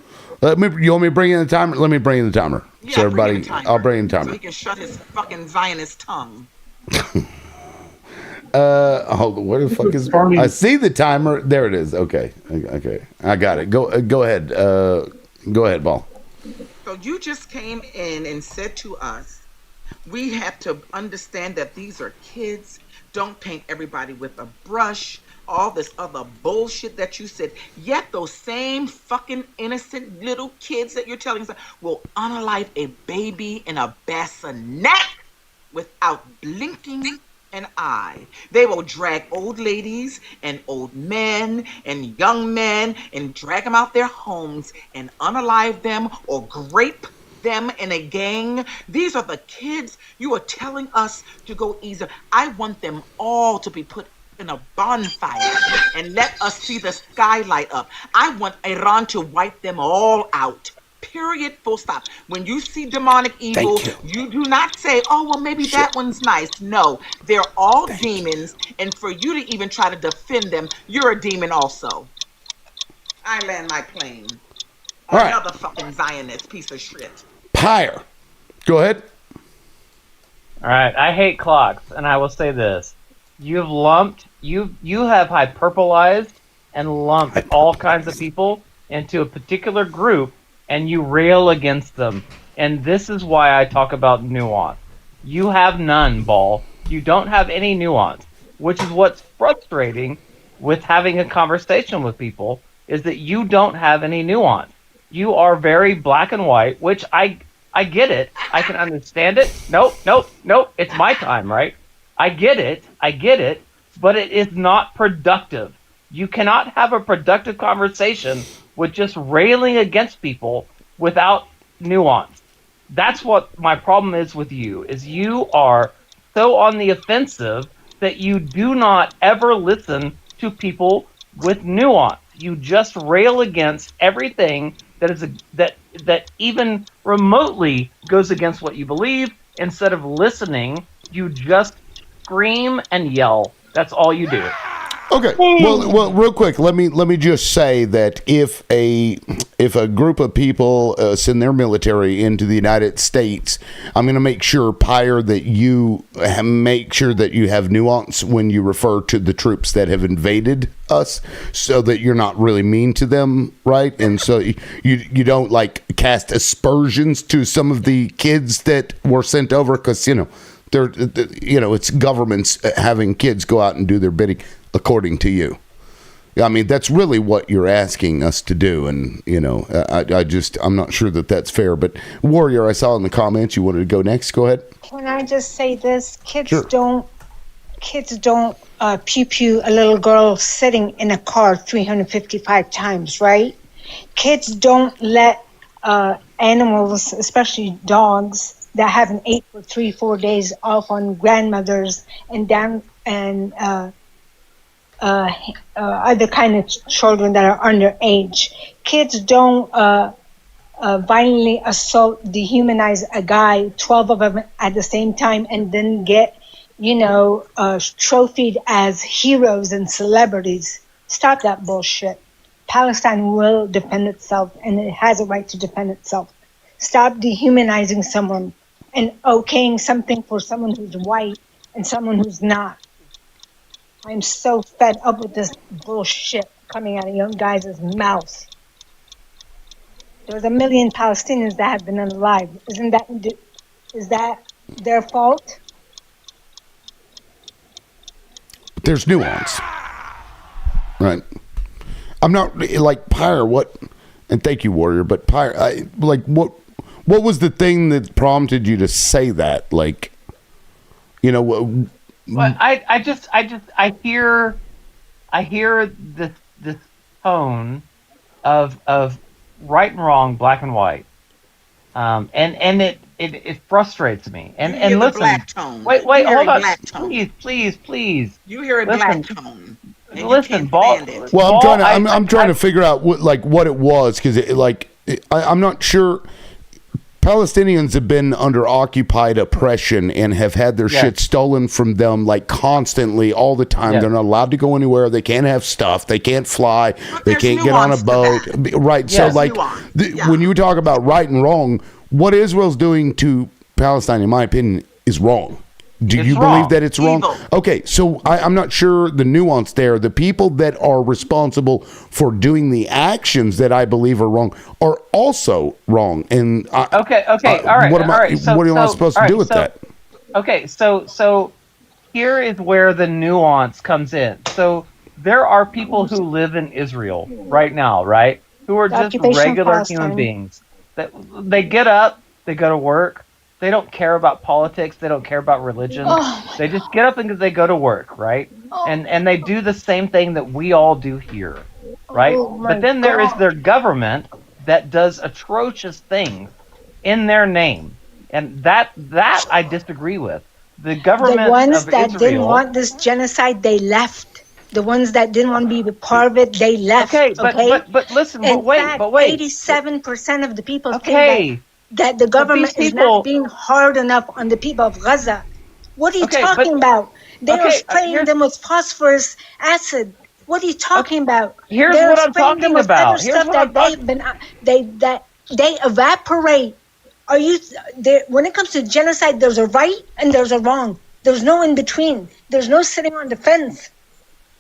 You want me to bring in the timer? Let me bring in the timer. Yeah, So bring in everybody, the timer. I'll bring in the So timer. he can shut his fucking Zionist tongue. Hold on, what the fuck is? I see the timer. There it is. Okay, I got it. Go ahead. Go ahead, Ball. So you just came in and said to us, we have to understand that these are kids. Don't paint everybody with a brush. All this other bullshit that you said. Yet those same fucking innocent little kids that you're telling us will unalive a baby in a bassinet without blinking an eye. They will drag old ladies and old men and young men and drag them out their homes and unalive them or grape them in a gang. These are the kids you are telling us to go easy. I want them all to be put in a bonfire and let us see the sky light up. I want Iran to wipe them all out. Period. Full stop. When you see demonic evil, you do not say, oh, well, maybe that one's nice. No, they're all demons. And for you to even try to defend them, you're a demon also. I land my plane. All right. Another fucking Zionist piece of shit. Pyre. Go ahead. All right, I hate clocks, and I will say this: you have hyperbolized and lumped all kinds of people into a particular group, and you rail against them. And this is why I talk about nuance. You have none, Ball. You don't have any nuance, which is what's frustrating with having a conversation with people, is that you don't have any nuance. You are very black and white, which I get it. I can understand it. Nope. It's my time, right? I get it, but it is not productive. You cannot have a productive conversation with just railing against people without nuance. That's what my problem is with you, is you are so on the offensive that you do not ever listen to people with nuance. You just rail against everything that even remotely goes against what you believe. Instead of listening, you just scream and yell. That's all you do. Okay. Well, real quick, let me just say that if a group of people send their military into the United States, I'm going to make sure, Pyre, that you make sure that you have nuance when you refer to the troops that have invaded us, so that you're not really mean to them, right? And so you don't like cast aspersions to some of the kids that were sent over, because it's governments having kids go out and do their bidding according to you. I mean, that's really what you're asking us to do, and I'm not sure that that's fair. But Warrior, I saw in the comments you wanted to go next. Go ahead. Can I just say this? Kids Sure. don't pew pew a little girl sitting in a car 355 times, right? Kids don't let animals, especially dogs, that haven't ate for 3-4 days off on grandmothers and other kind of children that are underage. Kids don't violently assault, dehumanize a guy, 12 of them at the same time, and then get, trophied as heroes and celebrities. Stop that bullshit. Palestine will defend itself, and it has a right to defend itself. Stop dehumanizing someone and okaying something for someone who's white and someone who's not. I'm so fed up with this bullshit coming out of young guys' mouths. There's 1 million Palestinians that have been unalive. Is that their fault? There's nuance, right? I'm not like Pyre. What? And thank you, Warrior. But Pyre, what was the thing that prompted you to say that? Like, Well, I hear this tone of right and wrong, black and white, and it frustrates me. And hear the listen, black tone. wait, You hear hold a on, black tone. please. You hear a black tone. And you Listen, can't ball. stand it. Well, I'm trying to figure out what it was, because I'm not sure. Palestinians have been under occupied oppression and have had their shit stolen from them constantly all the time. They're not allowed to go anywhere. They can't have stuff. They can't fly. They can't get on a boat. Right. Yes. So when you talk about right and wrong, what Israel's doing to Palestine, in my opinion, is wrong. Do you believe that it's wrong? Okay, so I'm not sure the nuance there. The people that are responsible for doing the actions that I believe are wrong are also wrong. And Okay, all right. What am all right. So, what am I supposed to do with that? Okay, so here is where the nuance comes in. So there are people who live in Israel right now, right? Who are just regular human beings. That they get up, they go to work. They don't care about politics. They don't care about religion. They just get up and they go to work, right? And they do the same thing that we all do here, right? But then there is their government that does atrocious things in their name, and that I disagree with. The government, the ones of that Israel, didn't want this genocide, they left. The ones that didn't want to be a part of it, they left. Okay, but listen, In fact, 87% of the people think that the government is not being hard enough on the people of Gaza. What are you talking about? They are spraying them with phosphorus acid. What are you talking about? Here's They're what I'm spraying them talking with about. other Here's stuff what that they evaporate. Are you there? When it comes to genocide, there's a right and there's a wrong. There's no in between. There's no sitting on the fence.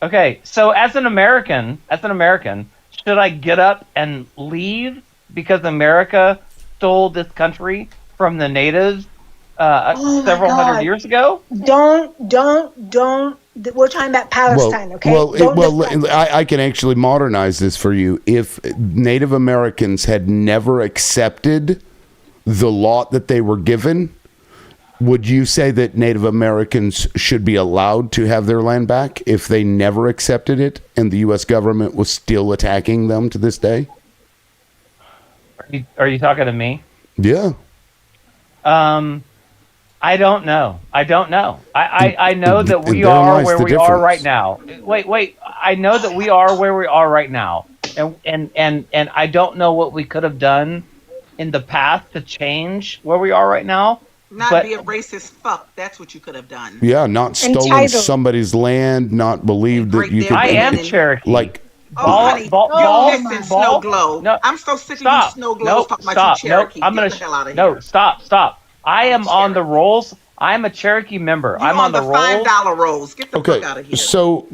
Okay, so as an American, should I get up and leave because America stole this country from the natives several hundred years ago? Don't. We're talking about Palestine, okay? I can actually modernize this for you. If Native Americans had never accepted the lot that they were given, would you say that Native Americans should be allowed to have their land back if they never accepted it and the U.S. government was still attacking them to this day? Are you talking to me? Yeah. I don't know. I know that we are where we are right now. Wait. I know that we are where we are right now, and I don't know what we could have done in the past to change where we are right now. Not be a racist fuck. That's what you could have done. Yeah, not stolen somebody's land, not believed that you could. I am Cherokee. Snow Glow. No, I'm so sick of you Snow Glows talking about you Cherokee. Get the hell out of here. Stop. I am on the rolls. I'm a Cherokee member. I'm on the rolls. $5 rolls. Get the fuck out of here. So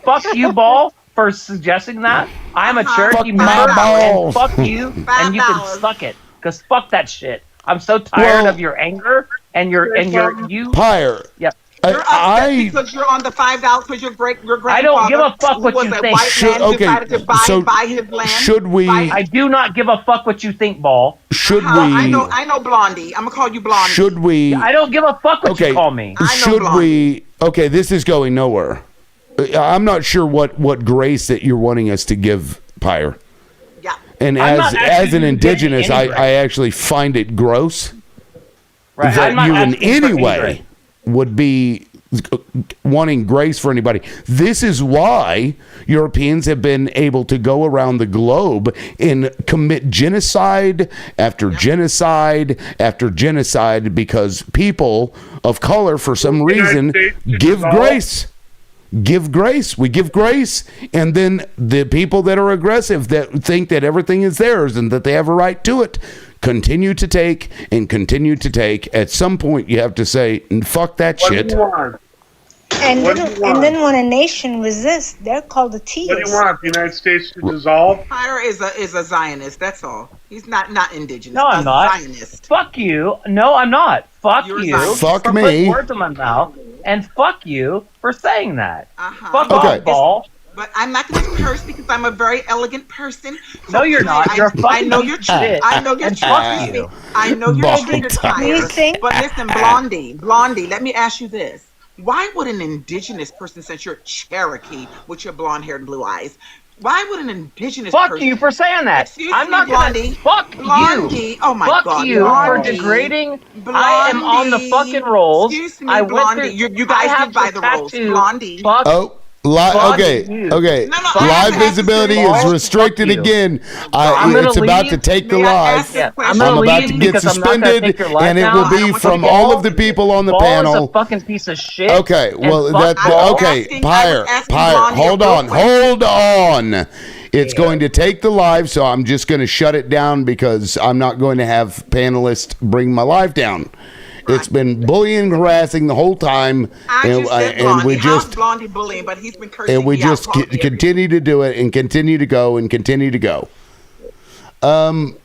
fuck you, Ball, for suggesting that. I'm a Cherokee member, and fuck you, and you can suck it, because fuck that shit. I'm so tired of your anger and your Pyre. Yep. You're upset because you're on the $5 because your grandfather. I don't give a fuck what was you a think. white man decided to buy his land. Should we? I do not give a fuck what you think, Ball. Should we? I know, Blondie. I'm gonna call you Blondie. Should we? I don't give a fuck what you call me. Should we? Okay, this is going nowhere. I'm not sure what grace that you're wanting us to give Pyre. Yeah. And as an indigenous, I actually find it gross that you in any way would be wanting grace for anybody. This is why Europeans have been able to go around the globe and commit genocide after genocide after genocide, because people of color, for some reason, give grace. Give grace. We give grace. And then the people that are aggressive, that think that everything is theirs and that they have a right to it, continue to take and continue to take. At some point, you have to say, fuck that shit. And then when a nation resists, they're called the Tears. What do you want? The United States to dissolve? Pyre is a Zionist. That's all. He's not indigenous. No, I'm not. Zionist. Fuck you. No, I'm not. Fuck You're you. Zionist. Fuck for me. putting words in my mouth, and fuck you for saying that. Fuck Okay. off, Ball. But I'm not going to curse because I'm a very elegant person. No, you're not. You're a fucking I know you're piece of shit. I know you're And fuck you. I know you're Ball triggered, time. Pyre. But listen, Blondie, let me ask you this. Why would an indigenous person, since you're Cherokee with your blonde hair and blue eyes, why would an indigenous Fuck person... you for saying that. Excuse I'm me, not Blondie. Fuck Blondie. you. Oh my fuck God. you Blondie. for degrading. I am on the fucking rolls. Excuse me, I went Blondie. through, You guys I have live by to the rules. tattoo. Blondie. Fuck. Okay. Live visibility is restricted again. It's about to take the live. I'm about to get suspended, and it will be from all of the people on the panel. Ball is a fucking piece of shit. Okay, well, Pyre, hold on. It's going to take the live, so I'm just going to shut it down because I'm not going to have panelists bring my live down. It's been bullying and harassing the whole time, and we just Blondie bullying, but he's been cursing and we me just out continue to do it and continue to go and continue to go. So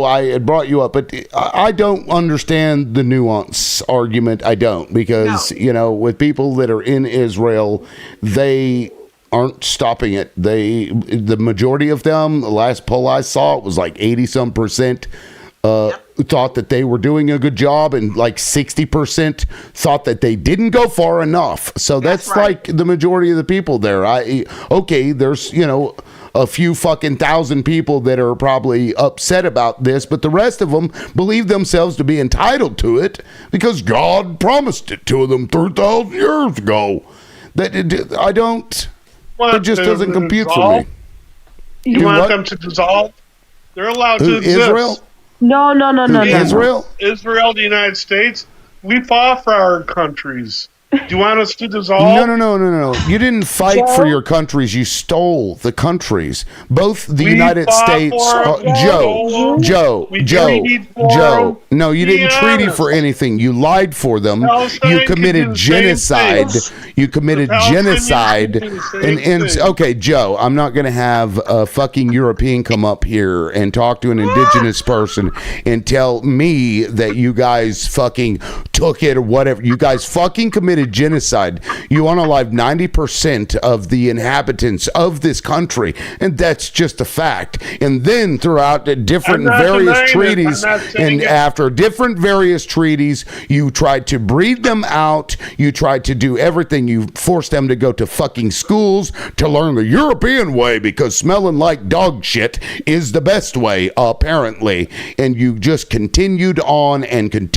I had brought you up, but I don't understand the nuance argument. I don't, because with people that are in Israel, they aren't stopping it. The majority of them, the last poll I saw, it was like 80-some%. Thought that they were doing a good job, and like 60% thought that they didn't go far enough. So that's like the majority of the people there. There's a few fucking thousand people that are probably upset about this, but the rest of them believe themselves to be entitled to it because God promised it to them 3,000 years ago. It just doesn't compute for me. You want them to dissolve? They're allowed to exist. Israel? No. Israel? Israel, the United States. We fought for our countries. Do you want us to dissolve? No. You didn't fight for your countries. You stole the countries. Both the United States. Joe. No, you didn't treaty for anything. You lied for them. You committed genocide. Okay, Joe, I'm not going to have a fucking European come up here and talk to an indigenous person and tell me that you guys fucking took it or whatever. You guys fucking committed genocide. You unalived 90% of the inhabitants of this country, and that's just a fact. And then throughout the different various treaties, and after different various treaties, you tried to breed them out. You tried to do everything. You forced them to go to fucking schools to learn the European way because smelling like dog shit is the best way, apparently. And you just continued on, and to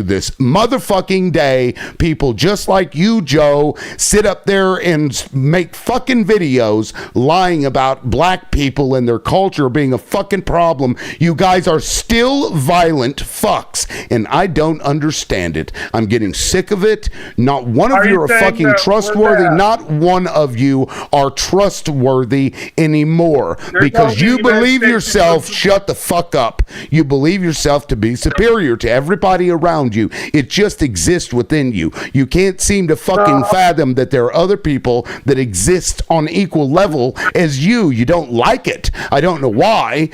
this motherfucking day, people just like you, Joe, sit up there and make fucking videos lying about black people and their culture being a fucking problem. You guys are still violent fucks, and I don't understand it. I'm getting sick of it. Not one of you are fucking trustworthy. Not one of you are trustworthy anymore because you believe yourself. Shut the fuck up. You believe yourself to be superior to everybody around you. It just exists within understand you. You can't seem to fucking fathom that there are other people that exist on equal level as you. You don't like it. I don't know why.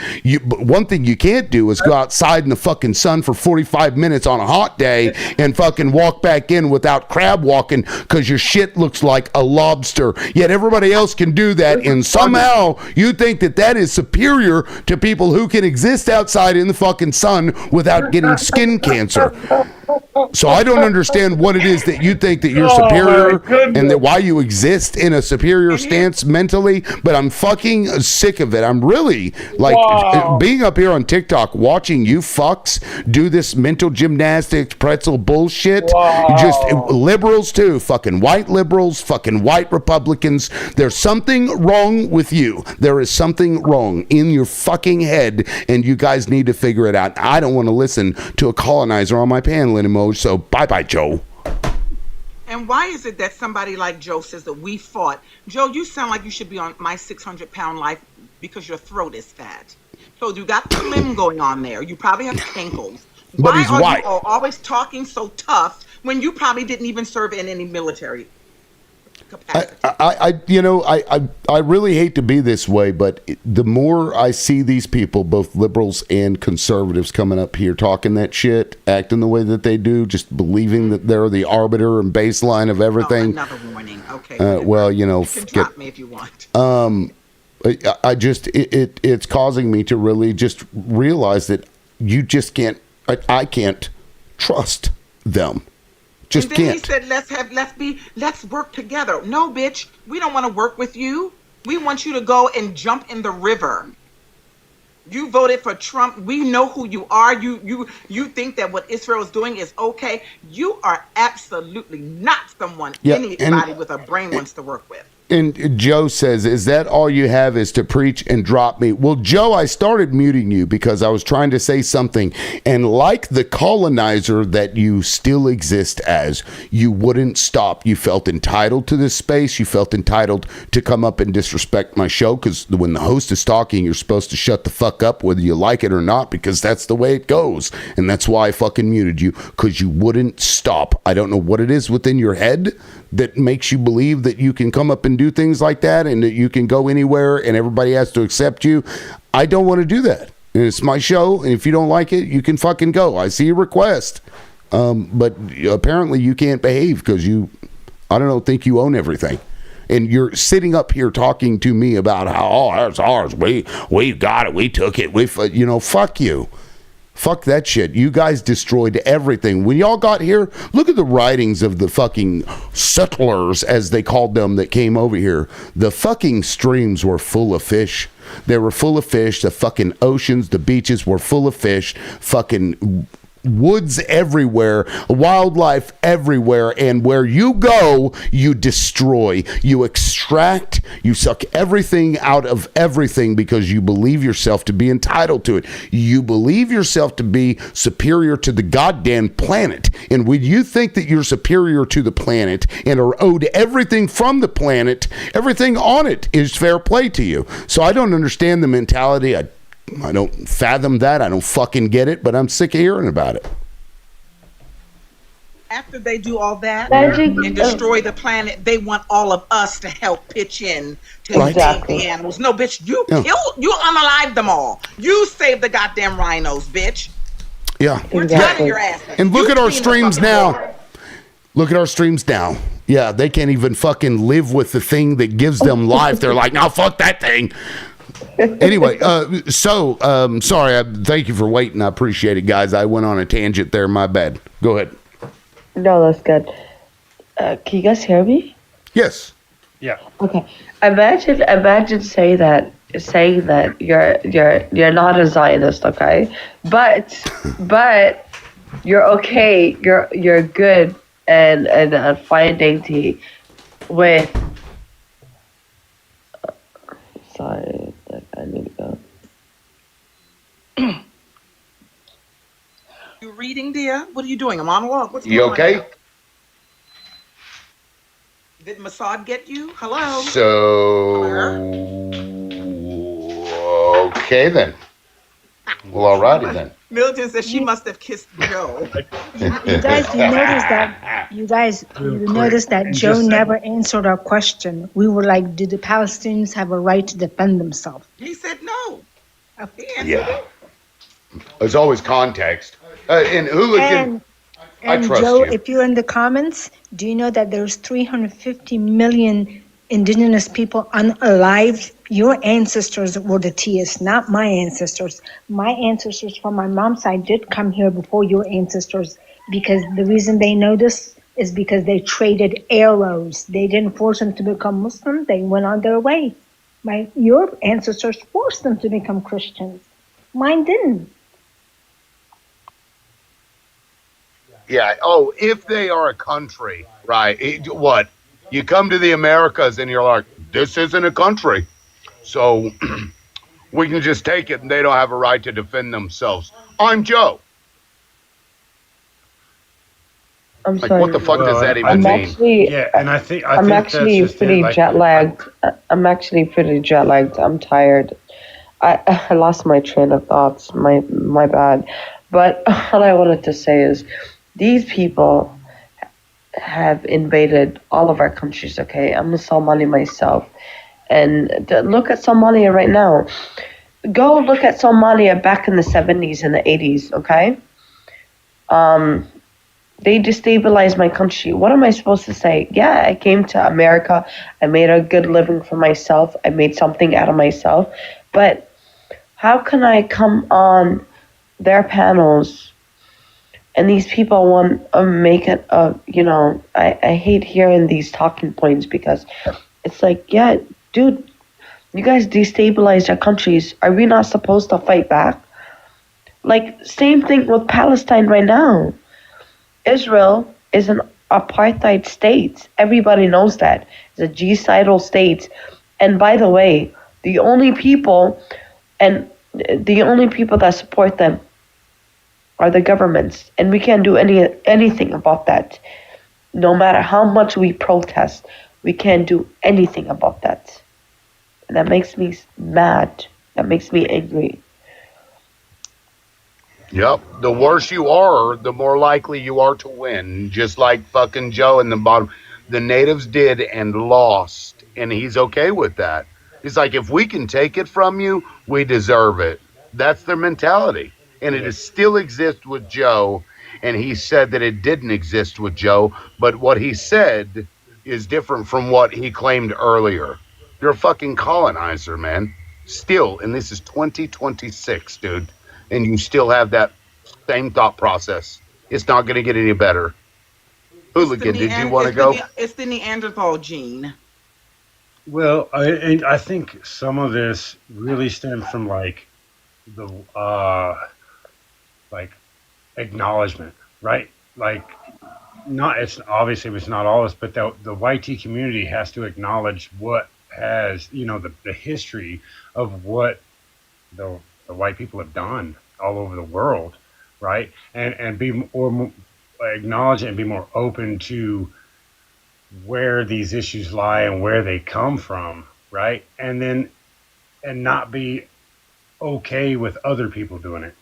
But one thing you can't do is go outside in the fucking sun for 45 minutes on a hot day and fucking walk back in without crab walking because your shit looks like a lobster. Yet everybody else can do that, and somehow you think that that is superior to people who can exist outside in the fucking sun without getting skin cancer. So I don't understand what it is that you think that you're superior and that why you exist in a superior stance mentally, but I'm fucking sick of it. I'm really like being up here on TikTok watching you fucks do this mental gymnastics pretzel bullshit. Just liberals too, fucking white liberals, fucking white Republicans. There's something wrong with you. There is something wrong in your fucking head, and you guys need to figure it out. I don't want to listen to a colonizer on my panel anymore, so bye-bye, Joe. And why is it that somebody like Joe says that we fought? Joe, you sound like you should be on My 600-Pound Life because your throat is fat. So you got the limb going on there. You probably have cankles. But he's white. You all always talking so tough when you probably didn't even serve in any military capacity? I really hate to be this way, but the more I see these people, both liberals and conservatives, coming up here talking that shit, acting the way that they do, just believing that they're the arbiter and baseline of everything. Another warning. Okay. You can drop me if you want. I just it's causing me to really just realize that you just can't. I can't trust them. Just and then can't. He said, let's work together. No, bitch, we don't want to work with you. We want you to go and jump in the river. You voted for Trump. We know who you are. You think that what Israel is doing is okay. You are absolutely not someone anybody with a brain wants to work with. And Joe says, is that all you have is to preach and drop me? Well, Joe, I started muting you because I was trying to say something. And like the colonizer that you still exist as, you wouldn't stop. You felt entitled to this space. You felt entitled to come up and disrespect my show because when the host is talking, you're supposed to shut the fuck up whether you like it or not because that's the way it goes. And that's why I fucking muted you, because you wouldn't stop. I don't know what it is within your head that makes you believe that you can come up and do things like that and that you can go anywhere and everybody has to accept you. I don't want to do that. And it's my show, and if you don't like it, you can fucking go. I see your request. But apparently you can't behave because think you own everything. And you're sitting up here talking to me about how, that's ours. We got it. We took it. Fuck you. Fuck that shit. You guys destroyed everything. When y'all got here, look at the writings of the fucking settlers, as they called them, that came over here. The fucking streams were full of fish. They were full of fish. The fucking oceans, the beaches were full of fish. Fucking woods everywhere, wildlife everywhere, and where you go, you destroy, you extract, you suck everything out of everything because you believe yourself to be entitled to it. You believe yourself to be superior to the goddamn planet. And when you think that you're superior to the planet and are owed everything from the planet, everything on it is fair play to you. So I don't understand the mentality. I don't fathom that. I don't fucking get it, but I'm sick of hearing about it. After they do all that and destroy the planet, they want all of us to help pitch in to save the animals. No, bitch, you unalived them all. You saved the goddamn rhinos, bitch. Yeah. We're tired of your ass. And look at our streams now. Look at our streams now. Yeah, they can't even fucking live with the thing that gives them life. They're like, no, fuck that thing. Anyway, sorry. Thank you for waiting. I appreciate it, guys. I went on a tangent there. My bad. Go ahead. No, that's good. Can you guys hear me? Yes. Yeah. Okay. Imagine saying that you're not a Zionist, okay? But you're okay. You're good and fine dainty with. Sorry, I need to go. You reading, dear? What are you doing? A monologue? What's You going okay? on? Did Mossad get you? Hello? So, okay then. Well, alrighty then. Milton says she must have kissed Joe. You guys, you noticed that And Joe just- never answered our question. We were like, do the Palestinians have a right to defend themselves? He said no. He answered Yeah. There's always context. And hooligan. I And trust Joe, you. if you're in the comments, do you know that there's 350 million indigenous people unalive? Your ancestors were the Tias, not my ancestors. My ancestors from my mom's side did come here before your ancestors, because the reason they know this is because they traded arrows. They didn't force them to become Muslim. They went on their way. Your ancestors forced them to become Christians. Mine didn't. Yeah. Oh, if they are a country, right? What? You come to the Americas and you're like, this isn't a country. So we can just take it and they don't have a right to defend themselves. I'm Joe. I'm Like, sorry. what the fuck does that even I'm mean? actually, Yeah, and I think I'm that's actually just it, pretty like- jet lagged. I'm actually pretty jet lagged. I'm tired. I lost my train of thoughts. My bad. But what I wanted to say is, these people have invaded all of our countries. Okay, I'm a Somali myself, and look at Somalia right now. Go look at Somalia back in the 70s and the 80s. Okay. They destabilized my country. What am I supposed to say? Yeah, I came to America. I made a good living for myself. I made something out of myself. But how can I come on their panels and these people want to make it, I hate hearing these talking points, because it's like, yeah, dude, you guys destabilized our countries. Are we not supposed to fight back? Like, same thing with Palestine right now. Israel is an apartheid state. Everybody knows that. It's a genocidal state. And by the way, the only people that support them are the governments. And we can't do anything about that. No matter how much we protest, we can't do anything about that. And that makes me mad. That makes me angry. Yep. The worse you are, the more likely you are to win. Just like fucking Joe in the bottom. The natives did and lost. And he's okay with that. He's like, if we can take it from you, we deserve it. That's their mentality. And it still exists with Joe. And he said that it didn't exist with Joe. But what he said is different from what he claimed earlier. You're a fucking colonizer, man. Still. And this is 2026, dude. And you still have that same thought process. It's not going to get any better. Hooligan, did you want to go? It's the Neanderthal gene. Well, I think some of this really stems from like the acknowledgement, right? Like, it's obviously it's not all this, but the YT community has to acknowledge what has, the history of what the white people have done all over the world, right? And be more acknowledge it and be more open to where these issues lie and where they come from, right? And not be okay with other people doing it.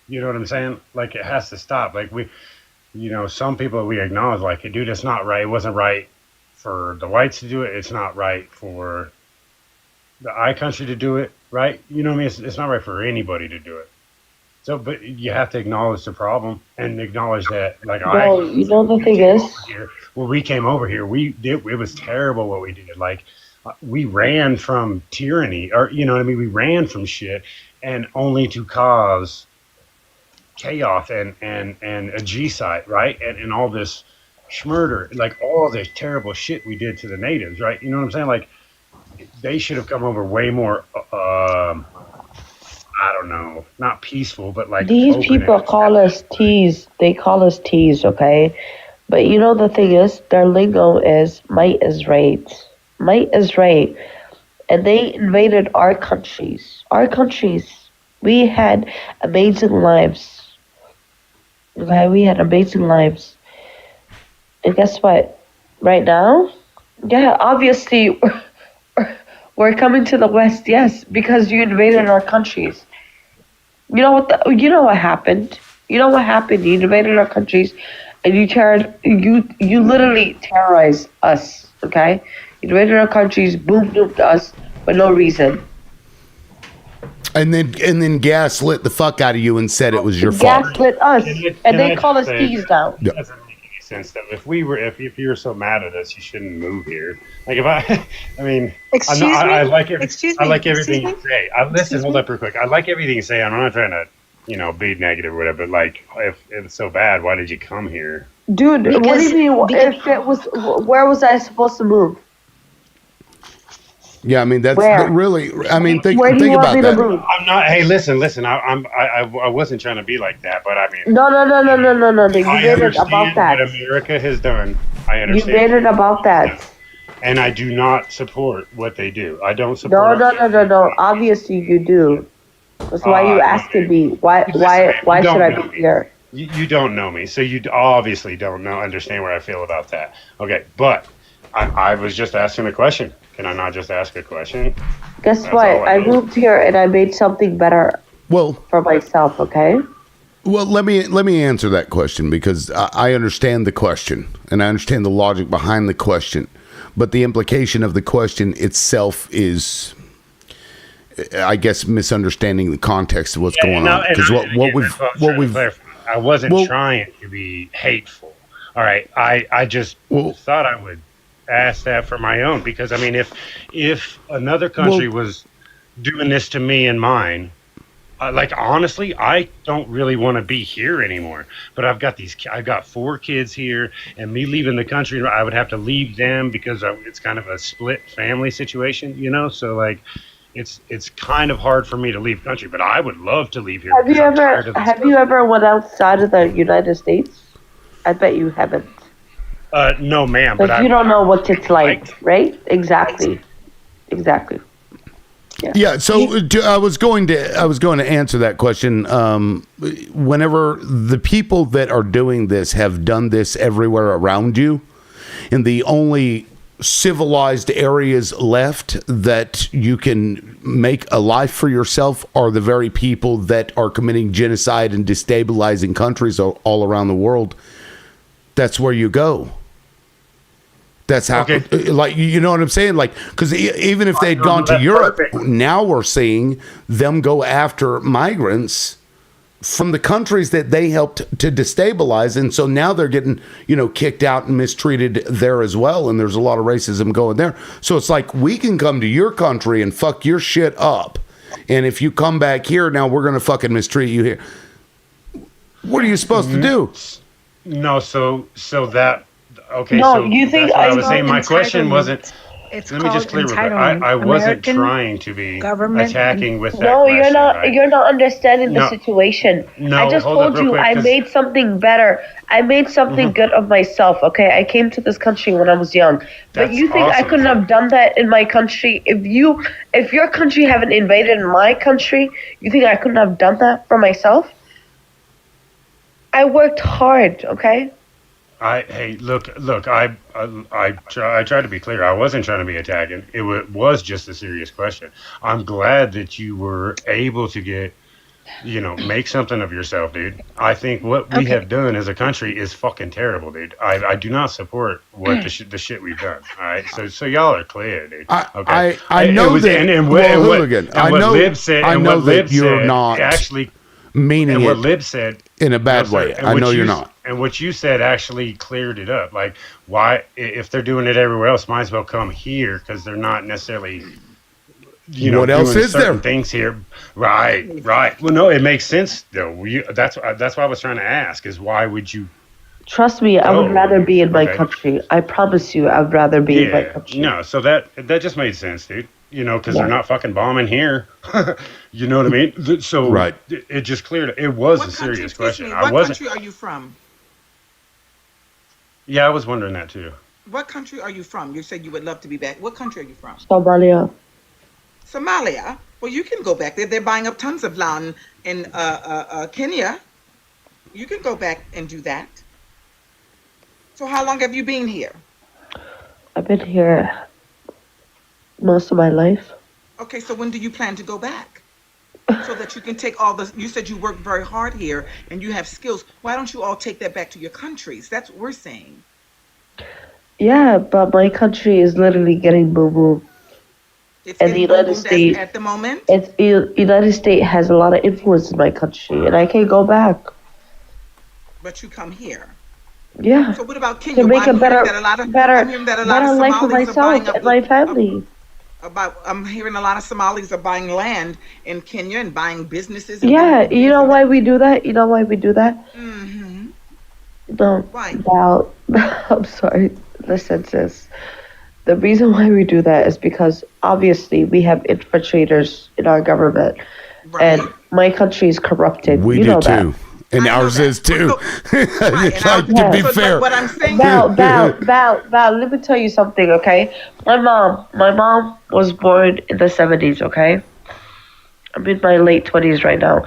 You know what I'm saying? Like, it has to stop. Like, some people we acknowledge, like, dude, it's not right. It wasn't right for the whites to do it. It's not right for the I country to do it, right? You know what I mean? It's not right for anybody to do it. So, but you have to acknowledge the problem and acknowledge that, like, Well, the thing is, when we came over here, it was terrible what we did. Like, we ran from tyranny, or, you know what I mean? We ran from shit, and only to cause chaos and a G-site, right? And all this schmurder, like all this terrible shit we did to the natives, right? You know what I'm saying? Like, they should have come over way more, I don't know, not peaceful, but like these open people and- call us T's. They call us T's, okay? But the thing is, their lingo is might is right. Might is right. And they invaded our countries. Our countries. We had amazing lives. Okay, we had amazing lives. And guess what? Right now, yeah, obviously, we're coming to the West, yes, because you invaded our countries. You know what? You know what happened? You know what happened? You invaded our countries, and you literally terrorized us. Okay, you invaded our countries, boom, duped us for no reason. And then gaslit the fuck out of you and said it was your fault. Gaslit us, and they call us thieves now. Yeah. Doesn't make any sense though. If you're so mad at us, you shouldn't move here. Like if I mean, Excuse me? I like Excuse I me? like everything Excuse you say. Listen, hold up real quick. I like everything you say. I'm not trying to, be negative or whatever. But like, if it's so bad, why did you come here? Dude, what do you mean? If it was, where was I supposed to move? Yeah, I mean that's Where? really. I mean, think Where do you want about me to that. move? I'm not. Hey, listen. I wasn't trying to be like that, but I mean, No. You I made it understand about that. what America has done. I You understand. made it about that. And I do not support what they do. I don't support. No. Obviously you do. That's why you asking me. Why you should don't I know be me. here? You don't know me, so you obviously don't understand where I feel about that. Okay, but I was just asking a question. Can I not just ask a question? Guess That's what? all I I did. moved here and I made something better for myself, okay? Well, let me answer that question because I understand the question and I understand the logic behind the question, but the implication of the question itself is, I guess, misunderstanding the context of what's going on. Because what we've I wasn't trying to be hateful. All right, I just thought I would ask that for my own because I mean, if another country was doing this to me and mine. Like honestly, I don't really want to be here anymore. But I've got 4 kids here, and me leaving the country, I would have to leave them because it's kind of a split family situation, So like, it's kind of hard for me to leave country. But I would love to leave here. Have because you I'm tired ever of this have you ever went outside of the United States? I bet you haven't. No, ma'am. But But you don't know what it's like, right? Exactly. Yeah, so I was going to answer that question. Whenever the people that are doing this have done this everywhere around you, and the only civilized areas left that you can make a life for yourself are the very people that are committing genocide and destabilizing countries all around the world. That's where you go. That's how, like, you know what I'm saying? Like, because even if they'd gone to Europe, now we're seeing them go after migrants from the countries that they helped to destabilize. And so now they're getting, kicked out and mistreated there as well. And there's a lot of racism going there. So it's like, we can come to your country and fuck your shit up. And if you come back here, now we're going to fucking mistreat you here. What are you supposed to do? No, so that. Okay, No, so you think that's what I was I- saying. My question wasn't. It's Let me just called clear with that. entitlement. I wasn't American trying to be government attacking with that No, question. you're not. right? You're not understanding the No. situation. No, I just hold up told real you quick, I 'cause- made something better. I made something good of myself. Okay, I came to this country when I was young. But That's you think I awesome. couldn't have done that in my country? If your country haven't invaded my country, you think I couldn't have done that for myself? I worked hard. Okay. Hey, look. I tried to be clear. I wasn't trying to be attacking. It was just a serious question. I'm glad that you were able to get, make something of yourself, dude. I think what we have done as a country is fucking terrible, dude. I do not support what the shit we've done. All right, so y'all are clear, dude. Okay. I It know was- that. and well, what- Hooligan, and I what know. Lib said, I and know what Lib that you're said not actually. meaning And what it Lib said in a bad No, sir. way. And I what know you you're s- not. And what you said actually cleared it up. Like, why, if they're doing it everywhere else, might as well come here because they're not necessarily, What else doing is certain there? things here. Right. Well, no, it makes sense though. That's why I was trying to ask is why would you? Trust me, I would Oh, rather be in my okay. country. I promise you, I would rather be in my country. No. So that just made sense, dude. Because they're not fucking bombing here. You know what I mean? So Right. it just cleared. It was a What country, serious excuse question. me, I what wasn't. country are you from? Yeah, I was wondering that too. What country are you from? You said you would love to be back. What country are you from? Somalia. Somalia. Well, you can go back there. They're buying up tons of land in Kenya. You can go back and do that. So how long have you been here? I've been here most of my life. Okay, so when do you plan to go back? so that you can take all the. You said you work very hard here and you have skills. Why don't you all take that back to your countries? That's what we're saying. Yeah, but my country is literally getting boo-boo. And the United States at the moment. United States has a lot of influence in my country, and I can't go back. But you come here. Yeah. So what about Kenya? To make a better better life for myself and my family. I'm hearing a lot of Somalis are buying land in Kenya and buying businesses. Yeah, you know why we do that? You know why we do that? Mm-hmm. No. Why? Val, I'm sorry. Listen, sis. The reason why we do that is because obviously we have infiltrators in our government, and my country is corrupted. We you do know too. That. And ours is too. To be fair. What I'm saying, Val, let me tell you something, okay? My mom was born in the 70s, okay? I'm in my late 20s right now.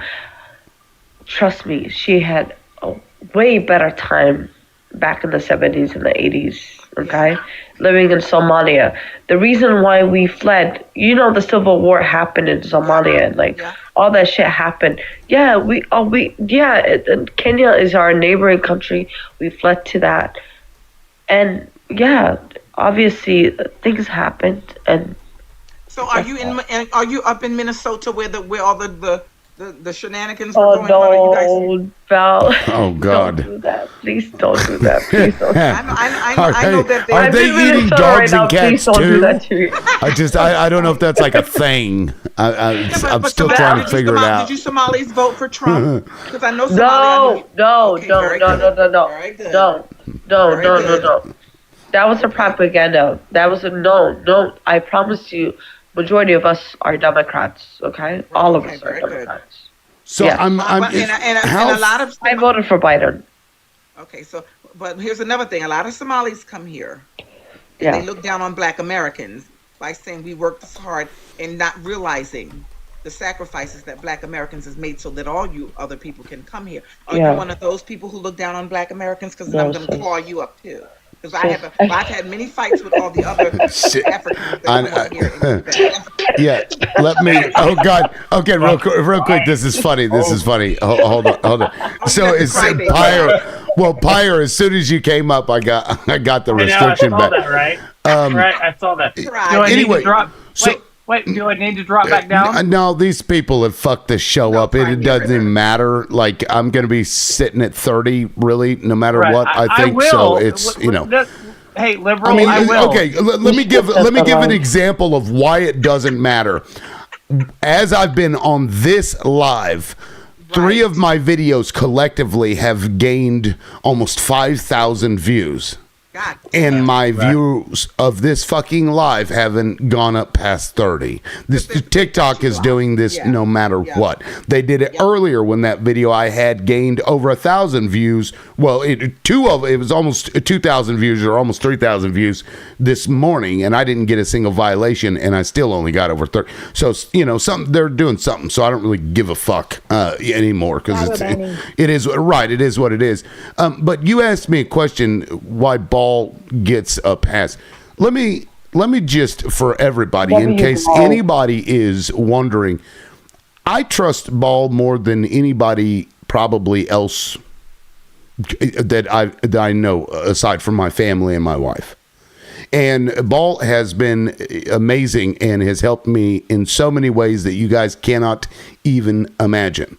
Trust me, she had a way better time back in the 70s and the 80s, okay? Living in Somalia. The reason why we fled, the Civil War happened in Somalia, and all that shit happened. Yeah, and Kenya is our neighboring country. We fled to that. And yeah, obviously things happened, and so are you up in Minnesota where all the shenanigans were going on? No, Val. Oh God! Don't do that. Please don't do that. Please don't. I know that are they eating dogs and cats don't too? Do that to me. I don't know if that's like a thing. I'm still trying to figure it out. Did you Somalis vote for Trump? Because I know Somalia. No. That was a propaganda. That was a no. I promise you. Majority of us are Democrats, okay? All of us are Democrats. So yeah. and a lot of I voted for Biden. Okay, but here's another thing. A lot of Somalis come here. Yeah. They look down on Black Americans by saying we worked this hard and not realizing the sacrifices that Black Americans has made so that all you other people can come here. Are you one of those people who look down on Black Americans? Because I'm going to claw you up too. Because I've had many fights with all the other Africans that come here. Yeah, let me. Oh God. Okay, real quick. This is funny. Hold on. So it's Pyre. Well, Pyre. As soon as you came up, I got the restriction back. I saw that, right? Right. I saw that. Anyway, do I need to drop back down? No, these people have fucked this show up. It doesn't matter. Like, I'm going to be sitting at 30, really, no matter what. I think so. It's Hey, liberal. I will. Okay, let me give an example of why it doesn't matter. As I've been on this live, 3 of my videos collectively have gained almost 5,000 views. And my views of this fucking live haven't gone up past 30. This TikTok is doing this no matter what. They did it earlier when that video I had gained over 1,000 views. Well, it was almost 2,000 views or almost 3,000 views this morning, and I didn't get a single violation, and I still only got over 30. So they're doing something. So I don't really give a fuck anymore because it is right. It is what it is. But you asked me a question: why Ball gets a pass. Let me just, for everybody, in case anybody is wondering, I trust Ball more than anybody probably else that I know, aside from my family and my wife. And Ball has been amazing and has helped me in so many ways that you guys cannot even imagine.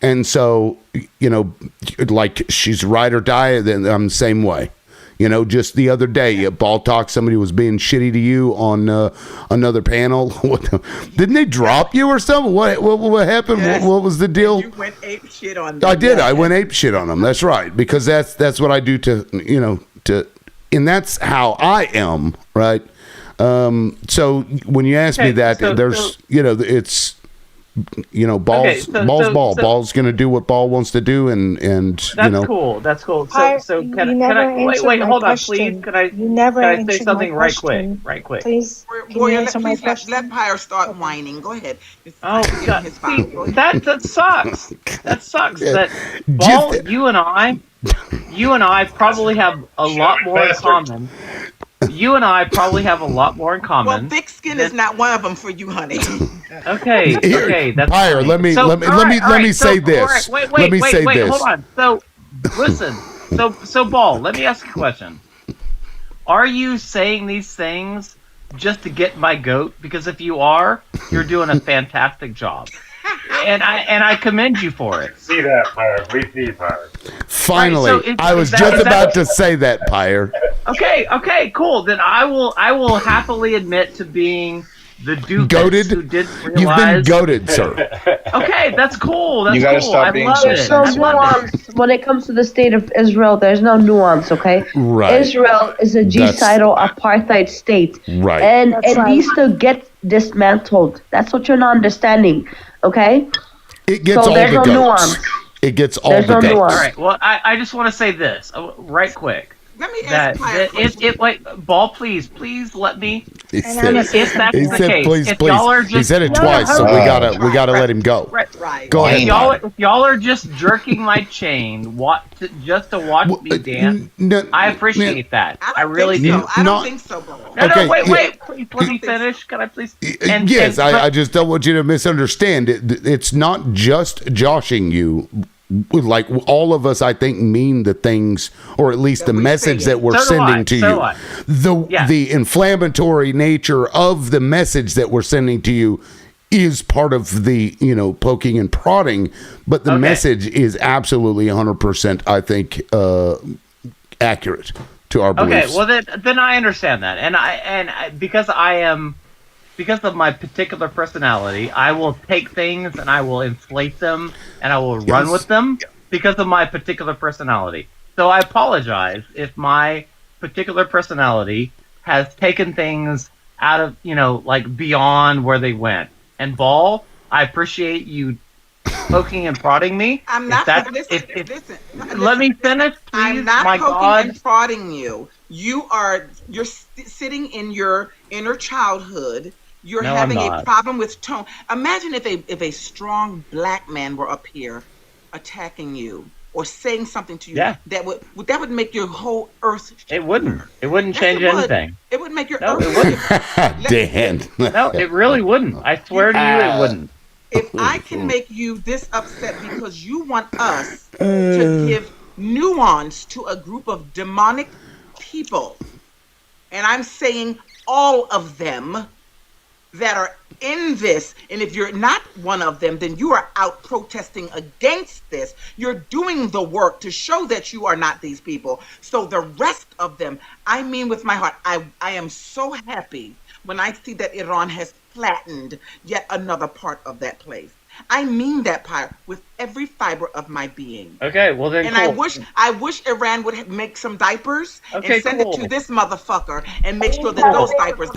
And so, like, she's ride or die, then I'm the same way. Just the other day at Ball Talk, somebody was being shitty to you on another panel. Didn't they drop you or something? What happened? Yes. What was the deal? You went ape shit on them. I did. I went ape shit on them. That's right. Because that's what I do and that's how I am, right? So when you ask me that, there's, it's... Ball's Ball. Ball's going to do what Ball wants to do, and that's cool. That's cool. So can I wait? Hold on, please. Can I say something right quick? Please, let Pyre start whining. Go ahead. Oh God, that sucks. That sucks. That Ball, you and I probably have a lot more in common. you and I probably have a lot more in common. Well, thick skin is not one of them for you, honey. Okay, that's Pyre, let me So, let me all let me right, let me so, say all this. right, Let me say wait, this. hold on. So, listen. So, Ball, let me ask you a question. Are you saying these things just to get my goat? Because if you are, you're doing a fantastic job, and I commend you for it. See that, Pyre? We see Pyre. Finally, Right, so I was just about to say that, Pyre. Okay, cool. Then I will happily admit to being the doofus Goated? who didn't You've been realize. goated, sir. Okay, that's cool. That's You gotta cool. stop I being love so it. There's no I love it. nuance when it comes to the state of Israel. There's no nuance, okay? Right. Israel is a genocidal apartheid state, Right. and That's it right. needs to get dismantled. That's what you're not understanding, okay? It gets So all there's the no goats. nuance. It gets all There's the no goats. nuance. All right. Well, I just want to say this right quick. Let me That, ask Pyre a question. if wait, Ball, please let me. He And said, I'm gonna say If that's he the said case, please, if please. y'all are He just said it No, twice, so hold we on. gotta let him go. Right. Go ahead. if y'all are just jerking my chain, just to watch me dance, I appreciate that. I really do. I don't think so, bro. No, Okay, wait. Please let me finish. Can I please? Yes, I just don't want you to misunderstand it. It's not just joshing you. Like all of us, I think, mean the things, or at least the message that we're So do I. sending to So you. do I. The inflammatory nature of the message that we're sending to you is part of the poking and prodding, but the message is absolutely 100%, I think, accurate to our beliefs. Okay, well then I understand that, and I because of my particular personality, I will take things and I will inflate them and I will run with them because of my particular personality. So I apologize if my particular personality has taken things out of like beyond where they went. And Ball, I appreciate you poking and prodding me. I'm not. Listen. Let me finish, please. I'm not My poking God. and prodding you. You're sitting in your inner childhood. You're No, having I'm a not. problem with tone. Imagine if a strong black man were up here attacking you or saying something to you that would make your whole earth. It wouldn't. It wouldn't Yes, change it would. anything. It would make your No, earth. it wouldn't. Dan. No, it really wouldn't. I swear to you, it wouldn't. If I can make you this upset because you want us to give nuance to a group of demonic people, and I'm saying all of them that are in this, and if you're not one of them, then you are out protesting against this. You're doing the work to show that you are not these people. So the rest of them, I mean with my heart, I am so happy when I see that Iran has flattened yet another part of that place. I mean that, Pyre, with every fiber of my being. Okay, well then. And cool. I wish Iran would make some diapers Okay, and send cool. it to this motherfucker and make sure that those diapers.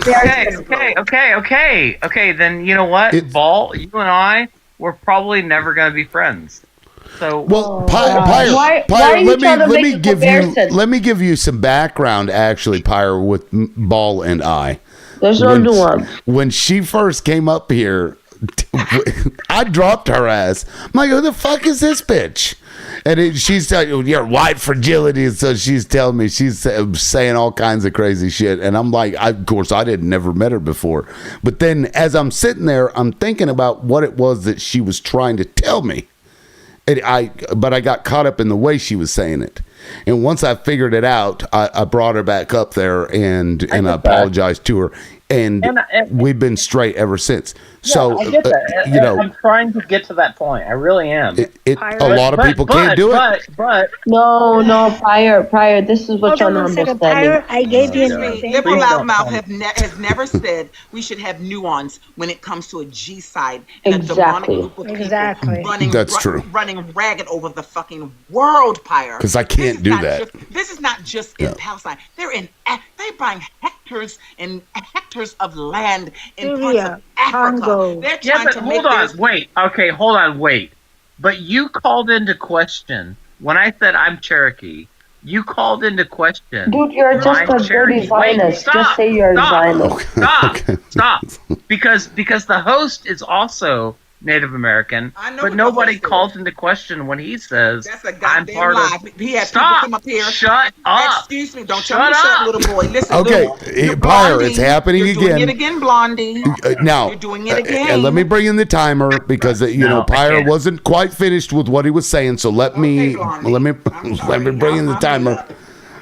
Okay. Then you know what, Ball, you and I, we're probably never gonna be friends. So Pyre, Why are you trying to let make me a give you comparison? let me give you some background, actually, Pyre, with Ball and I. There's no nuance. When she first came up here, I dropped her ass. I'm like, who the fuck is this bitch? And she's telling your white fragility. So she's telling me, she's saying all kinds of crazy shit. And I'm like, of course, I never met her before. But then as I'm sitting there, I'm thinking about what it was that she was trying to tell me. But I got caught up in the way she was saying it. And once I figured it out, I brought her back up there and I apologized to her. And we've been straight ever since. So, I get that. I'm trying to get to that point. I really am. a lot of people can't do it. But No, prior. This is what you're not understanding. Pyre, I gave you Excuse an me, example. Liberal Loudmouth has never said we should have nuance when it comes to a G side and a demonic group of people running. That's true. Running ragged over the fucking world, Pyre. Because I can't do that. This is not just in Palestine. They're buying hectares and hectares of land in parts of Africa. They're trying to make hold on, wait. But you called into question when I said I'm Cherokee. You called into question. Dude, you're just a dirty Zionist. Just say you're a Zionist. Stop. Because the host is also Native American, I know but what nobody the host calls into question when he says, That's a I'm goddamn part lie. of... He had Stop! people come up here. Shut up! Excuse me. Don't Shut tell me to shut up, up! little boy. Listen, Okay, you're Pyre, it's Blondie. happening You're again. doing it again, Blondie. Now, You're doing it again. let me bring in the timer because Pyre wasn't quite finished with what he was saying. So let me bring in the timer.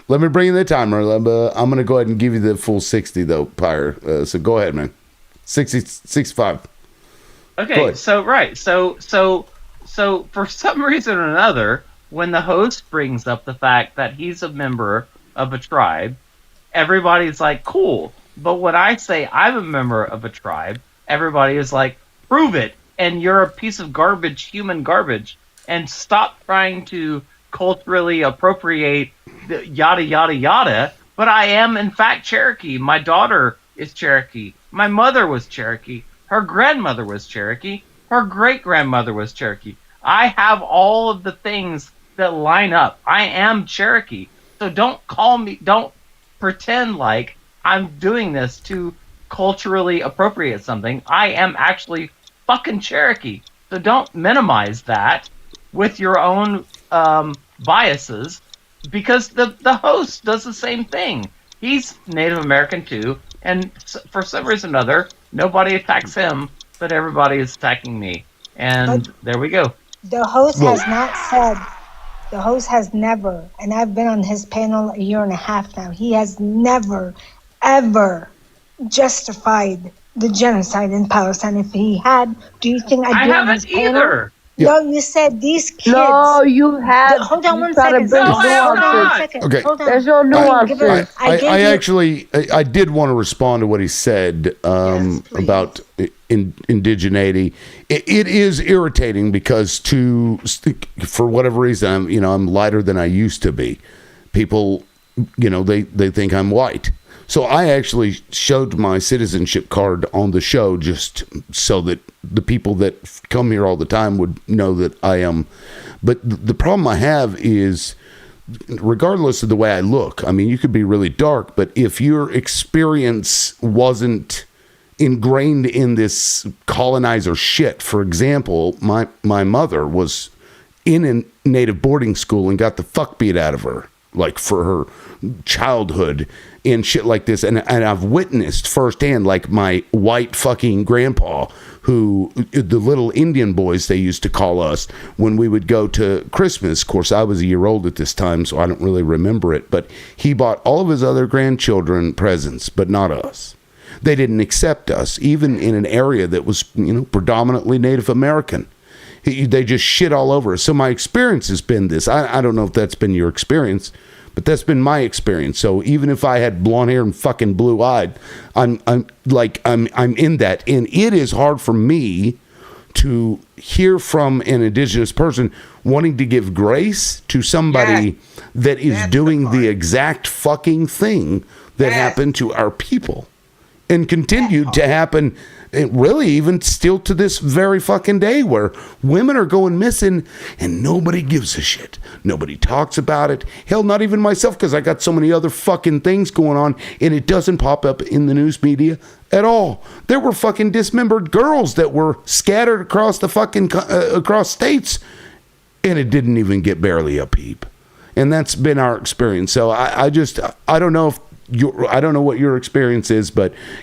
Let me bring in the timer. I'm going to go ahead and give you the full 60 though, Pyre. So go ahead, man. 65. Okay, so for some reason or another, when the host brings up the fact that he's a member of a tribe, everybody's like, cool. But when I say I'm a member of a tribe, everybody is like, prove it. And you're a piece of garbage, human garbage. And stop trying to culturally appropriate the yada, yada, yada. But I am, in fact, Cherokee. My daughter is Cherokee. My mother was Cherokee. Her grandmother was Cherokee. Her great-grandmother was Cherokee. I have all of the things that line up. I am Cherokee. So don't pretend like I'm doing this to culturally appropriate something. I am actually fucking Cherokee. So don't minimize that with your own biases, because the host does the same thing. He's Native American too, and for some reason or other, nobody attacks him, but everybody is attacking me. And there we go. The host has not said, the host has never, and I've been on his panel a year and a half now, he has never, ever justified the genocide in Palestine. If he had, do you think I'd be on his panel? Either. No, you said these kids. No, you have. Hold on one try to second. bring Hold on one nuances. second. Okay. Hold on. There's no nuances. I did want to respond to what he said about indigeneity. It is irritating because for whatever reason, I'm lighter than I used to be. People, they think I'm white. So I actually showed my citizenship card on the show just so that the people that come here all the time would know that I am. But the problem I have is, regardless of the way I look, I mean, you could be really dark, but if your experience wasn't ingrained in this colonizer shit, for example, my mother was in a native boarding school and got the fuck beat out of her, like for her childhood and shit like this, and I've witnessed firsthand, like my white fucking grandpa, who the little Indian boys they used to call us when we would go to Christmas. Of course, I was a year old at this time, so I don't really remember it, but he bought all of his other grandchildren presents, but not us. They didn't accept us, even in an area that was predominantly Native American. They just shit all over us. So my experience has been this. I don't know if that's been your experience, but that's been my experience. So even if I had blonde hair and fucking blue eyed, I'm in that, and it is hard for me to hear from an indigenous person wanting to give grace to somebody that is doing the exact fucking thing that happened to our people and continued to happen. And really, even still to this very fucking day, where women are going missing and nobody gives a shit. Nobody talks about it. Hell, not even myself, because I got so many other fucking things going on, and it doesn't pop up in the news media at all. There were fucking dismembered girls that were scattered across the fucking across states, and it didn't even get barely a peep. And that's been our experience. So I don't know if I don't know what your experience is,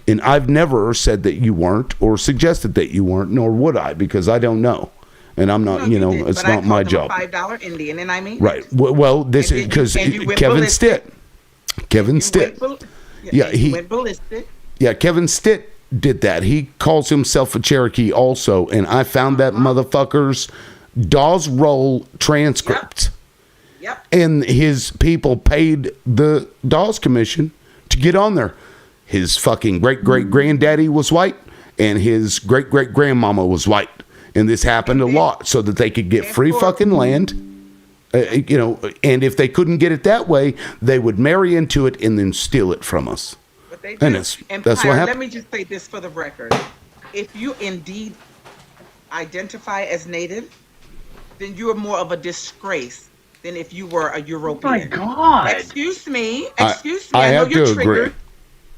and I've never said that you weren't or suggested that you weren't, nor would I, because I don't know, and I'm not, it's not my job. $5 Indian, and I mean right. Well, this is because Kevin Stitt. Kevin Stitt. He went ballistic. Yeah, Kevin Stitt did that. He calls himself a Cherokee also, and I found that motherfucker's Dawes Roll transcripts. Yep. And his people paid the Dawes Commission to get on there. His fucking great-great-granddaddy was white, and his great-great-grandmama was white. And this happened a lot so that they could get free fucking land. And if they couldn't get it that way, they would marry into it and then steal it from us. But they and do. that's what happened. Let me just say this for the record. If you indeed identify as Native, then you are more of a disgrace than if you were a European. Oh my God! Excuse me. I I know have you're to triggered. agree.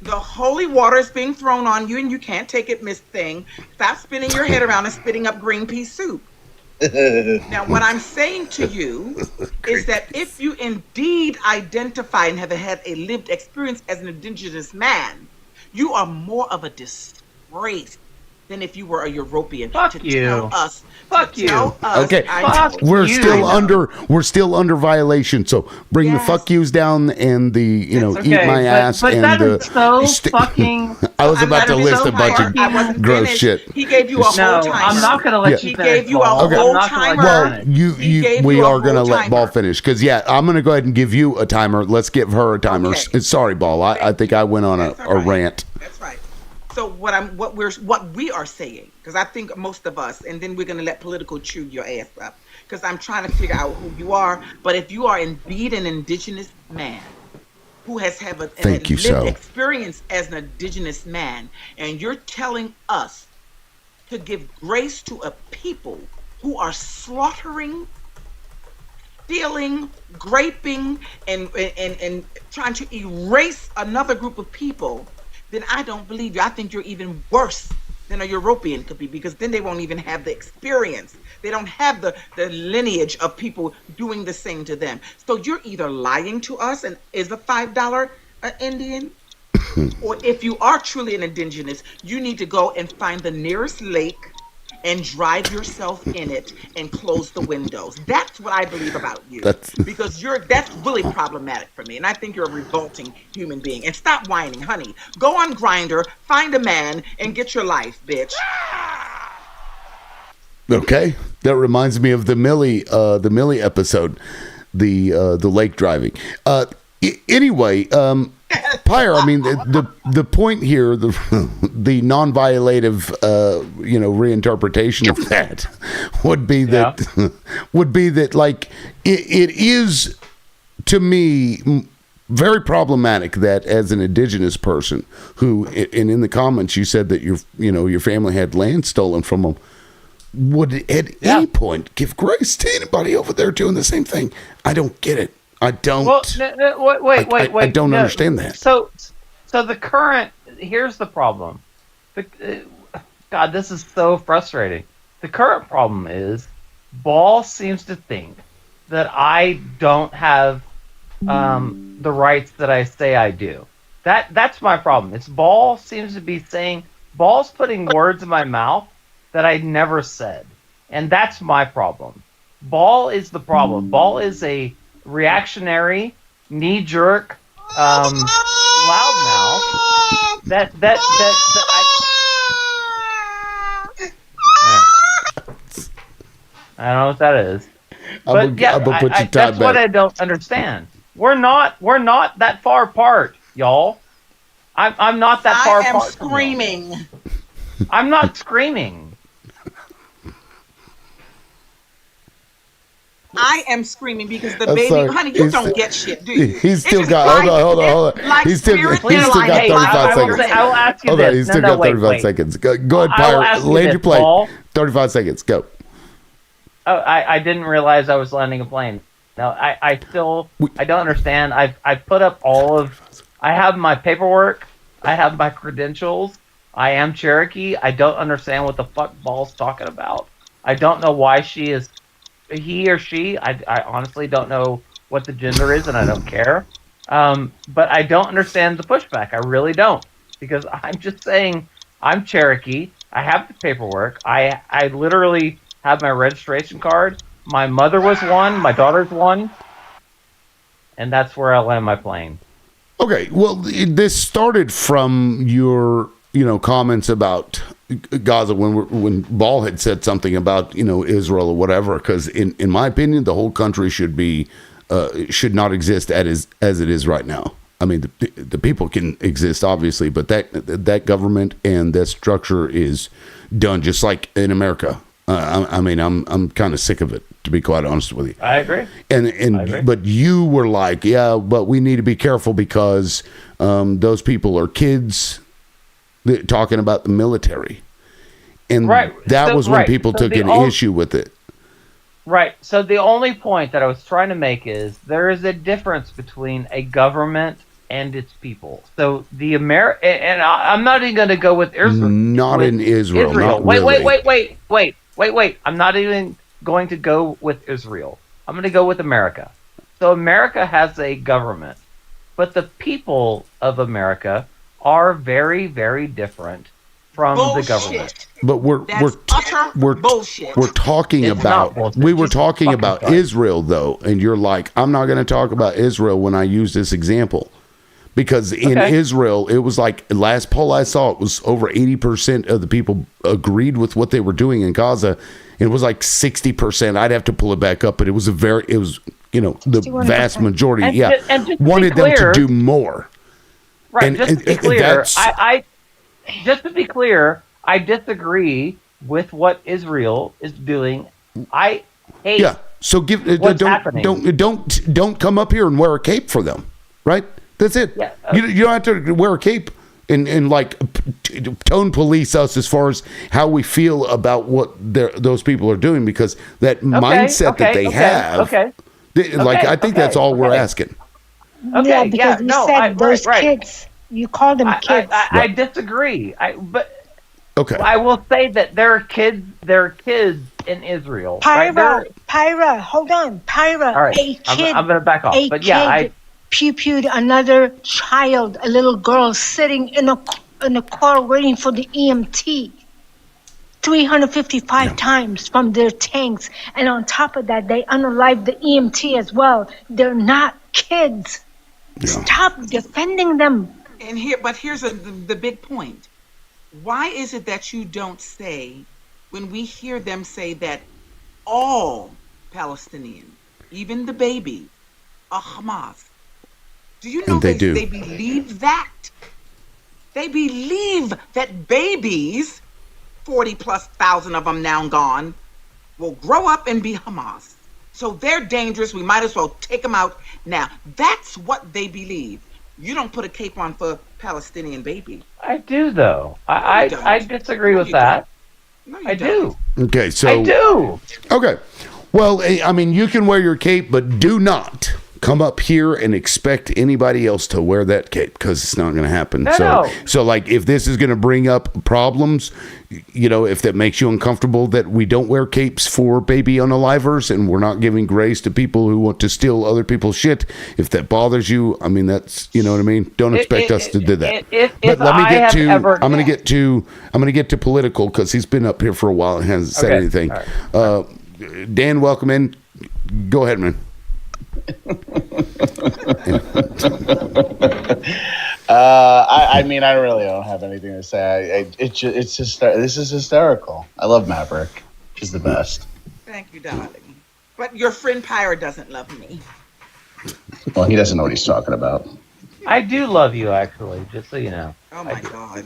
The holy water is being thrown on you, and you can't take it, Miss Thing. Stop spinning your head around and spitting up green pea soup. Now, what I'm saying to you is that if you indeed identify and have had a lived experience as an indigenous man, you are more of a disgrace than if you were a European. Fuck to you. Tell us. Fuck to you. Tell us, Okay, I know. we're you. still under violation. So bring the fuck yous down and the eat my ass but and that the. is so fucking. I was about to list a bunch of gross shit. He gave you a whole timer. I'm not going to let you He finish. gave you a Ball. whole I'm not gonna let you timer. finish. We you a are going to whole let Ball finish because I'm going to go ahead and give you a timer. Let's give her a timer. Sorry, Ball. I think I went on a rant. That's right. So what we are saying, because I think most of us, and then we're going to let political chew your ass up, because I'm trying to figure out who you are. But if you are indeed an indigenous man who has had a lived experience as an indigenous man, and you're telling us to give grace to a people who are slaughtering, stealing, raping, and trying to erase another group of people, then I don't believe you. I think you're even worse than a European could be, because then they won't even have the experience. They don't have the lineage of people doing the same to them. So you're either lying to us and is a $5 Indian, or if you are truly an indigenous, you need to go and find the nearest lake and drive yourself in it and close the windows. That's what I believe about you. Because that's really problematic for me. And I think you're a revolting human being. And stop whining, honey. Go on Grindr, find a man, and get your life, bitch. Okay. That reminds me of the Millie episode, the lake driving. Anyway, Pyre, I mean, the point here, the non-violative, reinterpretation of that would be that, like, it is, to me, very problematic that as an indigenous person who, and in the comments you said that your family had land stolen from them, would at any point give grace to anybody over there doing the same thing. I don't get it. I don't. Well, wait. I don't understand that. So the current, here's the problem. God, this is so frustrating. The current problem is Ball seems to think that I don't have the rights that I say I do. That's my problem. It's Ball seems to be saying, Ball's putting words in my mouth that I never said. And that's my problem. Ball is the problem. Ball is a reactionary, knee-jerk, loudmouth. That I don't know what that is. But that's what I don't understand. We're not that far apart, y'all. I'm not that far apart. I am screaming. I'm not screaming. I am screaming because the baby, honey, you don't get shit, do you? He's still got, hold on. He's still got 35 seconds. I will ask you this. Okay, he's still got 35 seconds. Go ahead, Pyre. Land your plane. Ball. 35 seconds. Go. Oh, I didn't realize I was landing a plane. No, I don't understand. I've put up I have my paperwork. I have my credentials. I am Cherokee. I don't understand what the fuck Ball's talking about. I don't know why he or she, I honestly don't know what the gender is, and I don't care. But I don't understand the pushback. I really don't. Because I'm just saying, I'm Cherokee. I have the paperwork. I literally have my registration card. My mother was one. My daughter's one. And that's where I land my plane. Okay, well, this started from your, comments about Gaza when Ball had said something about Israel or whatever. Because in my opinion, the whole country should not exist as it is right now. I mean, the people can exist obviously, but that government and that structure is done just like in America. I'm kind of sick of it, to be quite honest with you. I agree. But you were like, but we need to be careful because those people are kids talking about the military. And that was when people took an issue with it. Right. So the only point that I was trying to make is there is a difference between a government and its people. So the and I'm not even going to go with Israel. Not in Israel. Not wait, really. wait. I'm not even going to go with Israel. I'm going to go with America. So America has a government, but the people of America are very, very different from the government. But we're talking It's about not bullshit. we were Jesus talking fucking about Christ. Israel though, and you're like, I'm not going to talk about Israel when I use this example. Because in Okay. Israel, it was like last poll I saw, it was over 80% of the people agreed with what they were doing in Gaza. It was like 60%. I'd have to pull it back up, but it was the 61%. vast majority, And yeah, just to be wanted them clear- to do more. Right. And- just to be and clear, that's- I just to be clear, I disagree with what Israel is doing. I hate. Yeah. So what's happening. don't come up here and wear a cape for them, right? That's it. Yeah, You don't have to wear a cape and like tone police us as far as how we feel about what those people are doing, because that mindset that they have. Okay. I think that's all we're asking. Okay, Yeah, because you said those right. kids. You call them kids. I disagree. But Okay. I will say that there are kids. There are kids in Israel. right? Pyra, hold on. Pyra, All right, a kid. I'm going to back off. A But yeah, kid pew-pewed another child, a little girl sitting in a car waiting for the EMT 355 times from their tanks. And on top of that, they unalived the EMT as well. They're not kids. Stop defending them. And here's the big point. Why is it that you don't say, when we hear them say that all Palestinians, even the babies, are Hamas? Do you know And they do. they believe that? They believe that babies, 40,000+ of them now gone, will grow up and be Hamas. So they're dangerous. We might as well take them out now. That's what they believe. You don't put a cape on for Palestinian baby. I do though. I disagree with that. I do. Okay, so I do. Okay. Well, I mean, you can wear your cape, but do not come up here and expect anybody else to wear that cape, because it's not going to happen. No. So like, if this is going to bring up problems, if that makes you uncomfortable that we don't wear capes for baby unalivers and we're not giving grace to people who want to steal other people's shit, if that bothers you, I mean, that's, you know what I mean? Don't expect us to do that. But let me get to, I'm going to get to political, because he's been up here for a while and hasn't said Okay. anything. All Dan, welcome in. Go ahead, man. I mean, I really don't have anything to say. This is hysterical. I love Maverick. She's the best. Thank you, darling. But your friend Pyre doesn't love me. Well, he doesn't know what he's talking about. I do love you, actually, just so you know. Oh my God.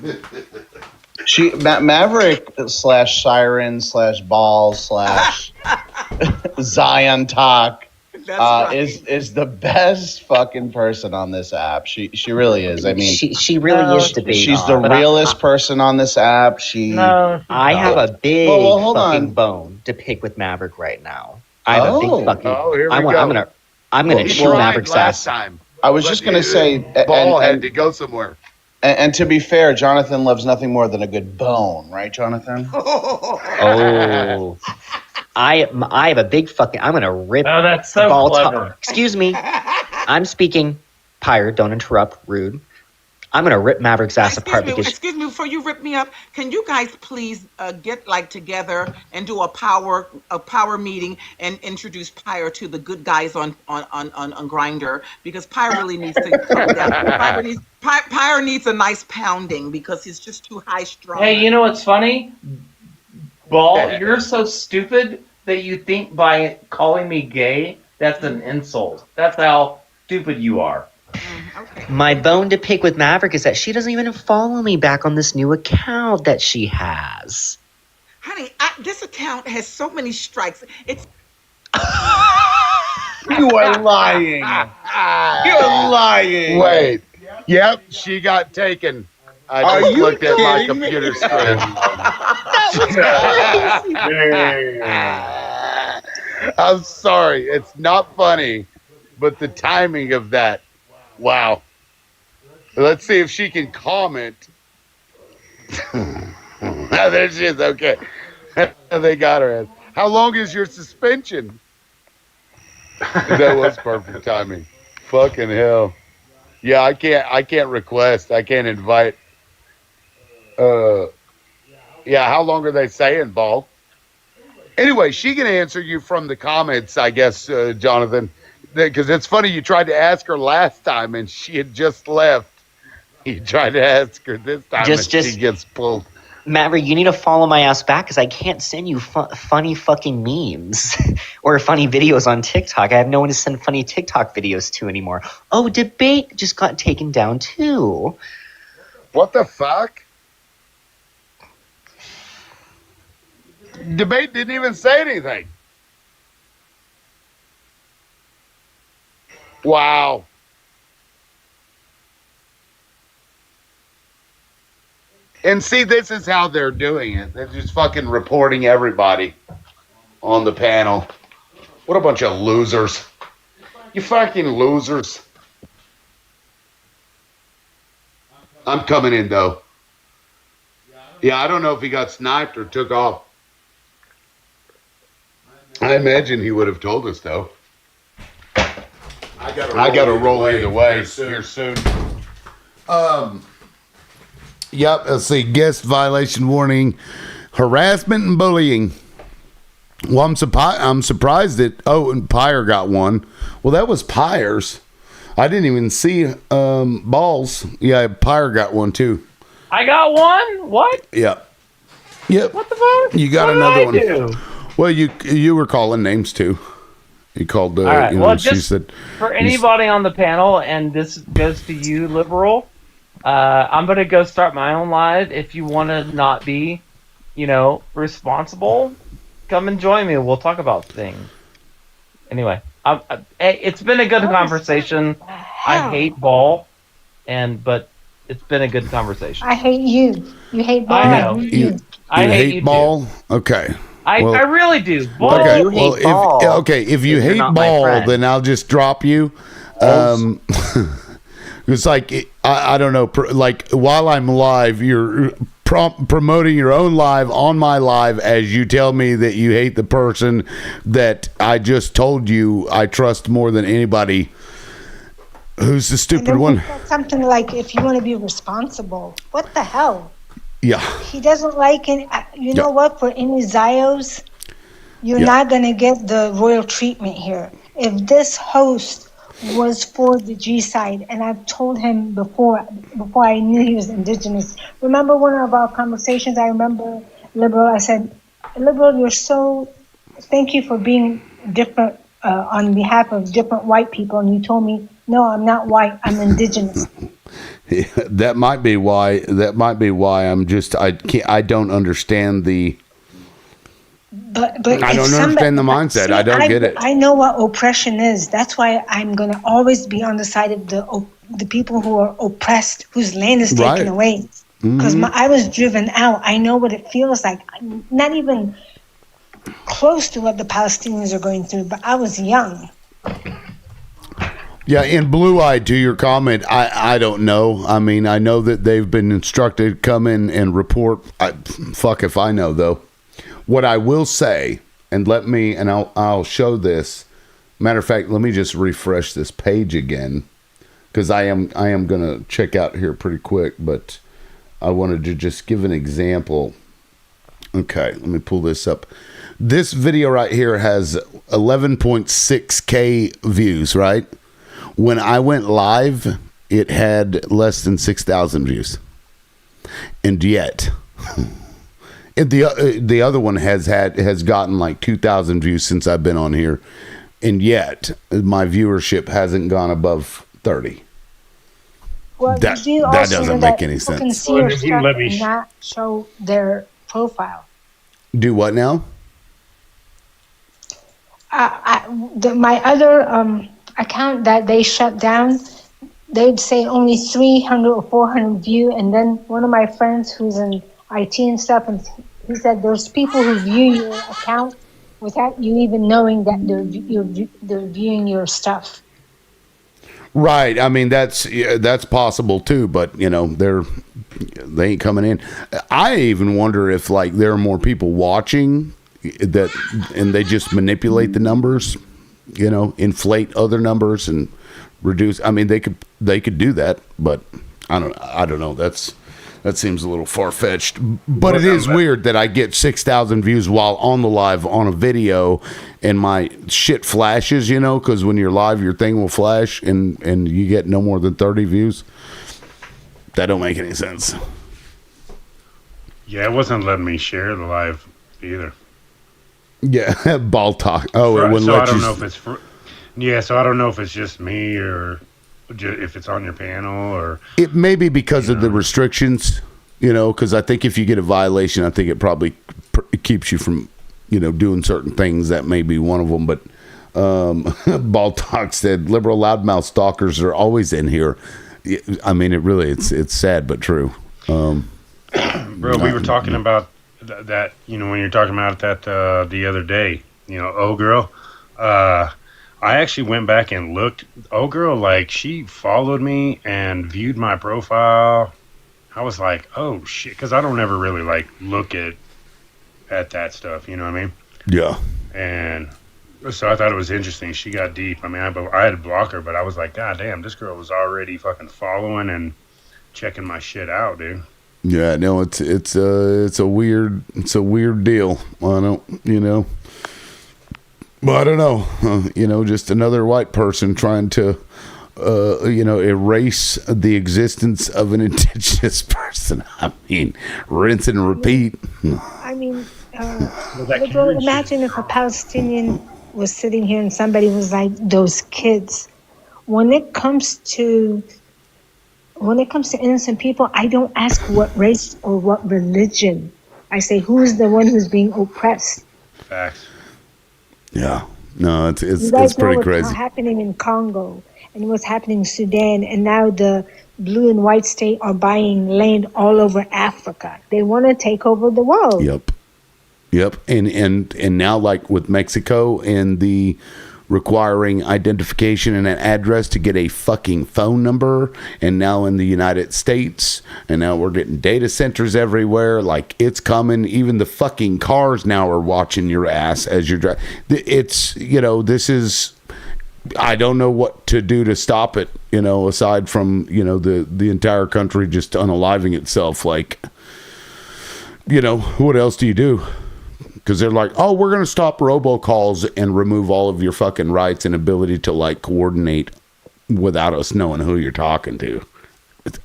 She Maverick / Siren / Ball / Zion Talk is the best fucking person on this app. She really is. I mean, she really is the big She's the realest person on this app. I have a big Well, hold fucking on. bone to pick with Maverick right now. I have a big fucking. Here we I'm go. gonna shoot tried Maverick's last ass. time. I was just gonna say, Ball and- had to go somewhere. And to be fair, Jonathan loves nothing more than a good bone, right, Jonathan? Oh, I have a big fucking. I'm gonna rip. Oh, that's so ball clever. Excuse me, I'm speaking. Pirate, don't interrupt. Rude. I'm gonna rip Maverick's ass apart because Excuse me, before you rip me up, can you guys please get together and do a power meeting and introduce Pyre to the good guys on Grindr, because Pyre really needs to come down. Pyre needs a nice pounding because he's just too high strung. Hey, you know what's funny? Ball, you're so stupid that you think by calling me gay, that's an insult. That's how stupid you are. my bone to pick with Maverick is that she doesn't even follow me back on this new account that she has. Honey, this account has so many strikes. It's You are lying. You're lying. Wait. Yep, she got taken. I Are just you looked at my kidding me? computer screen. I'm sorry. It's not funny, but the timing of that, wow. Let's see if she can comment. There she is. Okay. They got her. How long is your suspension? That was perfect timing. Fucking hell. Yeah, I can't request. I can't invite. Yeah, how long are they saying, Ball? Anyway, she can answer you from the comments, I guess, Jonathan. Because it's funny, you tried to ask her last time and she had just left. You tried to ask her this time and she gets pulled. Maverick, you need to follow my ass back because I can't send you funny fucking memes or funny videos on TikTok. I have no one to send funny TikTok videos to anymore. Oh, debate just got taken down too. What the fuck? Debate didn't even say anything. Wow. And see, this is how they're doing it. They're just fucking reporting everybody on the panel. What a bunch of losers. You fucking losers. I'm coming in, though. Yeah, I don't know if he got sniped or took off. I imagine he would have told us, though. I gotta roll either way here soon. Yep, let's see. Guest violation warning, harassment and bullying. Well, I'm surprised that, and Pyre got one. Well, that was Pyre's. I didn't even see Balls. Yeah, Pyre got one too. I got one? What? Yep. Yep. What the fuck? You got What another did I one. do? Well, you were calling names too. You called. All right. Well, she just said for anybody on the panel, and this goes to you, Liberal. I'm gonna go start my own live. If you want to not be, responsible, come and join me. We'll talk about things. Anyway, it's been a good conversation. I hate Ball, but it's been a good conversation. I hate you. You hate Ball. I know. I hate you Ball. Okay. I really do. Ball. Okay. You hate Well, Ball. if you If you're hate not my Ball, friend. then I'll just drop you. It's like I don't know. Like while I'm live, you're promoting your own live on my live as you tell me that you hate the person that I just told you I trust more than anybody. Who's the stupid one? Something like, if you want to be responsible. What the hell? Yeah. He doesn't like any. You know what? For any Zios, you're Yeah. not going to get the royal treatment here. If this host was for the G side, and I've told him before I knew he was indigenous. Remember one of our conversations? I remember, Liberal. I said, Liberal, thank you for being different on behalf of different white people. And you told me, no, I'm not white. I'm indigenous. Yeah, that might be why. I don't understand the. But I don't understand the mindset. I don't get it. I know what oppression is. That's why I'm going to always be on the side of the people who are oppressed, whose land is taken away. Because I was driven out. I know what it feels like. I'm not even close to what the Palestinians are going through, but I was young. Yeah, and blue-eyed, to your comment, I don't know. I mean, I know that they've been instructed to come in and report. Fuck if I know, though. What I will say, and I'll show this. Matter of fact, let me just refresh this page again, because I am going to check out here pretty quick, but I wanted to just give an example. Okay, let me pull this up. This video right here has 11.6K views, right? When I went live, it had less than 6,000 views. And yet, the other one has gotten like 2,000 views since I've been on here. And yet, my viewership hasn't gone above 30. Well, That doesn't make any sense. People can see your stuff and not show their profile. Do what now? My other account that they shut down, they'd say only 300 or 400 view, and then one of my friends who's in IT and stuff, and he said there's people who view your account without you even knowing that they're viewing your stuff. Right. I mean, that's possible too, but they ain't coming in. I even wonder if like there are more people watching that, and they just manipulate the numbers, inflate other numbers and reduce. I mean, they could do that, but I don't know. That seems a little far-fetched, but it is weird that I get 6,000 views while on the live on a video and my shit flashes, because when you're live, your thing will flash and you get no more than 30 views. That don't make any sense. Yeah, it wasn't letting me share the live either. Yeah, ball talk. Oh, it wouldn't so let I don't you. know if it's so I don't know if it's just me or if it's on your panel or It may be because of the restrictions, because I think if you get a violation, I think it probably keeps you from, doing certain things. That may be one of them. But Ball Talk said liberal loudmouth stalkers are always in here. I mean, it's sad but true. Bro, we were talking about that, when you're talking about that the other day, oh girl, I actually went back and looked. Oh girl, like she followed me and viewed my profile. I was like, oh shit, because I don't ever really like look at that stuff. You know what I mean? Yeah. And so I thought it was interesting. She got deep. I mean, I had to block her, but I was like, God damn, this girl was already fucking following and checking my shit out, dude. Yeah, no, it's a weird deal. I don't, Well, I don't know. Just another white person trying to, erase the existence of an indigenous person. I mean, rinse and repeat. I mean, imagine if a Palestinian was sitting here and somebody was like, those kids. When it comes to innocent people, I don't ask what race or what religion. I say, who's the one who's being oppressed? Facts. Yeah. No, it's You guys know pretty what's crazy. happening in Congo and what's happening in Sudan, and now the blue and white state are buying land all over Africa. They want to take over the world. Yep. And now, like with Mexico and the requiring identification and an address to get a fucking phone number, and now in the United States, and now we're getting data centers everywhere. Like, it's coming. Even the fucking cars now are watching your ass as you're driving. It's, this is, I don't know what to do to stop it, aside from, the entire country just unaliving itself. Like, what else do you do? Because they're like, oh, we're going to stop robocalls and remove all of your fucking rights and ability to, like, coordinate without us knowing who you're talking to. It's,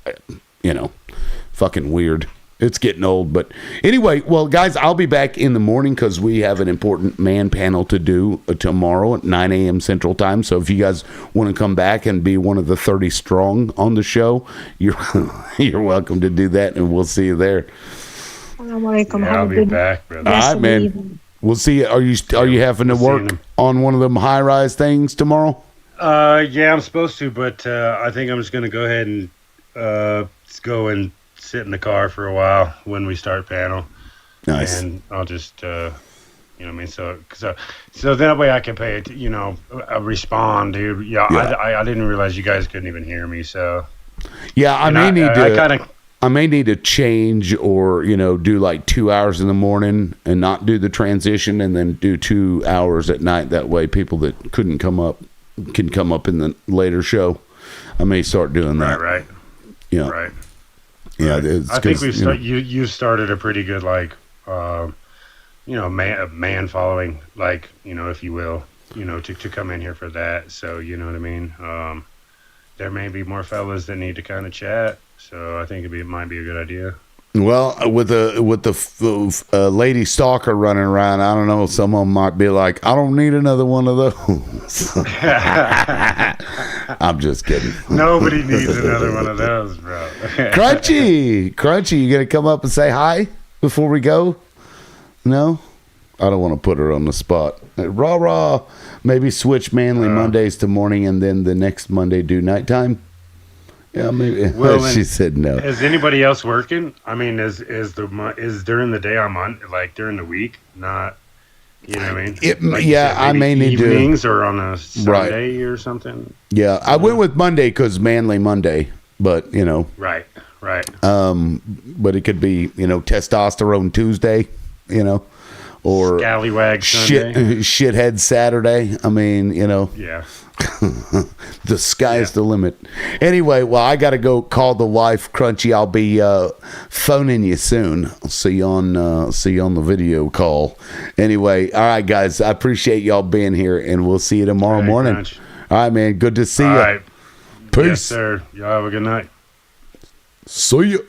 fucking weird. It's getting old. But anyway, well, guys, I'll be back in the morning because we have an important man panel to do tomorrow at 9 a.m. Central Time. So if you guys want to come back and be one of the 30 strong on the show, you're welcome to do that, and we'll see you there. I'll be back, brother. All right, man. We'll see you. Are you having to work on one of them high-rise things tomorrow? Yeah, I'm supposed to, but I think I'm just going to go ahead and go and sit in the car for a while when we start panel. Nice. And I'll just, so that way I can pay it, respond, dude. Yeah. I didn't realize you guys couldn't even hear me, so. Yeah, I may need to change or, do like 2 hours in the morning and not do the transition and then do 2 hours at night. That way people that couldn't come up can come up in the later show. I may start doing that. Right. Yeah. Right. Yeah. I think you started a pretty good, like, man following, like, if you will, to come in here for that. So, you know what I mean? There may be more fellas that need to kind of chat. So I think it might be a good idea. Well, with the lady stalker running around, I don't know. Some of them might be like, I don't need another one of those. I'm just kidding. Nobody needs another one of those, bro. Crunchy, you gonna come up and say hi before we go? No, I don't want to put her on the spot. Rah. Maybe switch manly Mondays to morning, and then the next Monday do nighttime. Yeah, maybe. Well, she said no. Is anybody else working? I mean, is during the day I'm on, like during the week, not You know what I mean? It, Like you yeah, said, I may maybe need to. evenings or on a Sunday or something. Yeah, I went with Monday because Manly Monday, but you know. Right. But it could be, you know, Testosterone Tuesday, you know, or Scallywag Sunday. Shithead Saturday. I mean, you know. Yeah. The sky's the limit. Anyway, well, I got to go call the wife, Crunchy. I'll be phoning you soon. I'll see you on the video call. Anyway, all right, guys. I appreciate y'all being here, and we'll see you tomorrow morning. Crunch. All right, man. Good to see you. All right. Peace. Yes, sir. Y'all have a good night. See you.